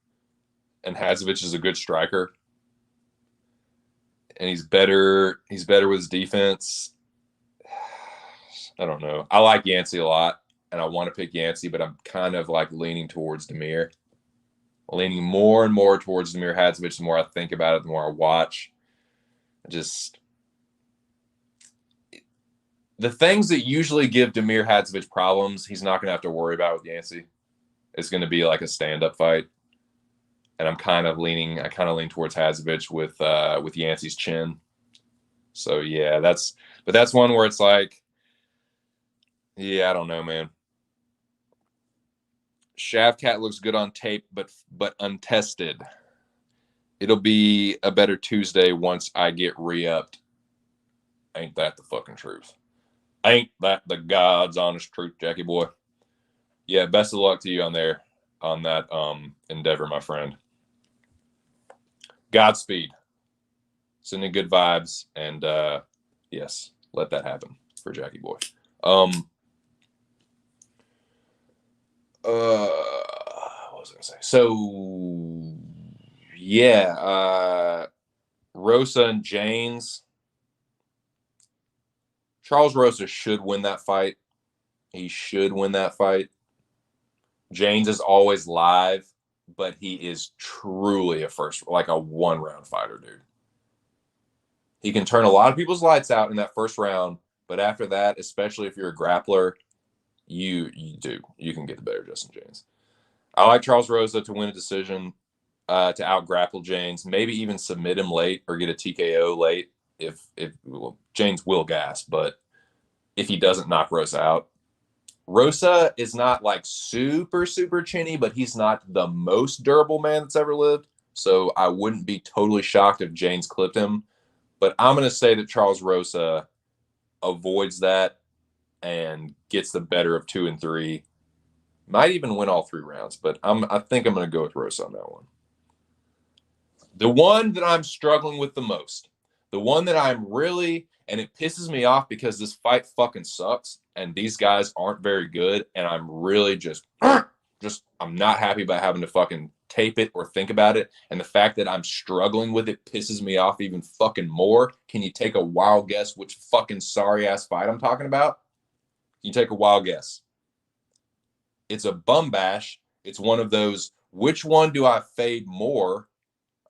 And Hadzovic is a good striker. And he's better with his defense. I don't know. I like Yancy a lot, and I want to pick Yancy, but I'm kind of like leaning towards Damir. Leaning more and more towards Damir Hadzovic the more I think about it, the more I watch. Just the things that usually give Damir Hadzovic problems, he's not going to have to worry about with Yancy. It's going to be like a stand-up fight. And I kind of lean towards Hadzovic with Yancy's chin. So yeah, that's one where it's like, yeah, I don't know, man. Shavkat looks good on tape, but untested. It'll be a better Tuesday once I get re-upped. Ain't that the fucking truth? Ain't that the God's honest truth, Jackie boy? Yeah, best of luck to you on that endeavor, my friend. Godspeed. Sending good vibes, and yes, let that happen for Jackie boy. What was I gonna say? So yeah, Rosa and James. Charles Rosa should win that fight. He should win that fight. James is always live, but he is truly a one-round fighter, dude. He can turn a lot of people's lights out in that first round, but after that, especially if you're a grappler, you can get the better Justin James. I like Charles Rosa to win a decision, to out-grapple James, maybe even submit him late or get a TKO late if James will gas, but if he doesn't knock Rosa out. Rosa is not like super, super chinny, but he's not the most durable man that's ever lived. So I wouldn't be totally shocked if James clipped him. But I'm going to say that Charles Rosa avoids that and gets the better of 2 and 3. Might even win all 3 rounds, but I think I'm going to go with Rosa on that one. The one that I'm struggling with the most, the one that I'm really, and it pisses me off because this fight fucking sucks and these guys aren't very good, and I'm really just I'm not happy about having to fucking tape it or think about it, and the fact that I'm struggling with it pisses me off even fucking more. Can you take a wild guess which fucking sorry-ass fight I'm talking about? Can you take a wild guess? It's a bum bash. It's one of those, which one do I fade more?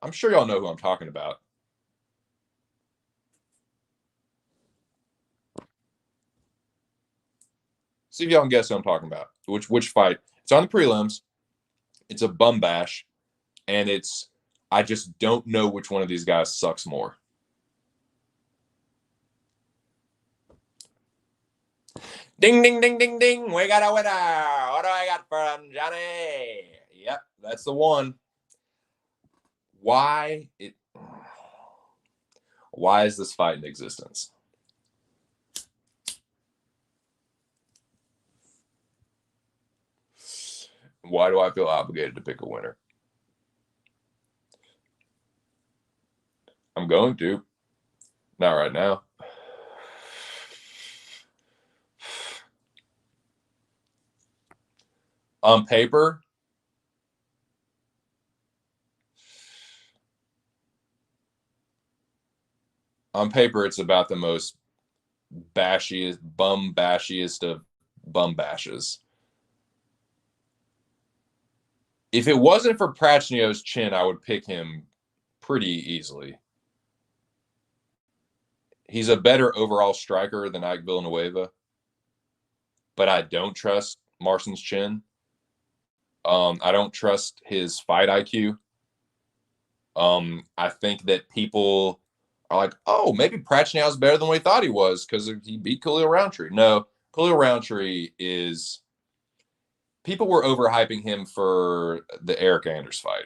I'm sure y'all know who I'm talking about. See if y'all can guess who I'm talking about. Which fight? It's on the prelims. It's a bum bash, and I just don't know which one of these guys sucks more. Ding, ding, ding, ding, ding. We got a winner. What do I got from Johnny? Yep, that's the one. Why is this fight in existence? Why do I feel obligated to pick a winner? I'm going to. Not right now. On paper, it's about the most bashiest of bum bashes. If it wasn't for Prachnio's chin, I would pick him pretty easily. He's a better overall striker than Ike Villanueva, but I don't trust Marson's chin. I don't trust his fight IQ. I think that people are like, oh, maybe Prachnio's better than we thought he was because he beat Khalil Roundtree. No, Khalil Roundtree is... People were overhyping him for the Eric Anders fight.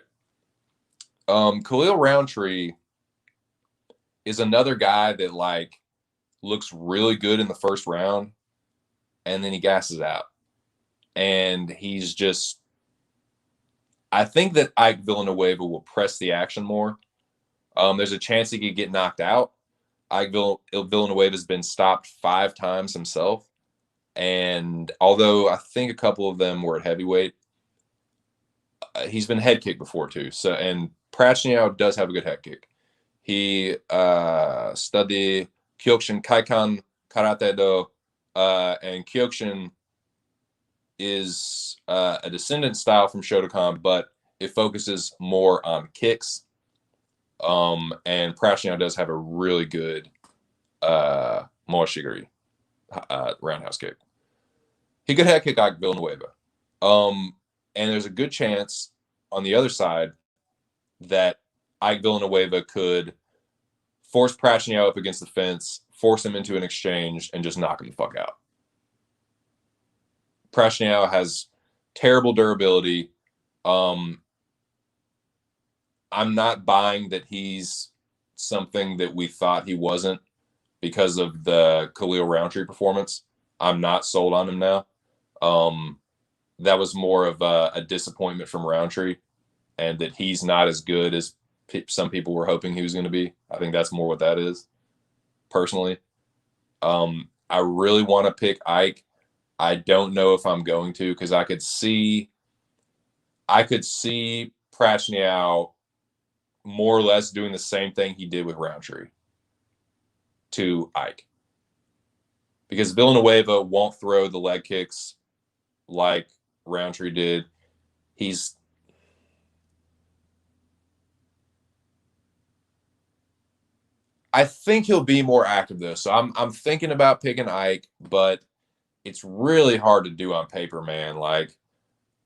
Khalil Roundtree is another guy that, like, looks really good in the first round, and then he gasses out. And he's just, I think that Ike Villanueva will press the action more. There's a chance he could get knocked out. Ike Villanueva has been stopped 5 times himself. And although I think a couple of them were at heavyweight, he's been head kicked before too. So, and Prachnio does have a good head kick. He studied Kyokushin Kaikan Karate Do, and Kyokushin is a descendant style from Shotokan, but it focuses more on kicks. And Prachnio does have a really good Moashigiri roundhouse kick. He could head kick Ike Villanueva. And there's a good chance on the other side that Ike Villanueva could force Prachnio up against the fence, force him into an exchange, and just knock him the fuck out. Prachnio has terrible durability. I'm not buying that he's something that we thought he wasn't because of the Khalil Roundtree performance. I'm not sold on him now. That was more of a disappointment from Roundtree, and that he's not as good as some people were hoping he was going to be. I think that's more what that is, personally. I really want to pick Ike. I don't know if I'm going to, because I could see Prachnio more or less doing the same thing he did with Roundtree to Ike. Because Villanueva won't throw the leg kicks like Roundtree did. I think he'll be more active though. So I'm thinking about picking Ike, but it's really hard to do on paper, man. Like,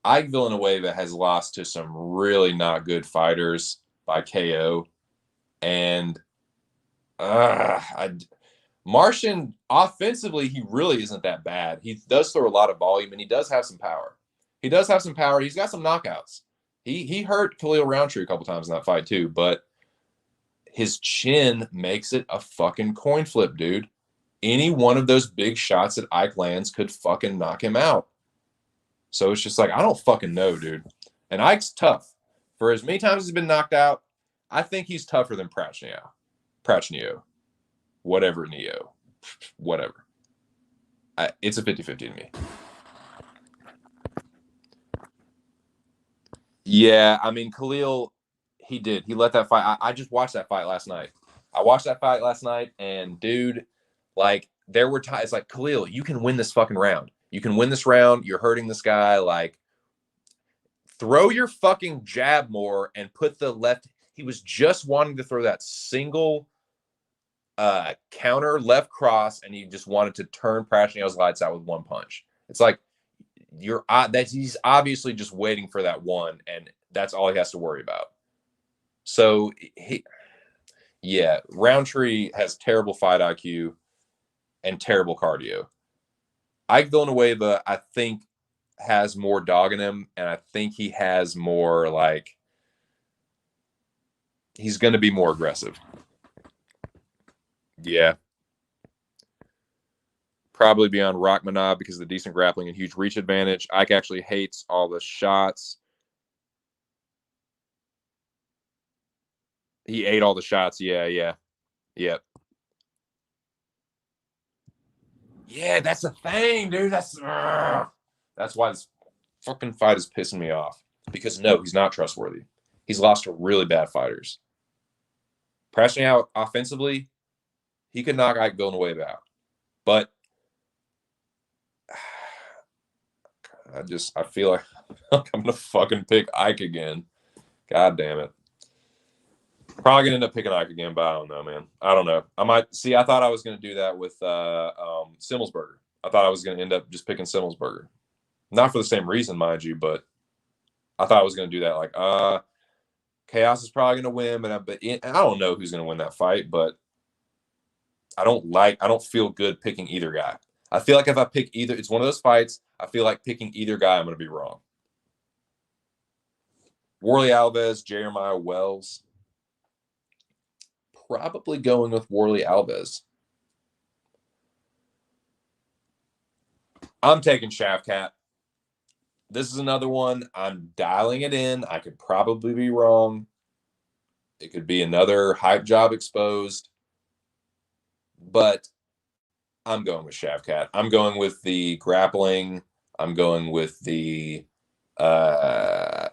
Ike Villanueva has lost to some really not good fighters by KO. And Martian, offensively, he really isn't that bad. He does throw a lot of volume, and he does have some power. He's got some knockouts. He hurt Khalil Roundtree a couple times in that fight too, but his chin makes it a fucking coin flip, dude. Any one of those big shots that Ike lands could fucking knock him out. So it's just like, I don't fucking know, dude. And Ike's tough. For as many times he's been knocked out, I think he's tougher than Prachnio. Whatever, Neo. Whatever. It's a 50-50 to me. Yeah, I mean, Khalil, he did. He let that fight. I just watched that fight last night. And dude, like, there were times, like, Khalil, you can win this fucking round. You can win this round. You're hurting this guy. Like, throw your fucking jab more and put the left. He was just wanting to throw that single counter left cross, and he just wanted to turn Prachnio's lights out with one punch. It's like, he's obviously just waiting for that one, and that's all he has to worry about. So Roundtree has terrible fight IQ and terrible cardio. Ike Villanueva, I think, has more dog in him, and I think he has more, like, he's going to be more aggressive. Yeah. Probably beyond Rachmanov because of the decent grappling and huge reach advantage. Ike actually hates all the shots. He ate all the shots. Yeah. Yep. Yeah, that's the thing, dude. That's why this fucking fight is pissing me off. Because no, he's not trustworthy. He's lost to really bad fighters. Prachnio offensively, he could knock Ike Villanueva out. But I feel like I'm gonna fucking pick Ike again. God damn it. Probably gonna end up picking Ike again, but I don't know, man. I don't know. I thought I was gonna do that with Simmelsberger. I thought I was gonna end up just picking Simmelsberger. Not for the same reason, mind you, but I thought I was gonna do that. Like, Chaos is probably gonna win, but I don't know who's gonna win that fight, but I don't feel good picking either guy. I feel like if I pick either, it's one of those fights, I feel like picking either guy, I'm gonna be wrong. Warlley Alves, Jeremiah Wells. Probably going with Warlley Alves. I'm taking Shavkat. This is another one. I'm dialing it in. I could probably be wrong. It could be another hype job exposed, but I'm going with Shavkat. I'm going with the grappling. I'm going with uh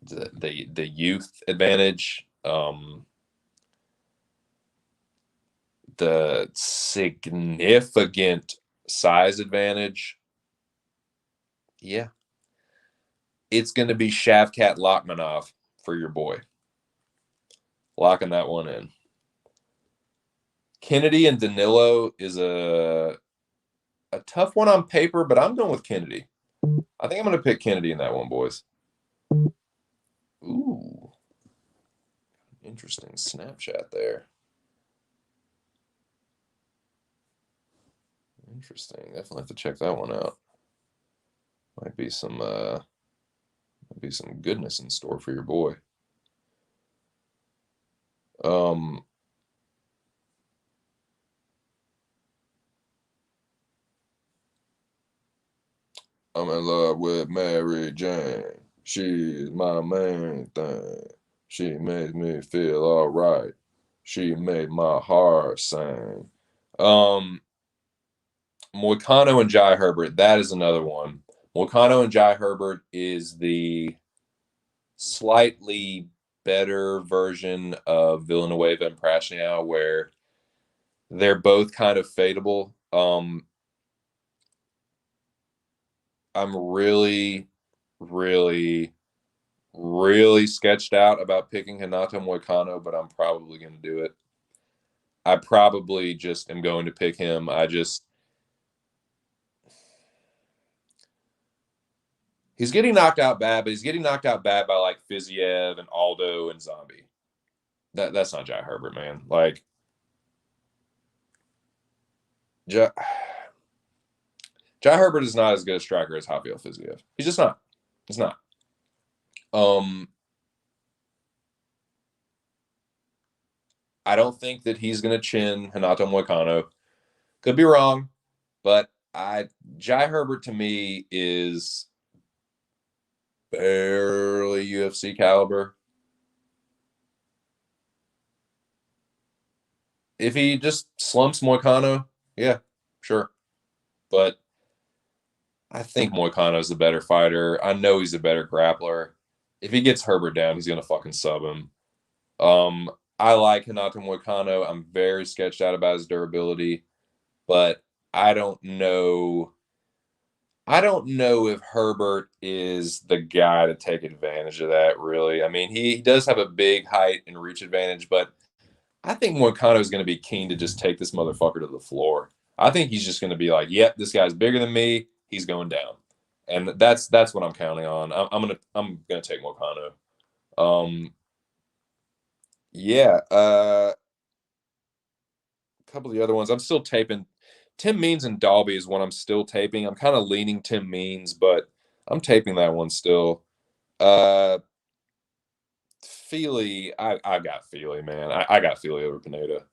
the youth advantage. The significant size advantage. Yeah. It's going to be Shavkat Lockmanov for your boy. Locking that one in. Kennedy and Danilo is a tough one on paper, but I'm going with Kennedy. I think I'm going to pick Kennedy in that one, boys. Ooh. Interesting Snapchat there. Interesting. Definitely have to check that one out. Might be some goodness in store for your boy. I'm in love with Mary Jane. She's my main thing. She makes me feel all right. She made my heart sing. Moicano and Jai Herbert, that is another one. Moicano and Jai Herbert is the slightly better version of Villanueva and Prashniow, where they're both kind of fadeable. I'm really, really, really sketched out about picking Hanato Moicano, but I'm probably going to do it. I probably just am going to pick him. He's getting knocked out bad, but he's getting knocked out bad by like Fiziev and Aldo and Zombie. That's not Jai Herbert, man. Like Jai Herbert is not as good a striker as Javier Fiziev. He's just not. He's not. I don't think that he's going to chin Hanato Moicano. Could be wrong, but Jai Herbert to me is barely UFC caliber. If he just slumps Moicano, yeah, sure. But I think Moicano's the better fighter. I know he's a better grappler. If he gets Herbert down, he's gonna fucking sub him. I like Hanato Moicano. I'm very sketched out about his durability, but I don't know. I don't know if Herbert is the guy to take advantage of that, really. I mean, he does have a big height and reach advantage, but I think Moicano is going to be keen to just take this motherfucker to the floor. I think he's just going to be like, "Yep, this guy's bigger than me. He's going down," and that's what I'm counting on. I'm gonna take Moicano. Yeah. A couple of the other ones I'm still taping. Tim Means and Dalby is one I'm still taping. I'm kind of leaning Tim Means, but I'm taping that one still. Uh, Feely, I got Feely, man. I got Feely over Pineda.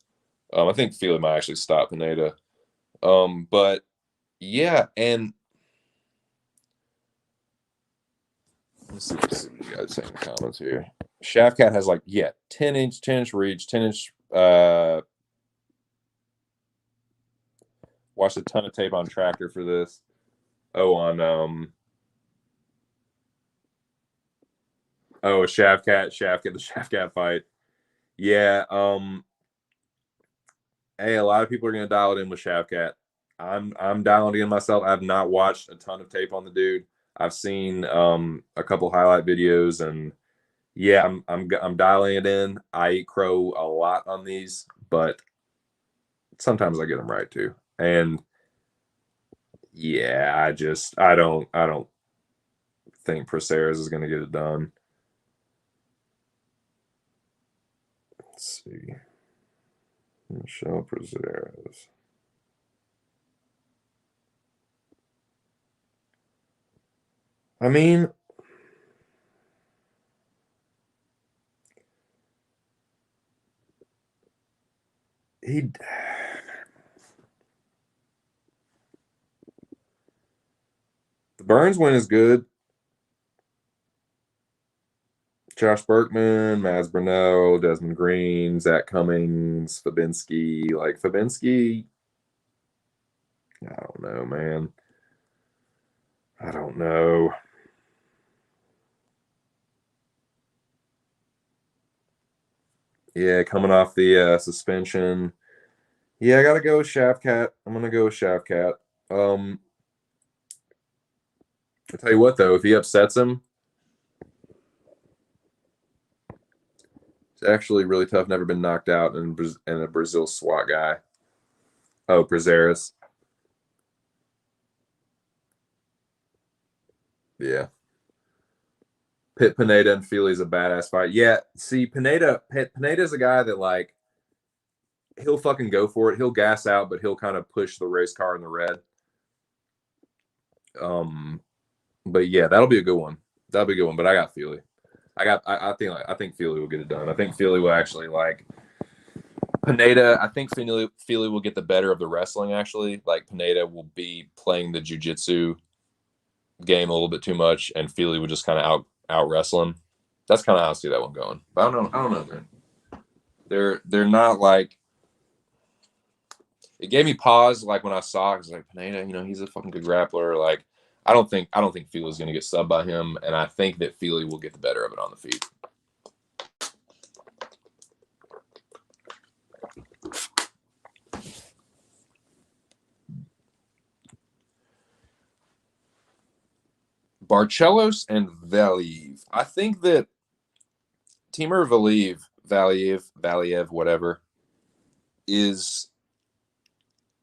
I think Feely might actually stop Pineda. But yeah, and let's see what you guys say in the comments here. Shafkat has like 10-inch reach, 10-inch. Watched a ton of tape on Tractor for this. Oh, on Shafkat, the Shafkat fight. Yeah. Hey, a lot of people are gonna dial it in with Shafkat. I'm dialing it in myself. I've not watched a ton of tape on the dude. I've seen a couple highlight videos, and yeah, I'm dialing it in. I eat crow a lot on these, but sometimes I get them right too. And yeah, I don't think Proceres is gonna get it done. Let's see. Michelle Proceres. I mean, he The Burns win is good. Josh Berkman, Maz Brunell, Desmond Green, Zach Cummings, Fabinski. Like Fabinski, I don't know, man. I don't know. Yeah, coming off the suspension. Yeah, I gotta go with Shavkat. I'm gonna go with Shavkat. I tell you what, though, if he upsets him, it's actually really tough. Never been knocked out, and a Brazil SWAT guy. Oh, Brazeris. Yeah. Pit Pineda and Feely's a badass fight. Yeah, see, Pineda's a guy that like he'll fucking go for it. He'll gas out, but he'll kind of push the race car in the red. Um, but yeah, that'll be a good one. That'll be a good one. But I got Feely. I think Feely will get it done. I think Feely will actually like Pineda. I think Feely will get the better of the wrestling. Actually, like Pineda will be playing the jujitsu game a little bit too much, and Feely would just kind of out wrestle him. That's kind of how I see that one going. But I don't know. I don't know, man. They're not like. It gave me pause like when I saw it. I was like, Pineda, he's a fucking good grappler. Like, I don't think Feely's gonna get subbed by him, and I think that Feely will get the better of it on the feet. Barcelos and Valiev. I think that Timur Valiev, whatever, is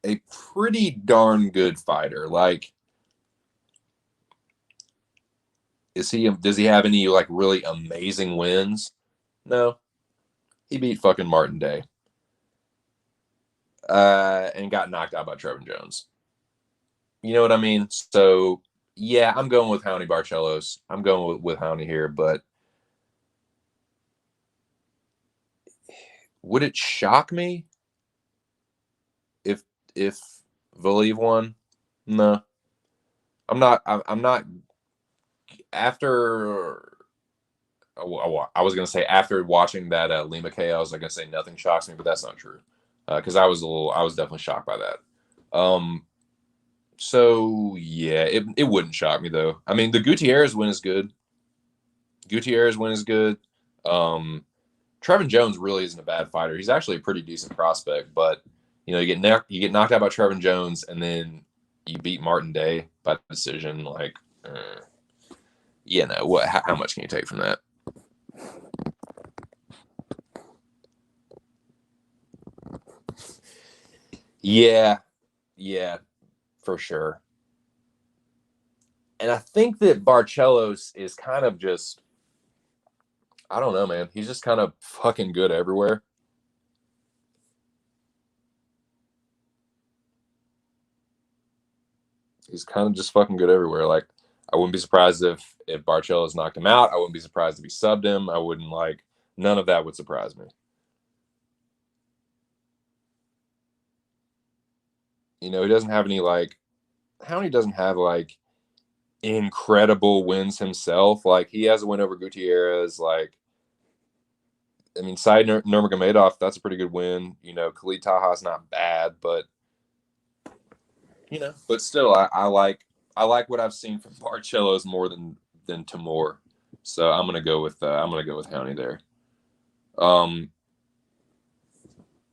a pretty darn good fighter. Like, does he have any like really amazing wins? No. He beat fucking Martin Day. And got knocked out by Trevin Jones. You know what I mean? So yeah, I'm going with Raoni Barcelos. I'm going with Raoni here, but would it shock me if Valiev won? No, I'm not. I'm not. After I was gonna say after watching that Lima KO, I was gonna say nothing shocks me, but that's not true because I was definitely shocked by that. So yeah, it wouldn't shock me though. I mean, the Gutierrez win is good. Trevin Jones really isn't a bad fighter. He's actually a pretty decent prospect, but you get knocked out by Trevin Jones, and then you beat Martin Day by decision. Like, no, what? How much can you take from that? Yeah, yeah, for sure. And I think that Barcelos is kind of just, I don't know, man. He's just kind of fucking good everywhere. He's kind of just fucking good everywhere. Like, I wouldn't be surprised if Barcelos knocked him out. I wouldn't be surprised if he subbed him. I wouldn't like none of that would surprise me. He doesn't have any like how he doesn't have like incredible wins himself. Like he has a win over Gutierrez. Like, I mean, Said Nurmagomedov, that's a pretty good win. Khalid Taha's not bad, but but still, I like what I've seen from Barcelos more than Timur. So I'm gonna go with Raoni there. Um,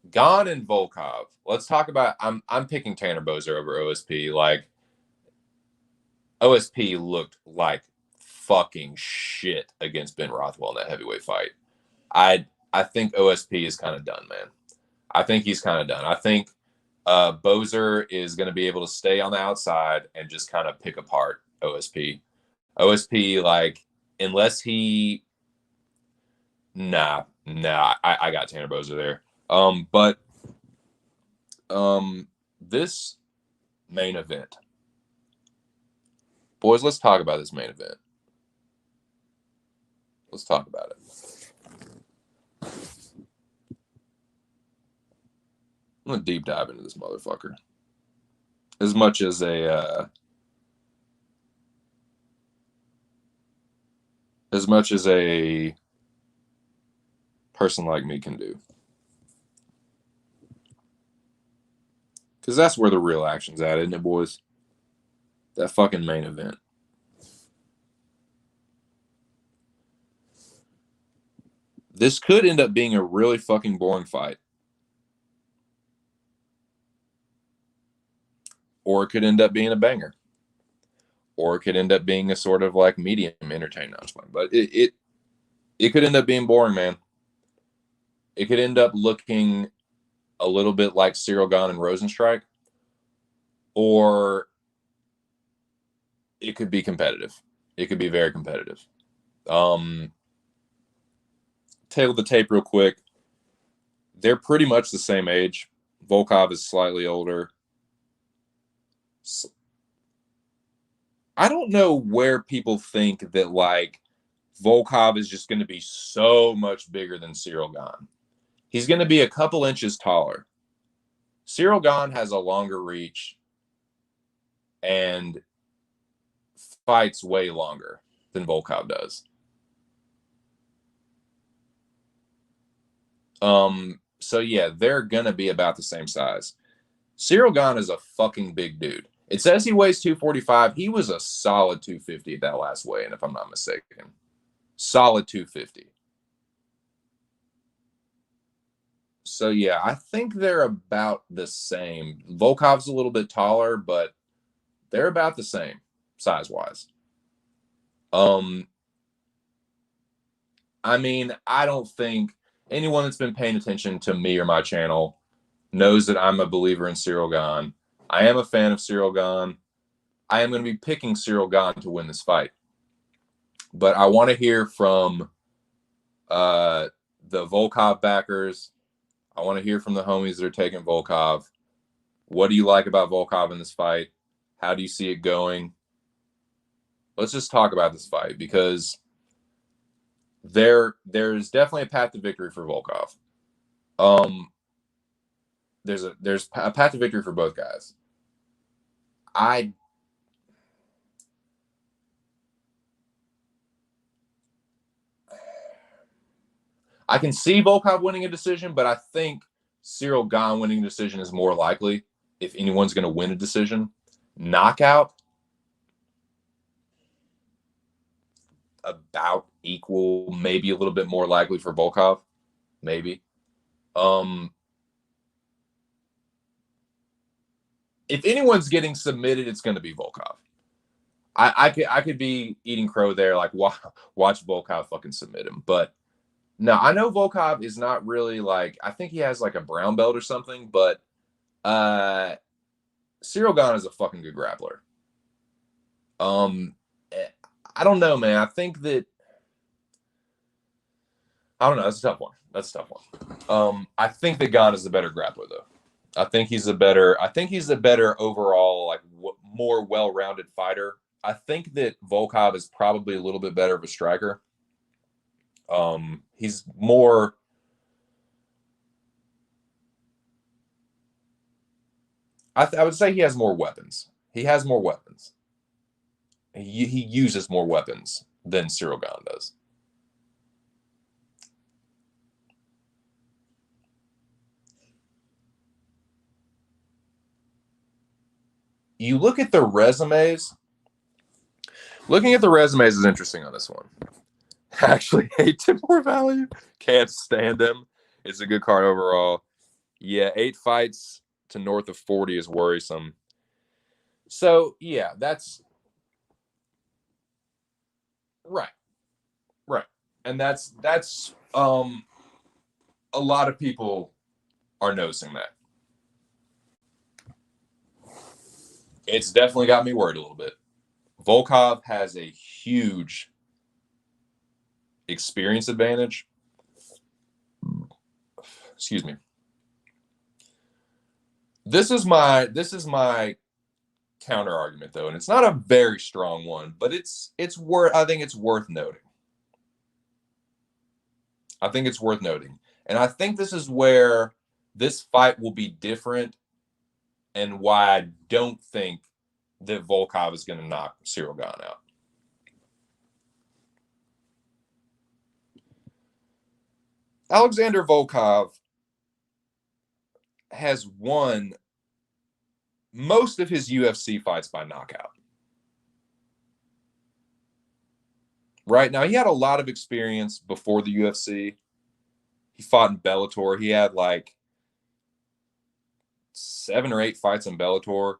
Gane and Volkov. Let's talk about. I'm picking Tanner Boser over OSP. Like OSP looked like fucking shit against Ben Rothwell in that heavyweight fight. I think OSP is kind of done, man. I think he's kind of done. I think Boser is going to be able to stay on the outside and just kind of pick apart OSP. OSP, like, unless he, nah, I got Tanner Boser there. But this main event, boys, let's talk about this main event. Let's talk about it. I'm gonna deep dive into this motherfucker. As much as as much as a person like me can do. Because that's where the real action's at, isn't it, boys? That fucking main event. This could end up being a really fucking boring fight. Or it could end up being a banger. Or it could end up being a sort of like medium entertainment. But it could end up being boring, man. It could end up looking a little bit like Ciryl Gane and Rosenstrike. Or it could be competitive. It could be very competitive. Tail the tape real quick. They're pretty much the same age. Volkov is slightly older. I don't know where people think that like Volkov is just going to be so much bigger than Ciryl Gane. He's going to be a couple inches taller. Ciryl Gane has a longer reach and fights way longer than Volkov does. So yeah, they're gonna be about the same size. Ciryl Gane is a fucking big dude. It says he weighs 245. He was a solid 250 at that last weigh-in, if I'm not mistaken. Solid 250. So yeah, I think they're about the same. Volkov's a little bit taller, but they're about the same size-wise. I mean, I don't think anyone that's been paying attention to me or my channel knows that I'm a believer in Ciryl Gane. I am a fan of Ciryl Gane. I am going to be picking Ciryl Gane to win this fight. But I want to hear from the Volkov backers. I want to hear from the homies that are taking Volkov. What do you like about Volkov in this fight? How do you see it going? Let's just talk about this fight because there's definitely a path to victory for Volkov. There's a path to victory for both guys. I can see Volkov winning a decision, but I think Ciryl Gane winning a decision is more likely if anyone's going to win a decision. Knockout, about equal, maybe a little bit more likely for Volkov, maybe. If anyone's getting submitted, it's going to be Volkov. I could be eating crow there, like watch Volkov fucking submit him, but no, I know Volkov is not really like, I think he has like a brown belt or something, but Ciryl Gane is a fucking good grappler. I don't know, man. I think that I don't know. That's a tough one. I think that Gane is the better grappler, though. I think he's a better overall, like more well-rounded fighter. I think that Volkov is probably a little bit better of a striker. He's more. I would say he has more weapons. He has more weapons. He uses more weapons than Ciryl Gane does. You look at the resumes. Looking at the resumes is interesting on this one. I actually hate Timur Value. Can't stand him. It's a good card overall. Yeah, 8 fights to north of 40 is worrisome. So, yeah, that's right. Right. And that's a lot of people are noticing that. It's definitely got me worried a little bit. Volkov has a huge experience advantage. Excuse me. This is my counter argument though, and it's not a very strong one, but it's worth I think it's worth noting. And I think this is where this fight will be different and why I don't think that Volkov is going to knock Ciryl Gane out. Alexander Volkov has won most of his UFC fights by knockout. Right now, he had a lot of experience before the UFC. He fought in Bellator. He had like 7 or 8 fights in Bellator.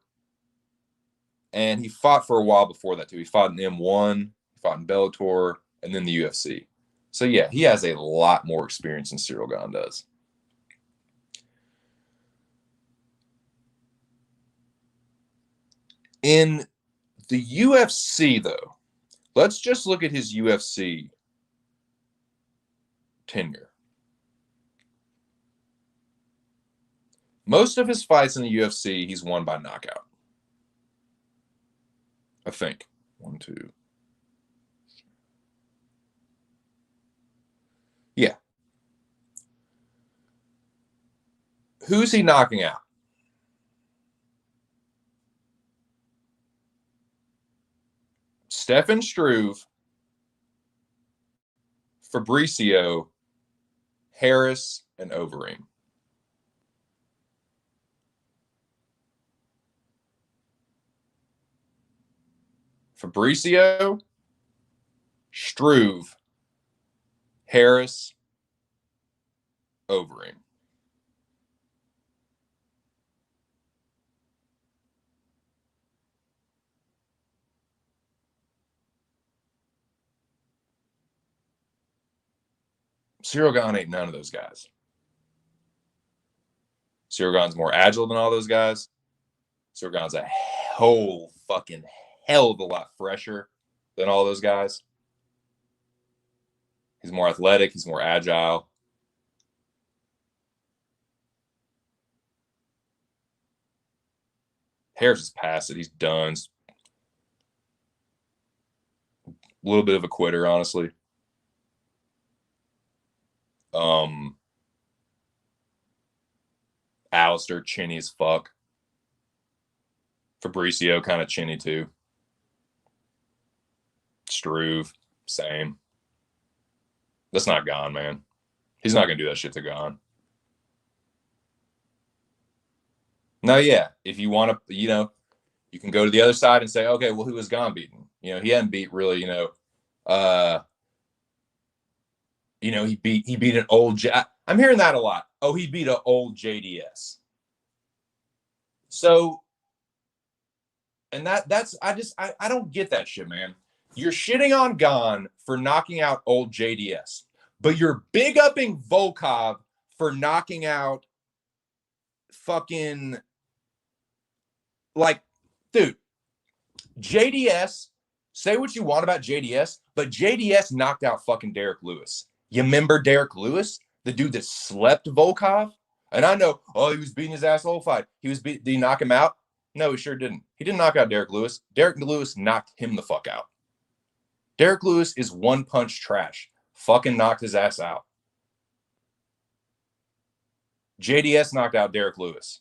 And he fought for a while before that, too. He fought in M1, he fought in Bellator, and then the UFC. So, yeah, he has a lot more experience than Ciryl Gane does. In the UFC, though, let's just look at his UFC tenure. Most of his fights in the UFC, he's won by knockout. I think. 1, 2. Yeah. Who's he knocking out? Stefan Struve, Fabricio, Harris, and Overeem. Fabricio, Struve, Harris, Overeem. Ciryl Gane ain't none of those guys. Ciryl Gane's more agile than all those guys. Ciryl Gane's a whole fucking hell of a lot fresher than all those guys. He's more athletic. He's more agile. Harris is past it. He's done. A little bit of a quitter, honestly. Alistair, chinny as fuck. Fabricio, kind of chinny too. Struve, same. That's not Gane, man. He's not going to do that shit to Gane. Now, yeah, if you want to, you can go to the other side and say, okay, well, who has Gane beaten? He hadn't beat really, he beat an old. I'm hearing that a lot. Oh, he beat an old JDS. So, and that's I don't get that shit, man. You're shitting on Gane for knocking out old JDS, but you're big upping Volkov for knocking out fucking dude. JDS. Say what you want about JDS, but JDS knocked out fucking Derek Lewis. You remember Derek Lewis, the dude that slept Volkov? And I know, he was beating his ass the whole fight. Did he knock him out? No, he sure didn't. He didn't knock out Derek Lewis. Derek Lewis knocked him the fuck out. Derek Lewis is one punch trash. Fucking knocked his ass out. JDS knocked out Derek Lewis.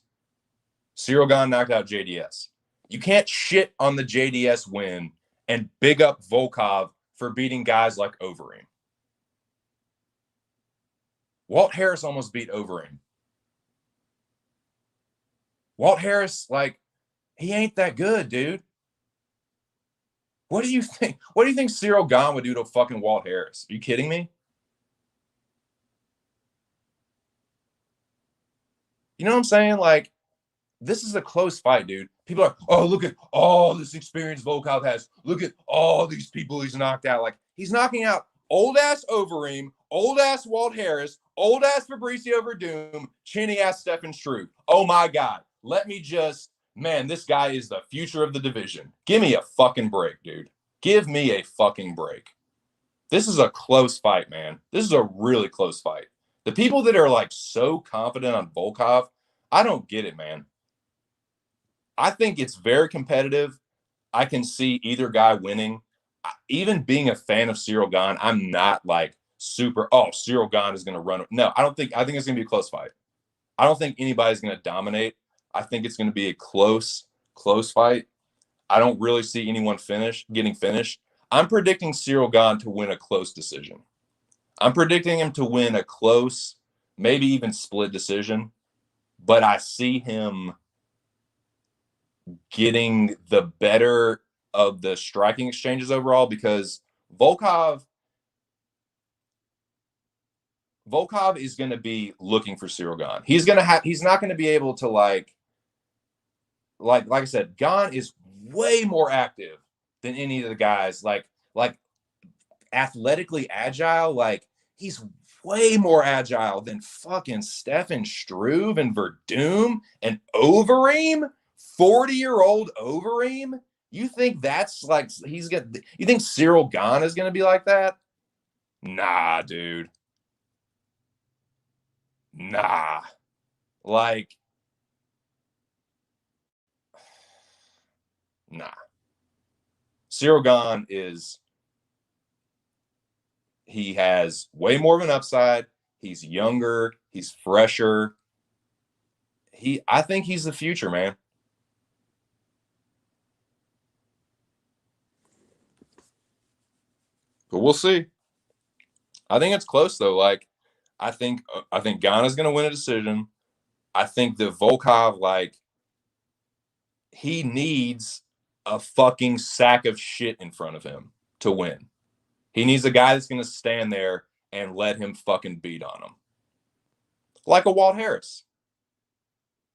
Ciryl Gane knocked out JDS. You can't shit on the JDS win and big up Volkov for beating guys like Overeem. Walt Harris almost beat Overeem. Walt Harris, he ain't that good, dude. What do you think? What do you think Ciryl Gane would do to fucking Walt Harris? Are you kidding me? You know what I'm saying? This is a close fight, dude. People are, oh, look at all this experience Volkov has. Look at all these people he's knocked out. He's knocking out old-ass Overeem, old-ass Walt Harris, old-ass Fabricio Verdum, chinny-ass Stefan Struve. Oh, my God. This guy is the future of the division. Give me a fucking break, dude. Give me a fucking break. This is a close fight, man. This is a really close fight. The people that are, so confident on Volkov, I don't get it, man. I think it's very competitive. I can see either guy winning. Even being a fan of Ciryl Gane, I'm not Ciryl Gane is going to run. No, I think it's going to be a close fight. I don't think anybody's going to dominate. I think it's going to be a close fight. I don't really see anyone getting finished. I'm predicting Ciryl Gane to win a close decision. I'm predicting him to win a close, maybe even split decision, but I see him getting the better of the striking exchanges overall because Volkov is going to be looking for Cyril Gane. He's not going to be able to like I said, Gane is way more active than any of the guys. Like athletically agile. Like he's way more agile than fucking Stefan Struve and Verdum and Overeem. 40-year-old Overeem. You think that's like you think Cyril Gane is gonna be like that? Nah, dude. Nah. Like, nah. Cyril Gane he has way more of an upside. He's younger. He's fresher. I think he's the future, man. But we'll see. I think it's close though. Like, I think Gane is going to win a decision. I think that Volkov, like, he needs a fucking sack of shit in front of him to win. He needs a guy that's going to stand there and let him fucking beat on him. Like a Walt Harris.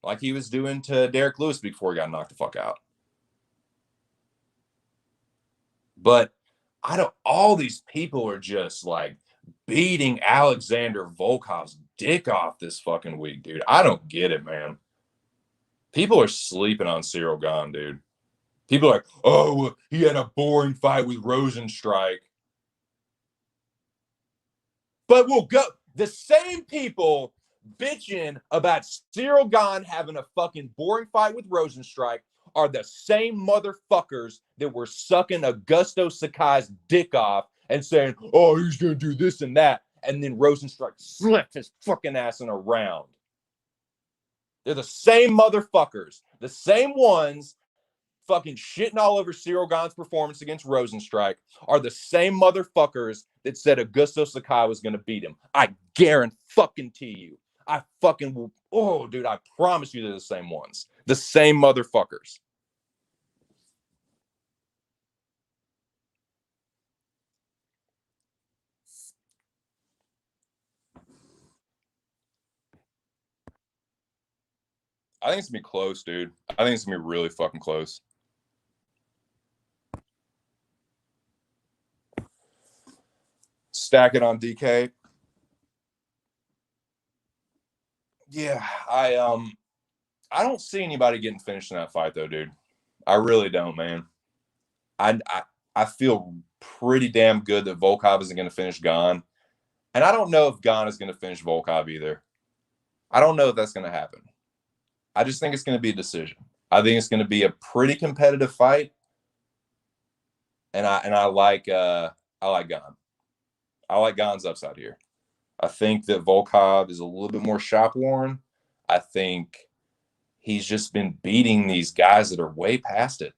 Like he was doing to Derek Lewis before he got knocked the fuck out. But all these people are just like beating Alexander Volkov's dick off this fucking week, dude. I don't get it, man. People are sleeping on Cyril Gane, dude. People are like, oh, he had a boring fight with Rosenstrike. But we'll go. The same people bitching about Cyril Gane having a fucking boring fight with Rosenstrike are the same motherfuckers that were sucking Augusto Sakai's dick off and saying, oh, he's going to do this and that. And then Rosenstrike slipped his fucking ass in a round. They're the same motherfuckers, the same ones fucking shitting all over Cyril Gane's performance against Rosenstrike are the same motherfuckers that said Augusto Sakai was going to beat him. I guarantee you. I fucking will. Oh, dude, I promise you they're the same ones. The same motherfuckers. I think it's going to be close, dude. I think it's going to be really fucking close. Stack it on DK. Yeah, I don't see anybody getting finished in that fight though, dude. I really don't, man. I feel pretty damn good that Volkov isn't going to finish Gane. And I don't know if Gane is going to finish Volkov either. I don't know if that's going to happen. I just think it's going to be a decision. I think it's going to be a pretty competitive fight. And I like Gane. I like Gane's upside here. I think that Volkov is a little bit more shop worn. I think he's just been beating these guys that are way past it.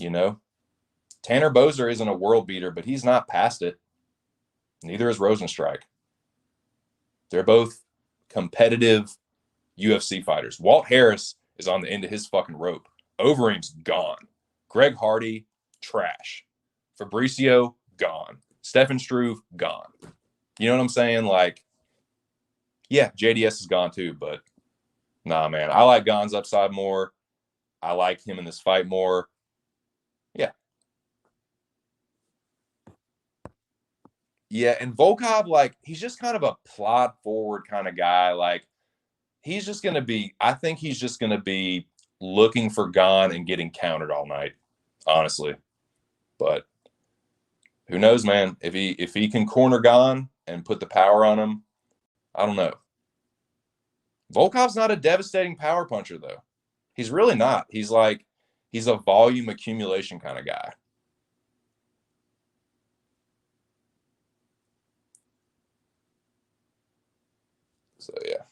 You know, Tanner Boser isn't a world beater, but he's not past it. Neither is Rosenstrike. They're both competitive UFC fighters. Walt Harris is on the end of his fucking rope. Overeem's gone. Greg Hardy, trash. Fabricio, gone. Stefan Struve, gone. You know what I'm saying? Like, yeah, JDS is gone too, but nah, man. I like Gane's upside more. I like him in this fight more. Yeah. Yeah, and Volkov, like, he's just kind of a plod forward kind of guy. Like, he's just going to be, I think he's just going to be looking for Gane and getting countered all night, honestly. But who knows, man? If he can corner Gane and put the power on him, I don't know. Volkov's not a devastating power puncher, though. He's really not. He's a volume accumulation kind of guy. So yeah.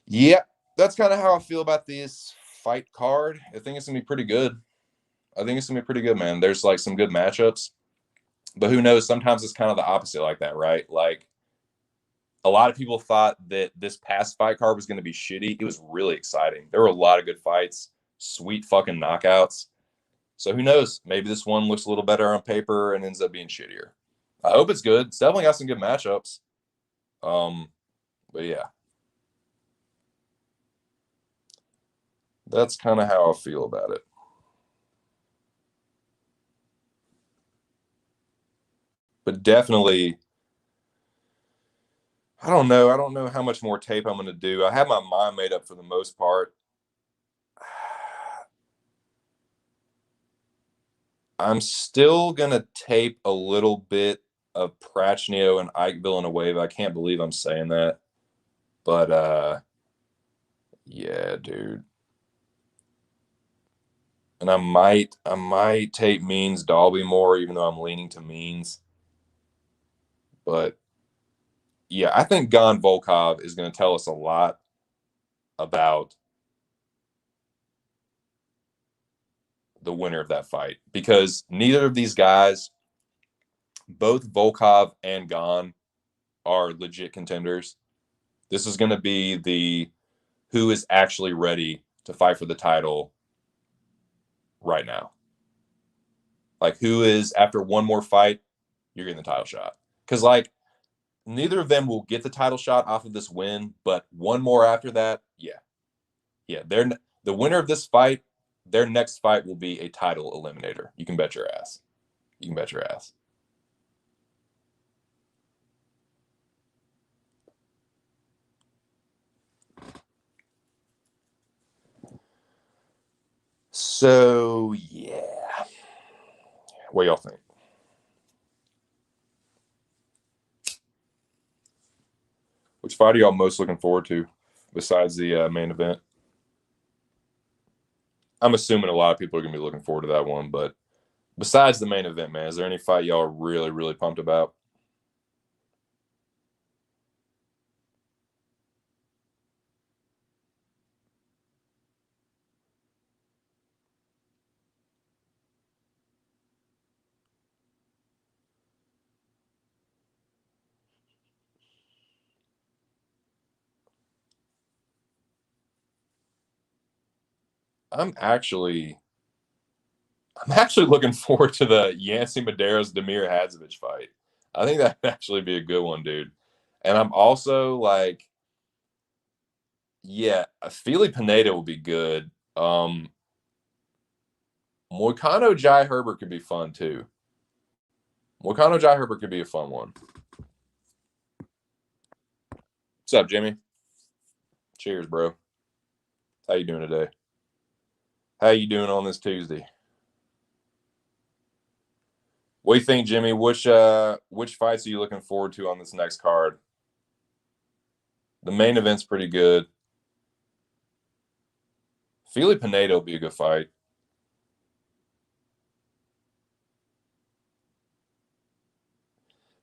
Yeah, that's kind of how I feel about this fight card. I think it's gonna be pretty good. I think it's gonna be pretty good, man. There's like some good matchups, but who knows? Sometimes it's kind of the opposite like that, right? Like a lot of people thought that this past fight card was going to be shitty. It was really exciting. There were a lot of good fights, sweet fucking knockouts. So who knows? Maybe this one looks a little better on paper and ends up being shittier. I hope it's good. It's definitely got some good matchups. But yeah, that's kind of how I feel about it. But definitely, I don't know. I don't know how much more tape I'm going to do. I have my mind made up for the most part. I'm still going to tape a little bit of Prachnio and Ike Villanueva. I can't believe I'm saying that. But yeah, dude. And I might tape Means Dalby more, even though I'm leaning to Means. But yeah, I think Gon Volkov is going to tell us a lot about the winner of that fight because neither of these guys, both Volkov and Gon, are legit contenders. This is going to be the who is actually ready to fight for the title right now. Like who is after one more fight, you're getting the title shot. Because like neither of them will get the title shot off of this win, but one more after that, yeah, they're the winner of this fight. Their next fight will be a title eliminator. You can bet your ass. You can bet your ass. So yeah, what y'all think? Which fight are y'all most looking forward to besides the main event? I'm assuming a lot of people are gonna be looking forward to that one, but besides the main event, man, is there any fight y'all are really, really pumped about? I'm actually I'm actually looking forward to the Yancy Medeiros Demir Hadzovic fight. I think that'd actually be a good one, dude. And I'm also like, yeah, Fili Pineda will be good. Moicano Jai Herbert could be fun too. Moicano Jai Herbert could be a fun one. What's up, Jimmy? Cheers, bro. How you doing today? How you doing on this Tuesday? What do you think, Jimmy? Which fights are you looking forward to on this next card? The main event's pretty good. Fili Pineda will be a good fight.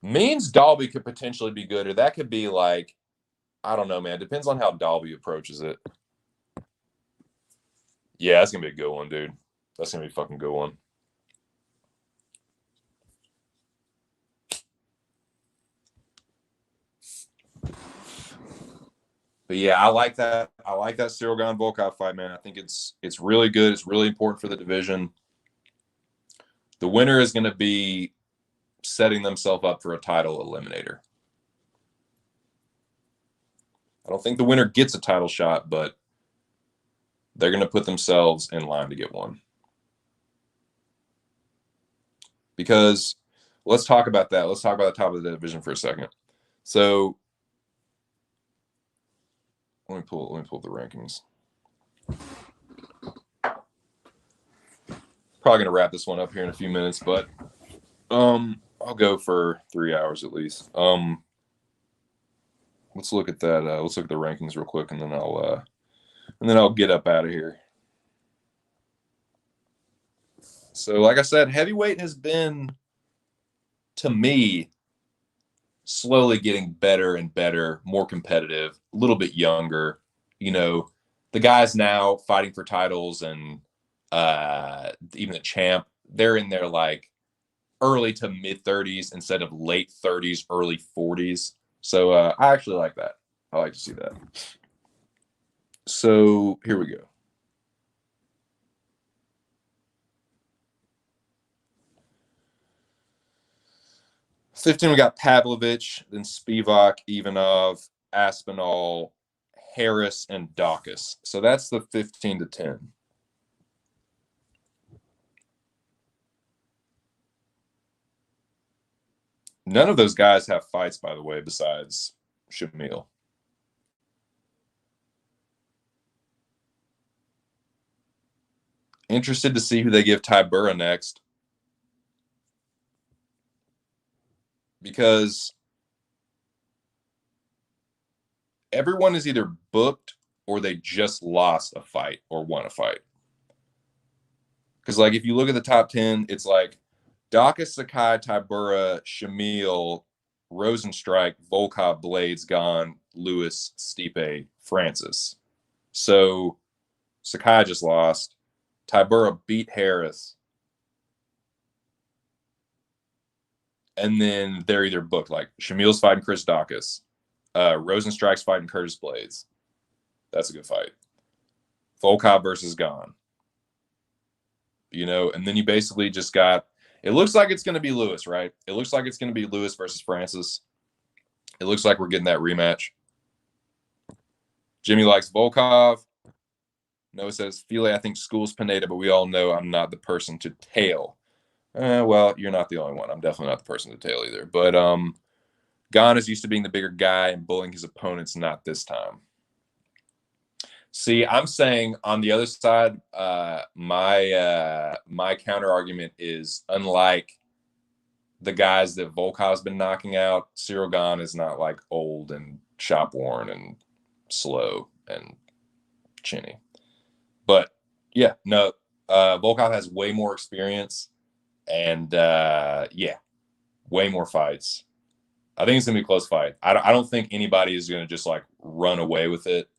Means Dalby could potentially be good, or that could be like, I don't know, man. Depends on how Dalby approaches it. Yeah, that's gonna be a good one, dude. That's gonna be a fucking good one. But yeah, I like that. I like that Cyril Gane Volkov fight, man. I think it's really good. It's really important for the division. The winner is going to be setting themselves up for a title eliminator. I don't think the winner gets a title shot, but they're going to put themselves in line to get one. Because let's talk about that. Let's talk about the top of the division for a second. So let me pull the rankings. Probably going to wrap this one up here in a few minutes, but I'll go for 3 hours at least. Let's look at that. Let's look at the rankings real quick, and then I'll get up out of here. So, like I said, heavyweight has been, to me, slowly getting better and better, more competitive, a little bit younger. You know, the guys now fighting for titles and even the champ, they're in their like early to mid 30s instead of late 30s, early 40s. So I actually like that. I like to see that. So here we go. '15, we got Pavlovich, then Spivak, Ivanov, Aspinall, Harris, and Dawkins. So that's the 15 to 10. None of those guys have fights, by the way, besides Shamil. Interested to see who they give Tybura next. Because everyone is either booked or they just lost a fight or won a fight. Because, like, if you look at the top 10, it's like Dawkins, Sakai, Tybura, Shamil, Rosenstrike, Volkov, Blades, Gane, Lewis, Stipe, Francis. So Sakai just lost. Tybura beat Harris. And then they're either booked. Like Shamil's fighting Chris Dawkins. Rosenstrike's fighting Curtis Blades. That's a good fight. Volkov versus Gane. You know, and then you basically just got, it looks like it's going to be Lewis, right? It looks like it's going to be Lewis versus Francis. It looks like we're getting that rematch. Jimmy likes Volkov. Noah says, File, I think school's Pineda, but we all know I'm not the person to tail. Well, you're not the only one. I'm definitely not the person to tail either. But Gane is used to being the bigger guy and bullying his opponents, not this time. See, I'm saying on the other side, my counter argument is, unlike the guys that Volkov's been knocking out, Ciryl Gane is not like old and shop worn and slow and chinny. But yeah, no, Volkov has way more experience and yeah, way more fights. I think it's gonna be a close fight. I don't think anybody is gonna just like run away with it.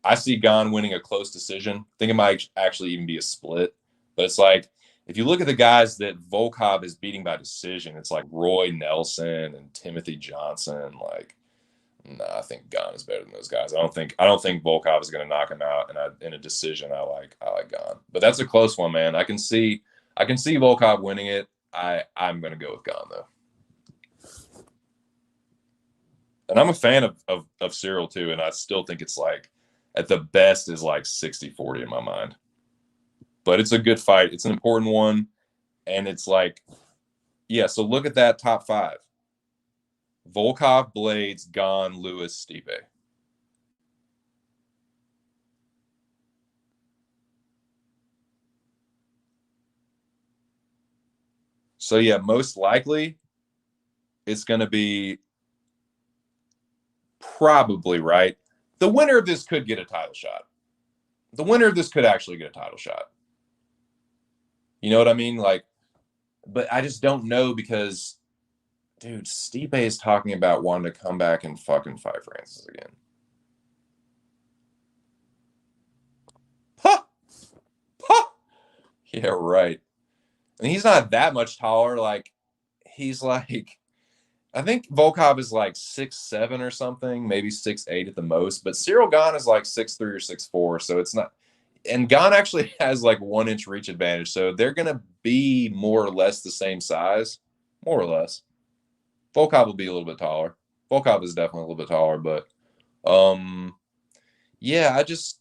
I see Gane winning a close decision. I think it might actually even be a split. But it's like, if you look at the guys that Volkov is beating by decision, it's like Roy Nelson and Timothy Johnson. Like, nah, I think Gane is better than those guys. I don't think Volkov is going to knock him out in a decision. I like Gane, but that's a close one, man. I can see Volkov winning it. I'm going to go with Gane though. And I'm a fan of Ciryl too, and I still think it's like, at the best is like 60-40 in my mind. But it's a good fight. It's an important one. And it's like, yeah, so look at that top 5. Volkov, Blades, Gane, Lewis, Stipe. So yeah, most likely it's going to be probably, right? The winner of this could get a title shot. The winner of this could actually get a title shot. You know what I mean? Like, but I just don't know because, dude, Stipe is talking about wanting to come back and fucking fight Francis again. Huh. Huh. Yeah, right. And he's not that much taller. Like, he's like, I think Volkov is like 6'7" or something, maybe 6'8" at the most. But Ciryl Gane is like 6'3" or 6'4", so it's not. And Gane actually has like 1 inch reach advantage, so they're gonna be more or less the same size, more or less. Volkov will be a little bit taller. Volkov is definitely a little bit taller, but yeah, I just,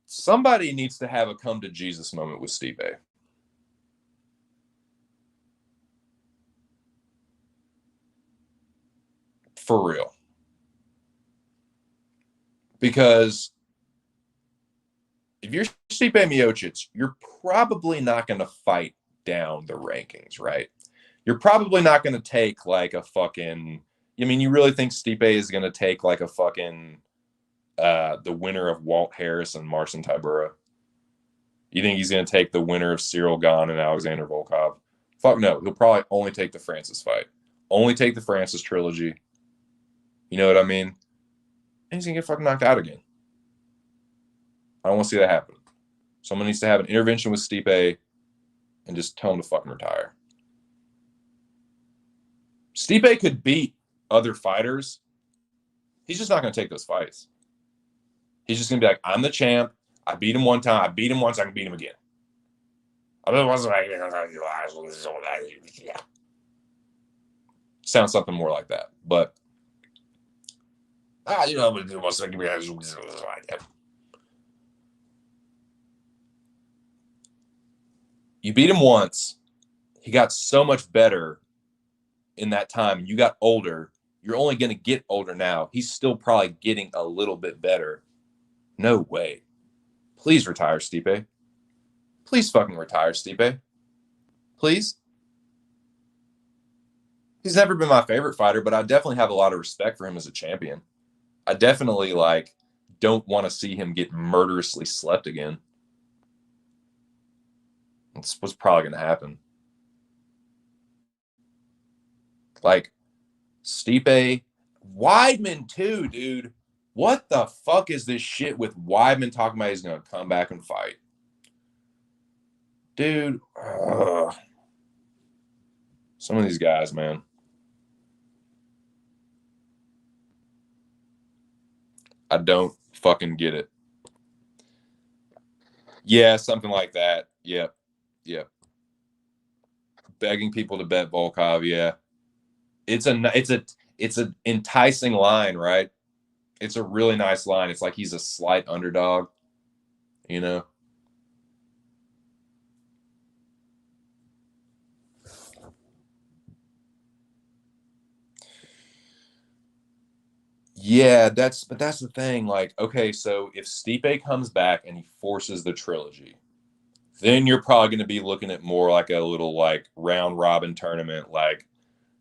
somebody needs to have a come to Jesus moment with Stipe. For real. Because if you're Stipe Miocic, you're probably not going to fight down the rankings, right? You're probably not going to take like a fucking. I mean, you really think Stipe is going to take like a fucking the winner of Walt Harris and Marcin Tybura? You think he's going to take the winner of Ciryl Gane and Alexander Volkov? Fuck no. He'll probably only take the Francis fight. Only take the Francis trilogy. You know what I mean? And he's going to get fucking knocked out again. I don't want to see that happen. Someone needs to have an intervention with Stipe and just tell him to fucking retire. Stipe could beat other fighters. He's just not going to take those fights. He's just going to be like, I'm the champ. I beat him one time. I beat him once. I can beat him again. Sounds something more like that. But, you beat him once. He got so much better in that time. You got older. You're only going to get older now. He's still probably getting a little bit better. No way. Please retire, Stipe. Please fucking retire, Stipe. Please. He's never been my favorite fighter, but I definitely have a lot of respect for him as a champion. I definitely don't want to see him get murderously slept again. That's what's probably going to happen. Stipe, Weidman too, dude. What the fuck is this shit with Weidman talking about he's going to come back and fight? Dude, some of these guys, man. I don't fucking get it. Yeah, something like that. Yep. Begging people to bet Volkov, yeah. It's an enticing line, right? It's a really nice line. It's like he's a slight underdog, you know? Yeah, that's the thing. Okay, so if Stipe comes back and he forces the trilogy, then you're probably going to be looking at more like a little round robin tournament, like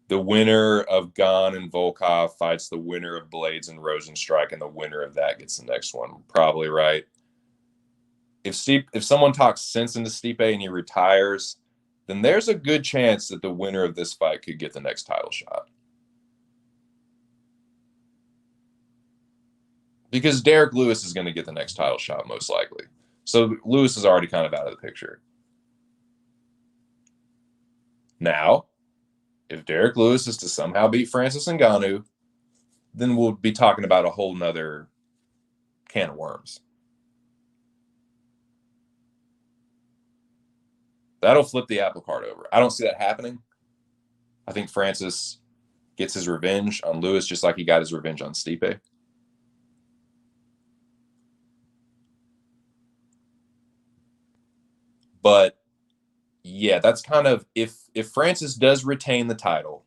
the winner of Gane and Volkov fights the winner of Blades and Rosenstrike, and the winner of that gets the next one. Probably right. If someone talks sense into Stipe and he retires, then there's a good chance that the winner of this fight could get the next title shot. Because Derek Lewis is going to get the next title shot, most likely. So Lewis is already kind of out of the picture. Now, if Derek Lewis is to somehow beat Francis Ngannou, then we'll be talking about a whole nother can of worms. That'll flip the apple cart over. I don't see that happening. I think Francis gets his revenge on Lewis just like he got his revenge on Stipe. But yeah, that's kind of if Francis does retain the title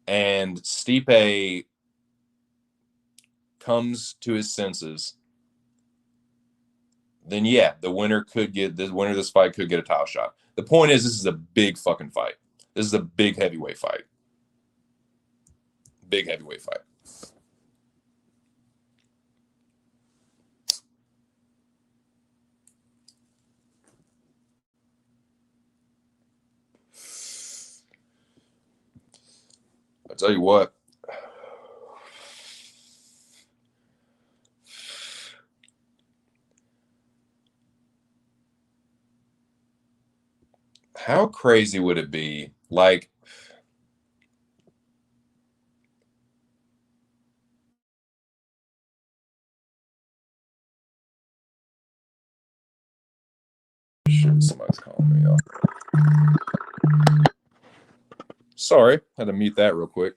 and Stipe comes to his senses, then yeah, the winner of this fight could get a title shot. The point is, this is a big fucking fight. This is a big heavyweight fight. Big heavyweight fight. I tell you what. How crazy would it be? Shit, somebody's calling me. Sorry, had to mute that real quick.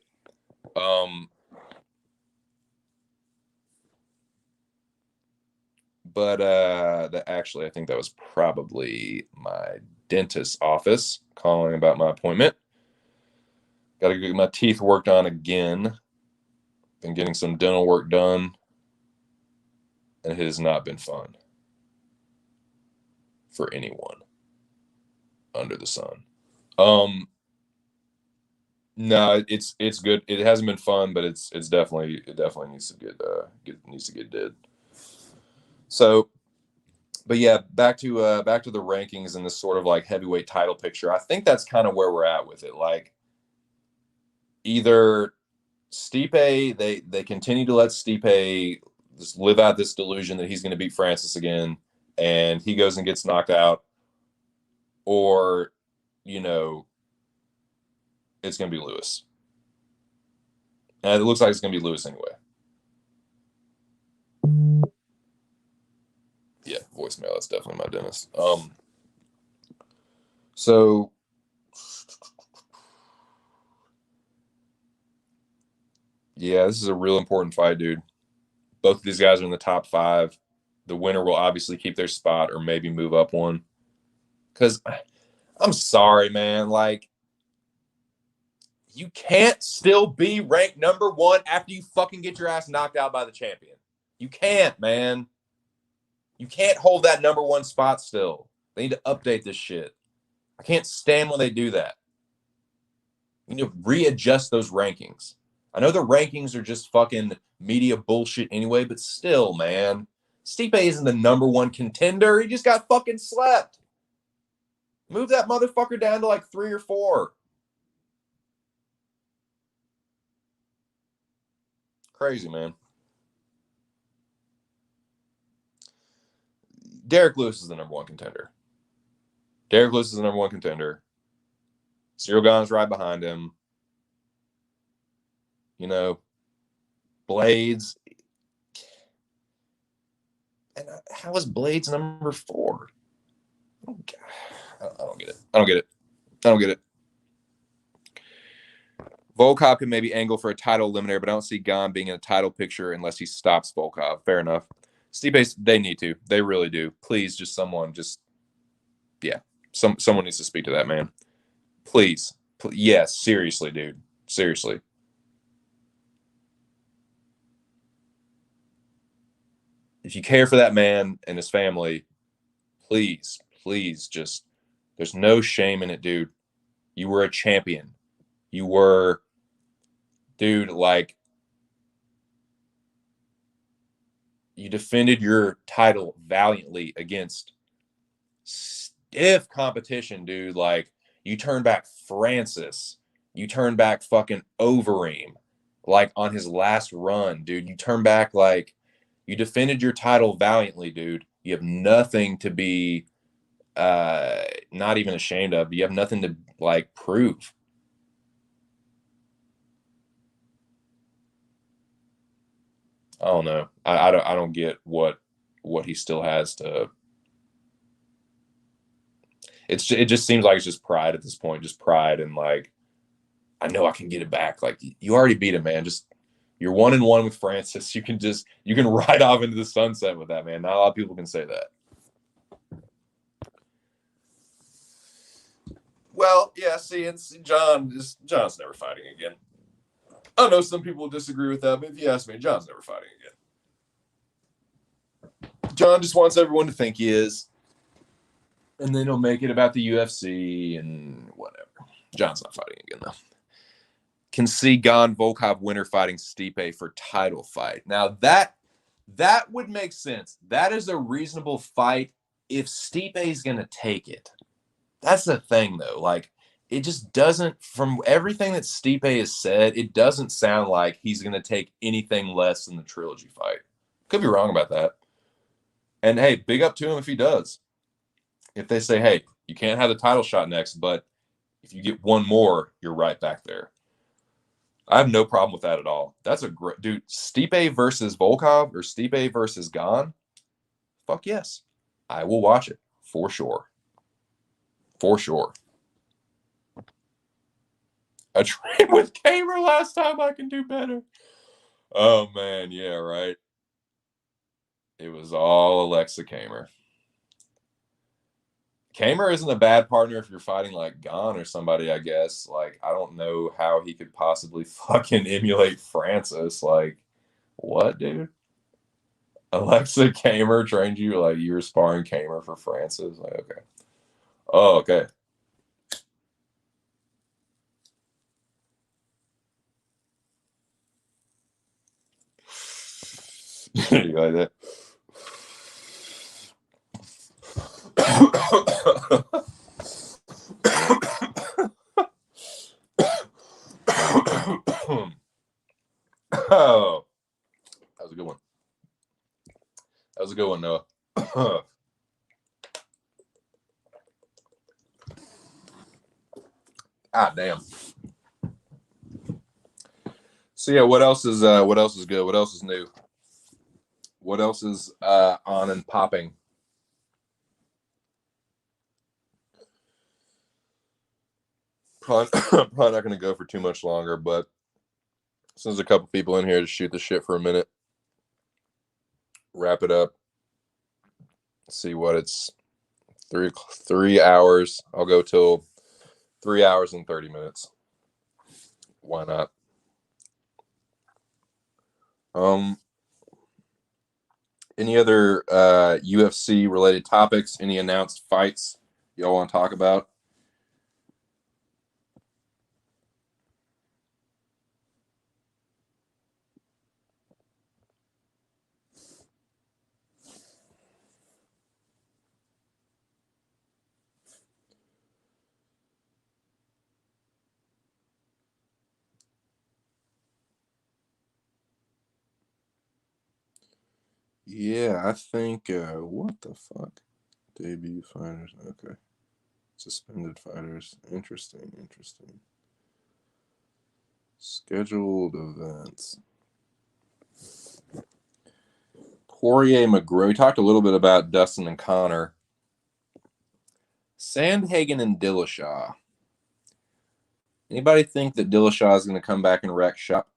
But actually, I think that was probably my dentist's office calling about my appointment. Got to get my teeth worked on again. Been getting some dental work done, and it has not been fun for anyone under the sun. No, it's good. It hasn't been fun, but it definitely needs to get did. So, but yeah, back to the rankings and this sort of heavyweight title picture. I think that's kind of where we're at with it. Either Stipe, they continue to let Stipe just live out this delusion that he's going to beat Francis again, and he goes and gets knocked out, or, you know, it's going to be Lewis. And it looks like it's going to be Lewis anyway. Yeah, voicemail. That's definitely my dentist. So yeah, this is a real important fight, dude. Both of these guys are in the top 5. The winner will obviously keep their spot or maybe move up one. Because I'm sorry, man. Like, you can't still be ranked number 1 after you fucking get your ass knocked out by the champion. You can't, man. You can't hold that number 1 spot still. They need to update this shit. I can't stand when they do that. You need to readjust those rankings. I know the rankings are just fucking media bullshit anyway, but still, man. Stipe isn't the number 1 contender. He just got fucking slept. Move that motherfucker down to like 3 or 4. Crazy, man. Derek Lewis is the number 1 contender. Derek Lewis is the number 1 contender. Ciryl Gane's right behind him. You know, Blades. And how is Blades number 4? I don't get it. I don't get it. Volkov can maybe angle for a title eliminator, but I don't see Gane being in a title picture unless he stops Volkov. Fair enough. Stipe, they need to. They really do. Please, just someone, someone needs to speak to that man. Please. Yes, seriously, dude. Seriously. If you care for that man and his family, please, just, there's no shame in it, dude. You were a champion. You were, dude, like, you defended your title valiantly against stiff competition, dude. Like, you turned back Francis. You turned back fucking Overeem, like, on his last run, dude. You turned back, like, you defended your title valiantly, dude. You have nothing to be not even ashamed of. You have nothing to, like, prove. I don't know. I don't get what he still has to. It just seems like it's just pride at this point, just pride and, like, I know I can get it back. Like, you already beat him, man. Just, you're 1-1 with Francis. You can ride off into the sunset with that, man. Not a lot of people can say that. Well, yeah. See, it's John's never fighting again. I know some people disagree with that, but if you ask me, John's never fighting again. John just wants everyone to think he is, and then he'll make it about the UFC and whatever. John's not fighting again, though. Can see Gane Volkov winner fighting Stipe for title fight. Now that would make sense. That is a reasonable fight if Stipe is going to take it. That's the thing, though. Like, it just doesn't, from everything that Stipe has said, it doesn't sound like he's going to take anything less than the trilogy fight. Could be wrong about that. And hey, big up to him if he does. If they say, hey, you can't have the title shot next, but if you get one more, you're right back there. I have no problem with that at all. That's a great, dude. Stipe versus Volkov or Stipe versus Gane? Fuck yes. I will watch it for sure. For sure. I trained with Kamer last time. I can do better. Oh, man. Yeah, right. It was all Alexa Kamer. Kamer isn't a bad partner if you're fighting like Gane or somebody, I guess. Like, I don't know how he could possibly fucking emulate Francis. Like, what, dude? Alexa Kamer trained you, like, you were sparring Kamer for Francis? Like, okay. Oh, okay. You like that? Oh, that was a good one. That was a good one, Noah. Ah, damn. So yeah, what else is good? What else is new? What else is on and popping? Probably not going to go for too much longer, but since there's a couple people in here to shoot the shit for a minute, wrap it up. See what it's 3 hours. I'll go till 3 hours and 30 minutes. Why not? Any other UFC related topics? Any announced fights y'all want to talk about? Yeah, I think what the fuck? Debut fighters. Okay. Suspended fighters. Interesting. Scheduled events. Poirier McGrew. We talked a little bit about Dustin and Connor. Sandhagen and Dillashaw. Anybody think that Dillashaw is going to come back and wreck shop?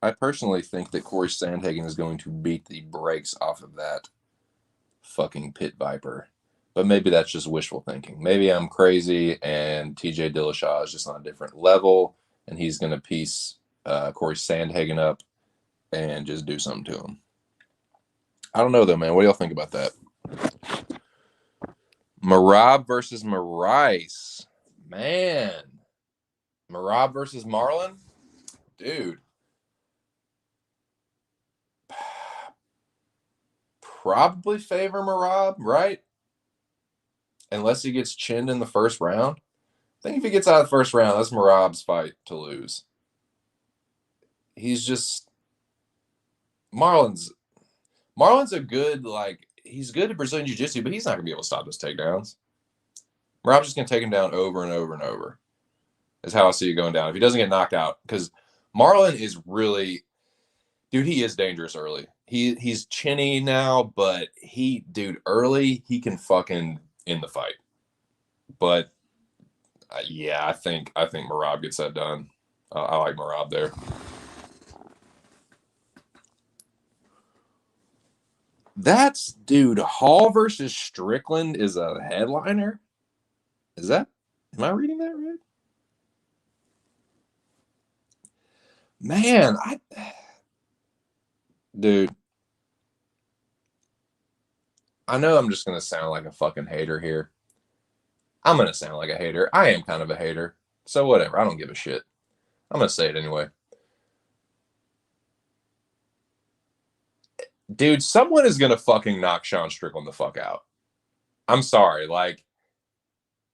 I personally think that Corey Sandhagen is going to beat the brakes off of that fucking pit viper. But maybe that's just wishful thinking. Maybe I'm crazy and TJ Dillashaw is just on a different level and he's going to piece Corey Sandhagen up and just do something to him. I don't know, though, man. What do y'all think about that? Merab versus Moraes. Man. Merab versus Marlon? Dude. Probably favor Merab, right? Unless he gets chinned in the first round. I think if he gets out of the first round, that's Merab's fight to lose. He's just Marlon's a good, like, he's good at Brazilian Jiu-Jitsu, but he's not gonna be able to stop those takedowns. Merab's just gonna take him down over and over and over. Is how I see it going down. If he doesn't get knocked out, because Marlon is really, dude, he is dangerous early. He's chinny now, but early he can fucking end the fight. But yeah, I think Merab gets that done. I like Merab there. That's, dude, Hall versus Strickland is a headliner. Am I reading that right? Man, dude, I know I'm just going to sound like a fucking hater here. I'm going to sound like a hater. I am kind of a hater. So whatever. I don't give a shit. I'm going to say it anyway. Dude, someone is going to fucking knock Sean Strickland the fuck out. I'm sorry. Like,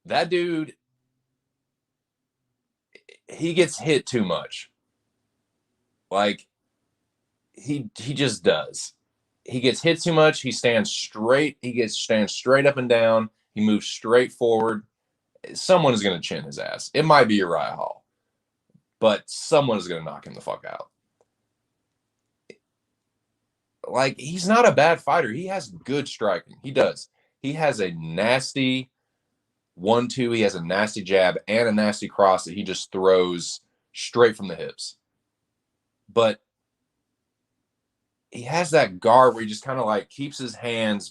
that dude, he gets hit too much. Like, he just does. He gets hit too much. He stands straight. Stands straight up and down. He moves straight forward. Someone is going to chin his ass. It might be Uriah Hall, but someone is going to knock him the fuck out. Like, he's not a bad fighter. He has good striking. He does. He has a nasty 1-2. He has a nasty jab and a nasty cross that he just throws straight from the hips. But he has that guard where he just kind of like keeps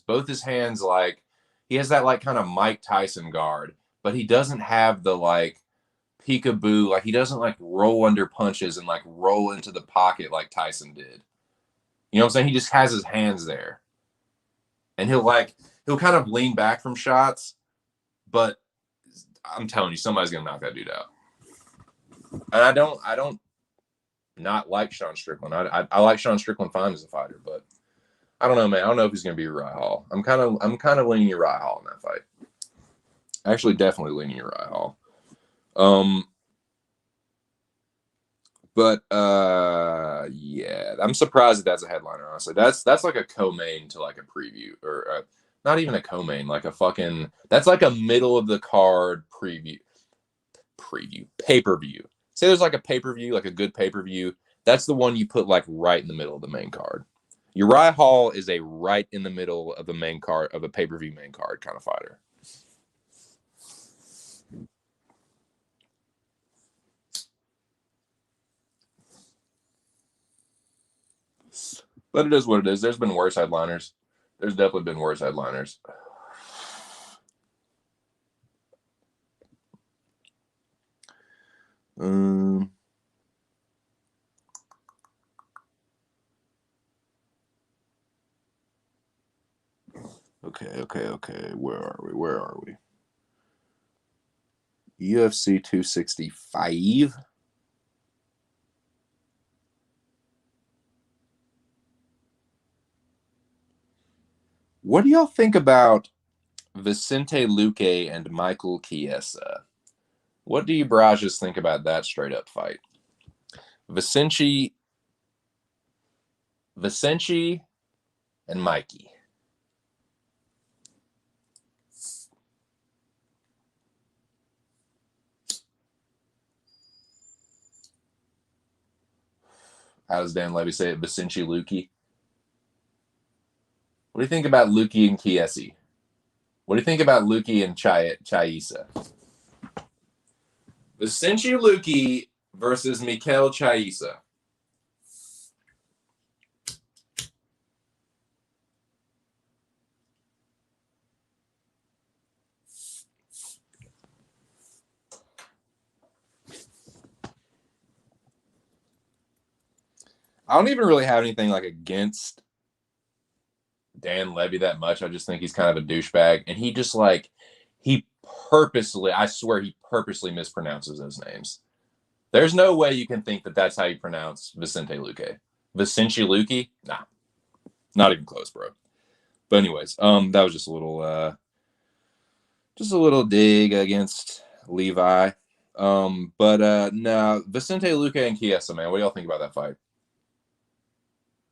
both his hands, like he has that like kind of Mike Tyson guard, but he doesn't have the like peekaboo, like he doesn't like roll under punches and like roll into the pocket like Tyson did. You know what I'm saying? He just has his hands there. And he'll kind of lean back from shots, but I'm telling you, somebody's gonna knock that dude out. And I don't not like Sean Strickland. I like Sean Strickland fine as a fighter, but I don't know, man. I don't know if he's gonna be Uriah Hall. I'm kind of leaning Uriah Hall in that fight. Actually, definitely leaning Uriah Hall. But yeah, I'm surprised that that's a headliner. Honestly, that's like a co-main to like a preview, or not even a co-main, like a fucking. That's like a middle of the card pay-per-view. Say there's like a pay-per-view, like a good pay-per-view. That's the one you put like right in the middle of the main card. Uriah Hall is a right in the middle of the main card of a pay-per-view main card kind of fighter. But it is what it is. There's been worse headliners. There's definitely been worse headliners. Okay. Where are we? UFC 265. What do y'all think about Vicente Luque and Michael Chiesa? What do you Barajas think about that straight up fight? Vicente and Mikey. How does Dan Levy say it? Vicente Luque. What do you think about Luque and Chiesa? What do you think about Luque and Chiesa? Vicente Luque versus Mikel Chiesa. I don't even really have anything like against Dan Levy that much. I just think he's kind of a douchebag, and he just like I swear he purposely mispronounces those names. There's no way you can think that that's how you pronounce Vicente Luque. Vicente Luque? Nah, not even close, bro. But anyways, that was just a little dig against Levi. But no, Vicente Luque and Chiesa, man, what do y'all think about that fight?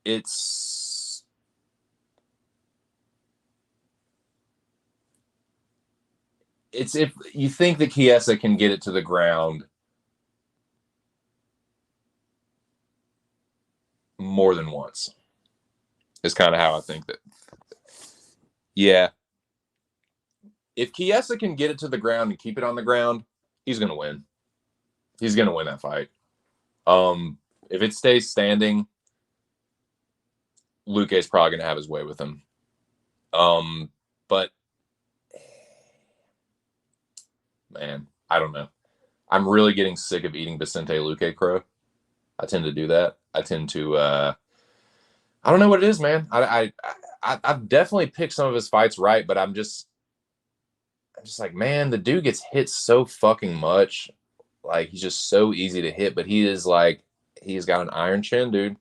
It's if you think that Chiesa can get it to the ground more than once. Is kind of how I think that. Yeah. If Chiesa can get it to the ground and keep it on the ground, he's going to win. He's going to win that fight. If it stays standing, Luque's probably going to have his way with him. But man, I don't know. I'm really getting sick of eating Vicente Luque crow. I tend to do that. I tend to I don't know what it is, man. I've definitely picked some of his fights right, but I'm just like, man, the dude gets hit so fucking much. Like, he's just so easy to hit, but he's got an iron chin, dude.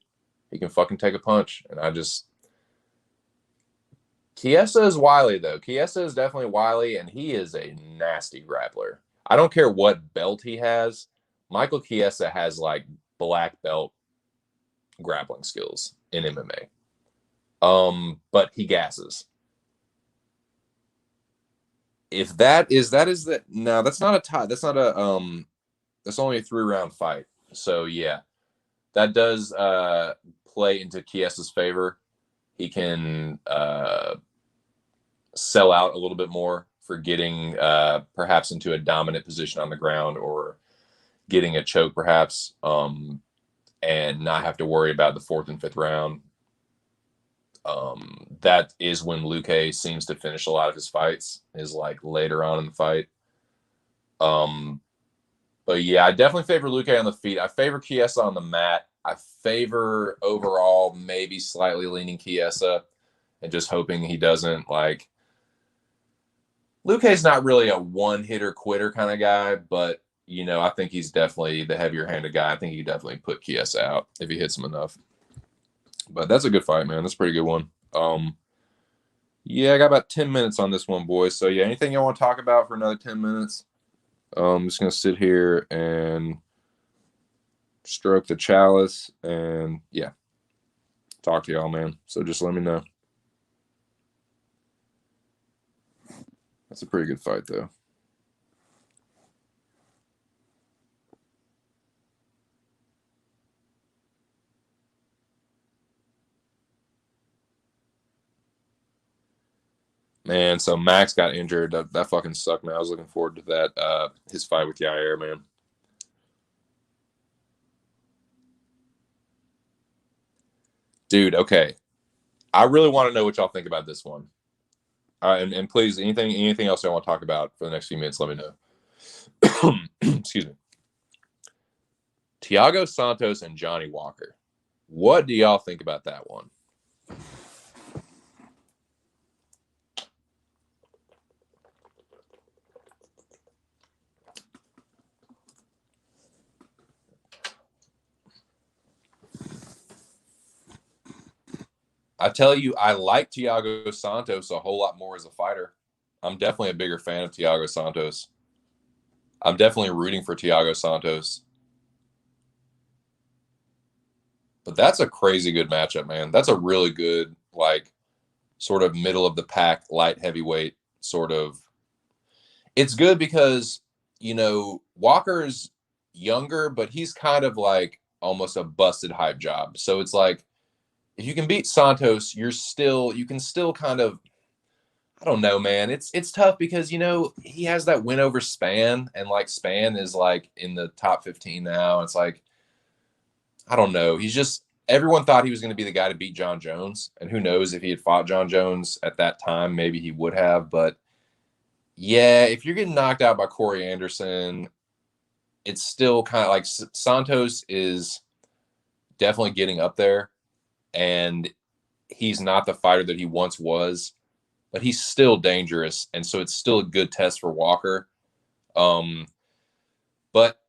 He can fucking take a punch. And Chiesa is wily, though. Chiesa is definitely wily, and he is a nasty grappler. I don't care what belt he has. Michael Chiesa has, like, black belt grappling skills in MMA. But he gasses. If no, that's not a tie. That's not a that's only a 3-round fight. So yeah, that does play into Chiesa's favor. He can sell out a little bit more for getting perhaps into a dominant position on the ground, or getting a choke perhaps, and not have to worry about the 4th and 5th round. That is when Luque seems to finish a lot of his fights, is like later on in the fight. But yeah, I definitely favor Luque on the feet. I favor Chiesa on the mat. I favor overall maybe slightly leaning Chiesa, and just hoping he doesn't like. Luque's not really a one-hitter quitter kind of guy, but I think he's definitely the heavier-handed guy. I think he could definitely put Chiesa out if he hits him enough. But that's a good fight, man. That's a pretty good one. Yeah, I got about 10 minutes on this one, boys. So yeah, anything y'all want to talk about for another 10 minutes? I'm just gonna sit here and stroke the chalice, and yeah, talk to y'all, man. So just let me know. That's a pretty good fight, though. Man, so Max got injured. That fucking sucked, man. I was looking forward to that. His fight with Yair, man. Dude, okay. I really want to know what y'all think about this one. And please, anything else I want to talk about for the next few minutes, let me know. Excuse me. Thiago Santos and Johnny Walker. What do y'all think about that one? I tell you, I like Thiago Santos a whole lot more as a fighter. I'm definitely a bigger fan of Thiago Santos. I'm definitely rooting for Thiago Santos. But that's a crazy good matchup, man. That's a really good, like, sort of middle of the pack, light heavyweight sort of. It's good because, Walker's younger, but he's kind of like almost a busted hype job. So it's like, if you can beat Santos, you can still kind of, I don't know, man. It's tough because he has that win over Spann, and like Spann is like in the top 15 now. It's like, I don't know. He's just, everyone thought he was going to be the guy to beat John Jones, and who knows if he had fought John Jones at that time, maybe he would have. But yeah, if you're getting knocked out by Corey Anderson, it's still kind of like Santos is definitely getting up there, and he's not the fighter that he once was, but he's still dangerous, and so it's still a good test for Walker. But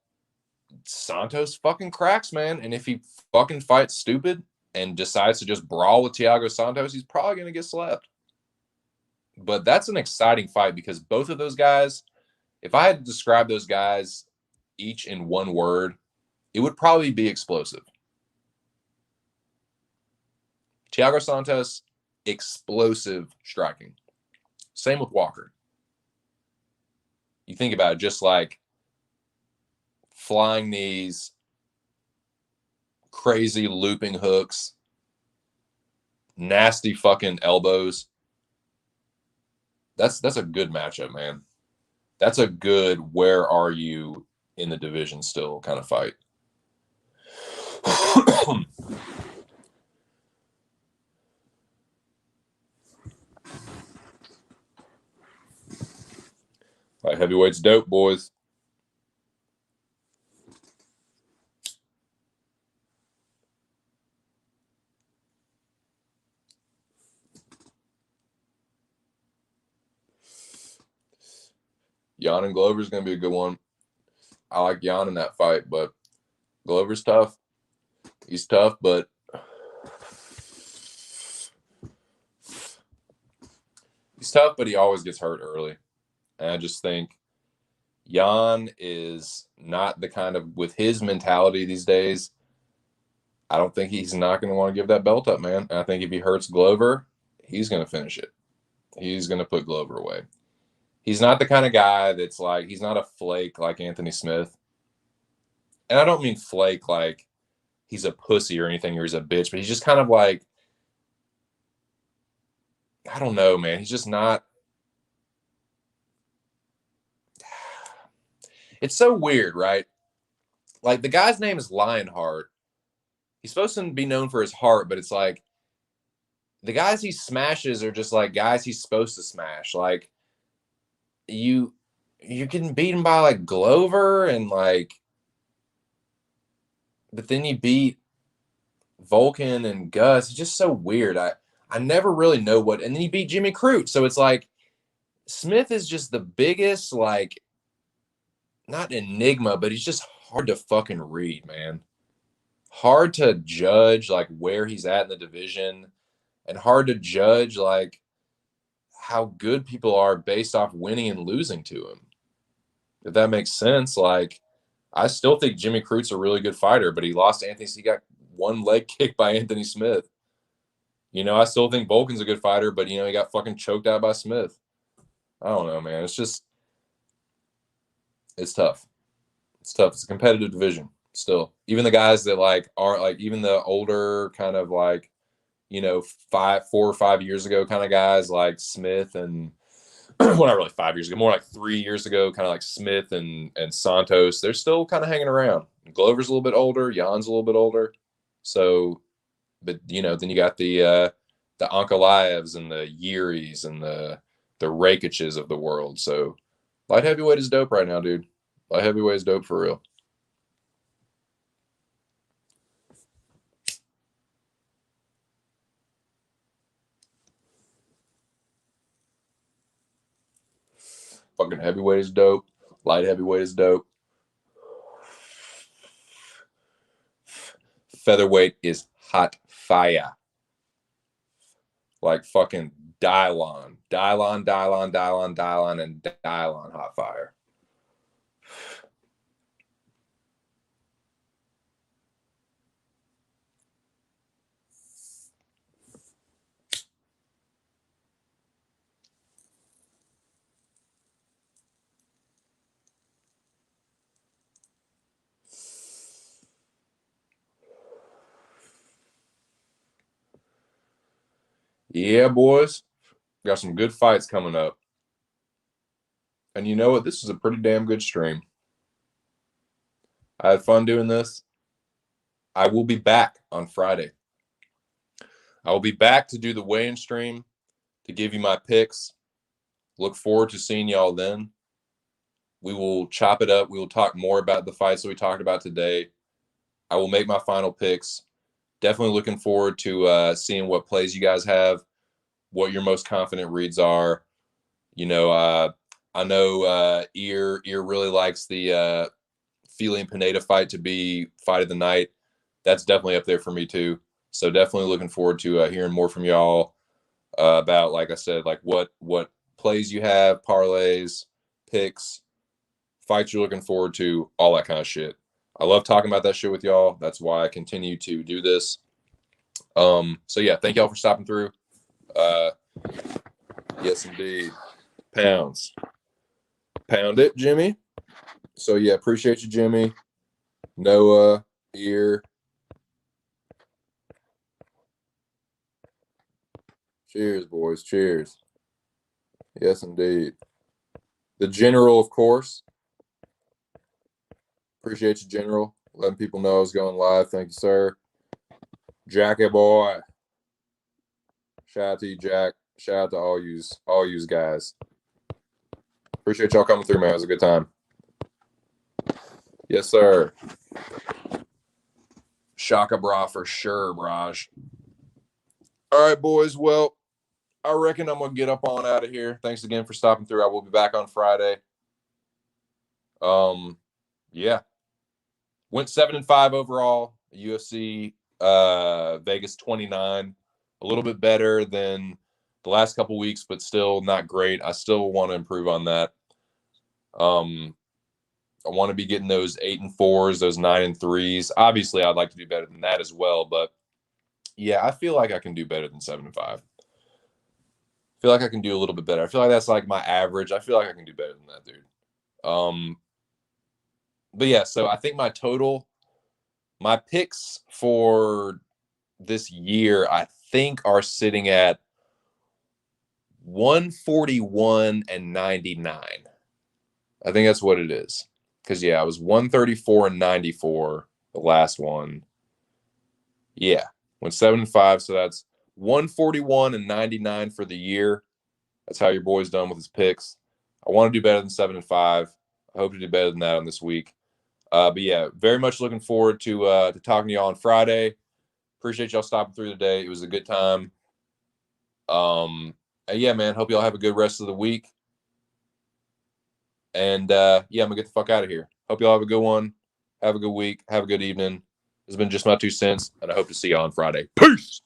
Santos fucking cracks, man, and if he fucking fights stupid and decides to just brawl with Thiago Santos, he's probably gonna get slapped. But that's an exciting fight because both of those guys, if I had to describe those guys each in one word, it would probably be explosive. Thiago Santos, explosive striking. Same with Walker. You think about it, just like flying knees, crazy looping hooks, nasty fucking elbows. That's a good matchup, man. That's a good where are you in the division still kind of fight. Light heavyweight's dope, boys. Jan and Glover's going to be a good one. I like Jan in that fight, but Glover's tough. He's tough, but he always gets hurt early. And I just think Jan is not the kind of, with his mentality these days, I don't think he's not going to want to give that belt up, man. And I think if he hurts Glover, he's going to finish it. He's going to put Glover away. He's not the kind of guy that's like, he's not a flake like Anthony Smith. And I don't mean flake like he's a pussy or anything or he's a bitch, but he's just kind of like, I don't know, man. He's just not. It's so weird, right? Like the guy's name is Lionheart. He's supposed to be known for his heart, but it's like the guys he smashes are just like guys he's supposed to smash. Like you can beat him by like Glover and like, but then you beat Vulcan and Gus. It's just so weird. I never really know what, and then you beat Jimmy Crute. So it's like Smith is just the biggest, like, not enigma, but he's just hard to fucking read, man. Hard to judge like where he's at in the division, and hard to judge like how good people are based off winning and losing to him. If that makes sense, like I still think Jimmy Crute's a really good fighter, but he lost to Anthony. He got one leg kick by Anthony Smith. I still think Volkan's a good fighter, but he got fucking choked out by Smith. I don't know, man. It's tough. It's tough. It's a competitive division still. Even the guys that aren't even the older kind of 4 or 5 years ago kind of guys like Smith and well, not really 5 years ago, more like 3 years ago, kind of like Smith and Santos. They're still kind of hanging around. Glover's a little bit older. Jan's a little bit older. So, but then you got the Ankalaevs and the Yiris and the Rakiches of the world. So, light heavyweight is dope right now, dude. Light heavyweight is dope for real. Fucking heavyweight is dope. Light heavyweight is dope. Featherweight is hot fire. Like fucking Dylon, and Dylon hot fire. Yeah, boys. Got some good fights coming up. And you know what? This is a pretty damn good stream. I had fun doing this. I will be back on Friday. I will be back to do the weigh-in stream to give you my picks. Look forward to seeing y'all then. We will chop it up. We will talk more about the fights that we talked about today. I will make my final picks. Definitely looking forward to seeing what plays you guys have, what your most confident reads are. I know Ear really likes the Fili and Pineda fight to be fight of the night. That's definitely up there for me too. So definitely looking forward to hearing more from y'all about, like I said, like what plays you have, parlays, picks, fights you're looking forward to, all that kind of shit. I love talking about that shit with y'all. That's why I continue to do this. So yeah, thank y'all for stopping through. Yes, indeed. Pounds. Pound it, Jimmy. So yeah, appreciate you, Jimmy. Noah, Ear. Cheers, boys. Cheers. Yes, indeed. The General, of course. Appreciate you, General. Letting people know I was going live. Thank you, sir. Jackie boy. Shout out to you, Jack. Shout out to all yous guys. Appreciate y'all coming through, man. It was a good time. Yes, sir. Shaka bra for sure, Raj. All right, boys. Well, I reckon I'm gonna get up on out of here. Thanks again for stopping through. I will be back on Friday. Yeah. Went 7-5 overall. UFC Vegas 29. A little bit better than the last couple weeks, but still not great. I still want to improve on that. I want to be getting those 8-4s, those 9-3s. Obviously, I'd like to do better than that as well, but yeah, I feel like I can do better than 7-5. I feel like I can do a little bit better. I feel like that's like my average. I feel like I can do better than that, dude. But yeah, so I think my picks for this year, I think, are sitting at 141 and 99. I think that's what it is. Because, yeah, I was 134 and 94 the last one. Yeah, went 7-5, so that's 141 and 99 for the year. That's how your boy's done with his picks. I want to do better than 7-5. I hope to do better than that on this week. But yeah, very much looking forward to talking to y'all on Friday. Appreciate y'all stopping through today. It was a good time. Yeah, man. Hope y'all have a good rest of the week. And yeah, I'm gonna get the fuck out of here. Hope y'all have a good one. Have a good week. Have a good evening. This has been just my 2 cents, and I hope to see y'all on Friday. Peace.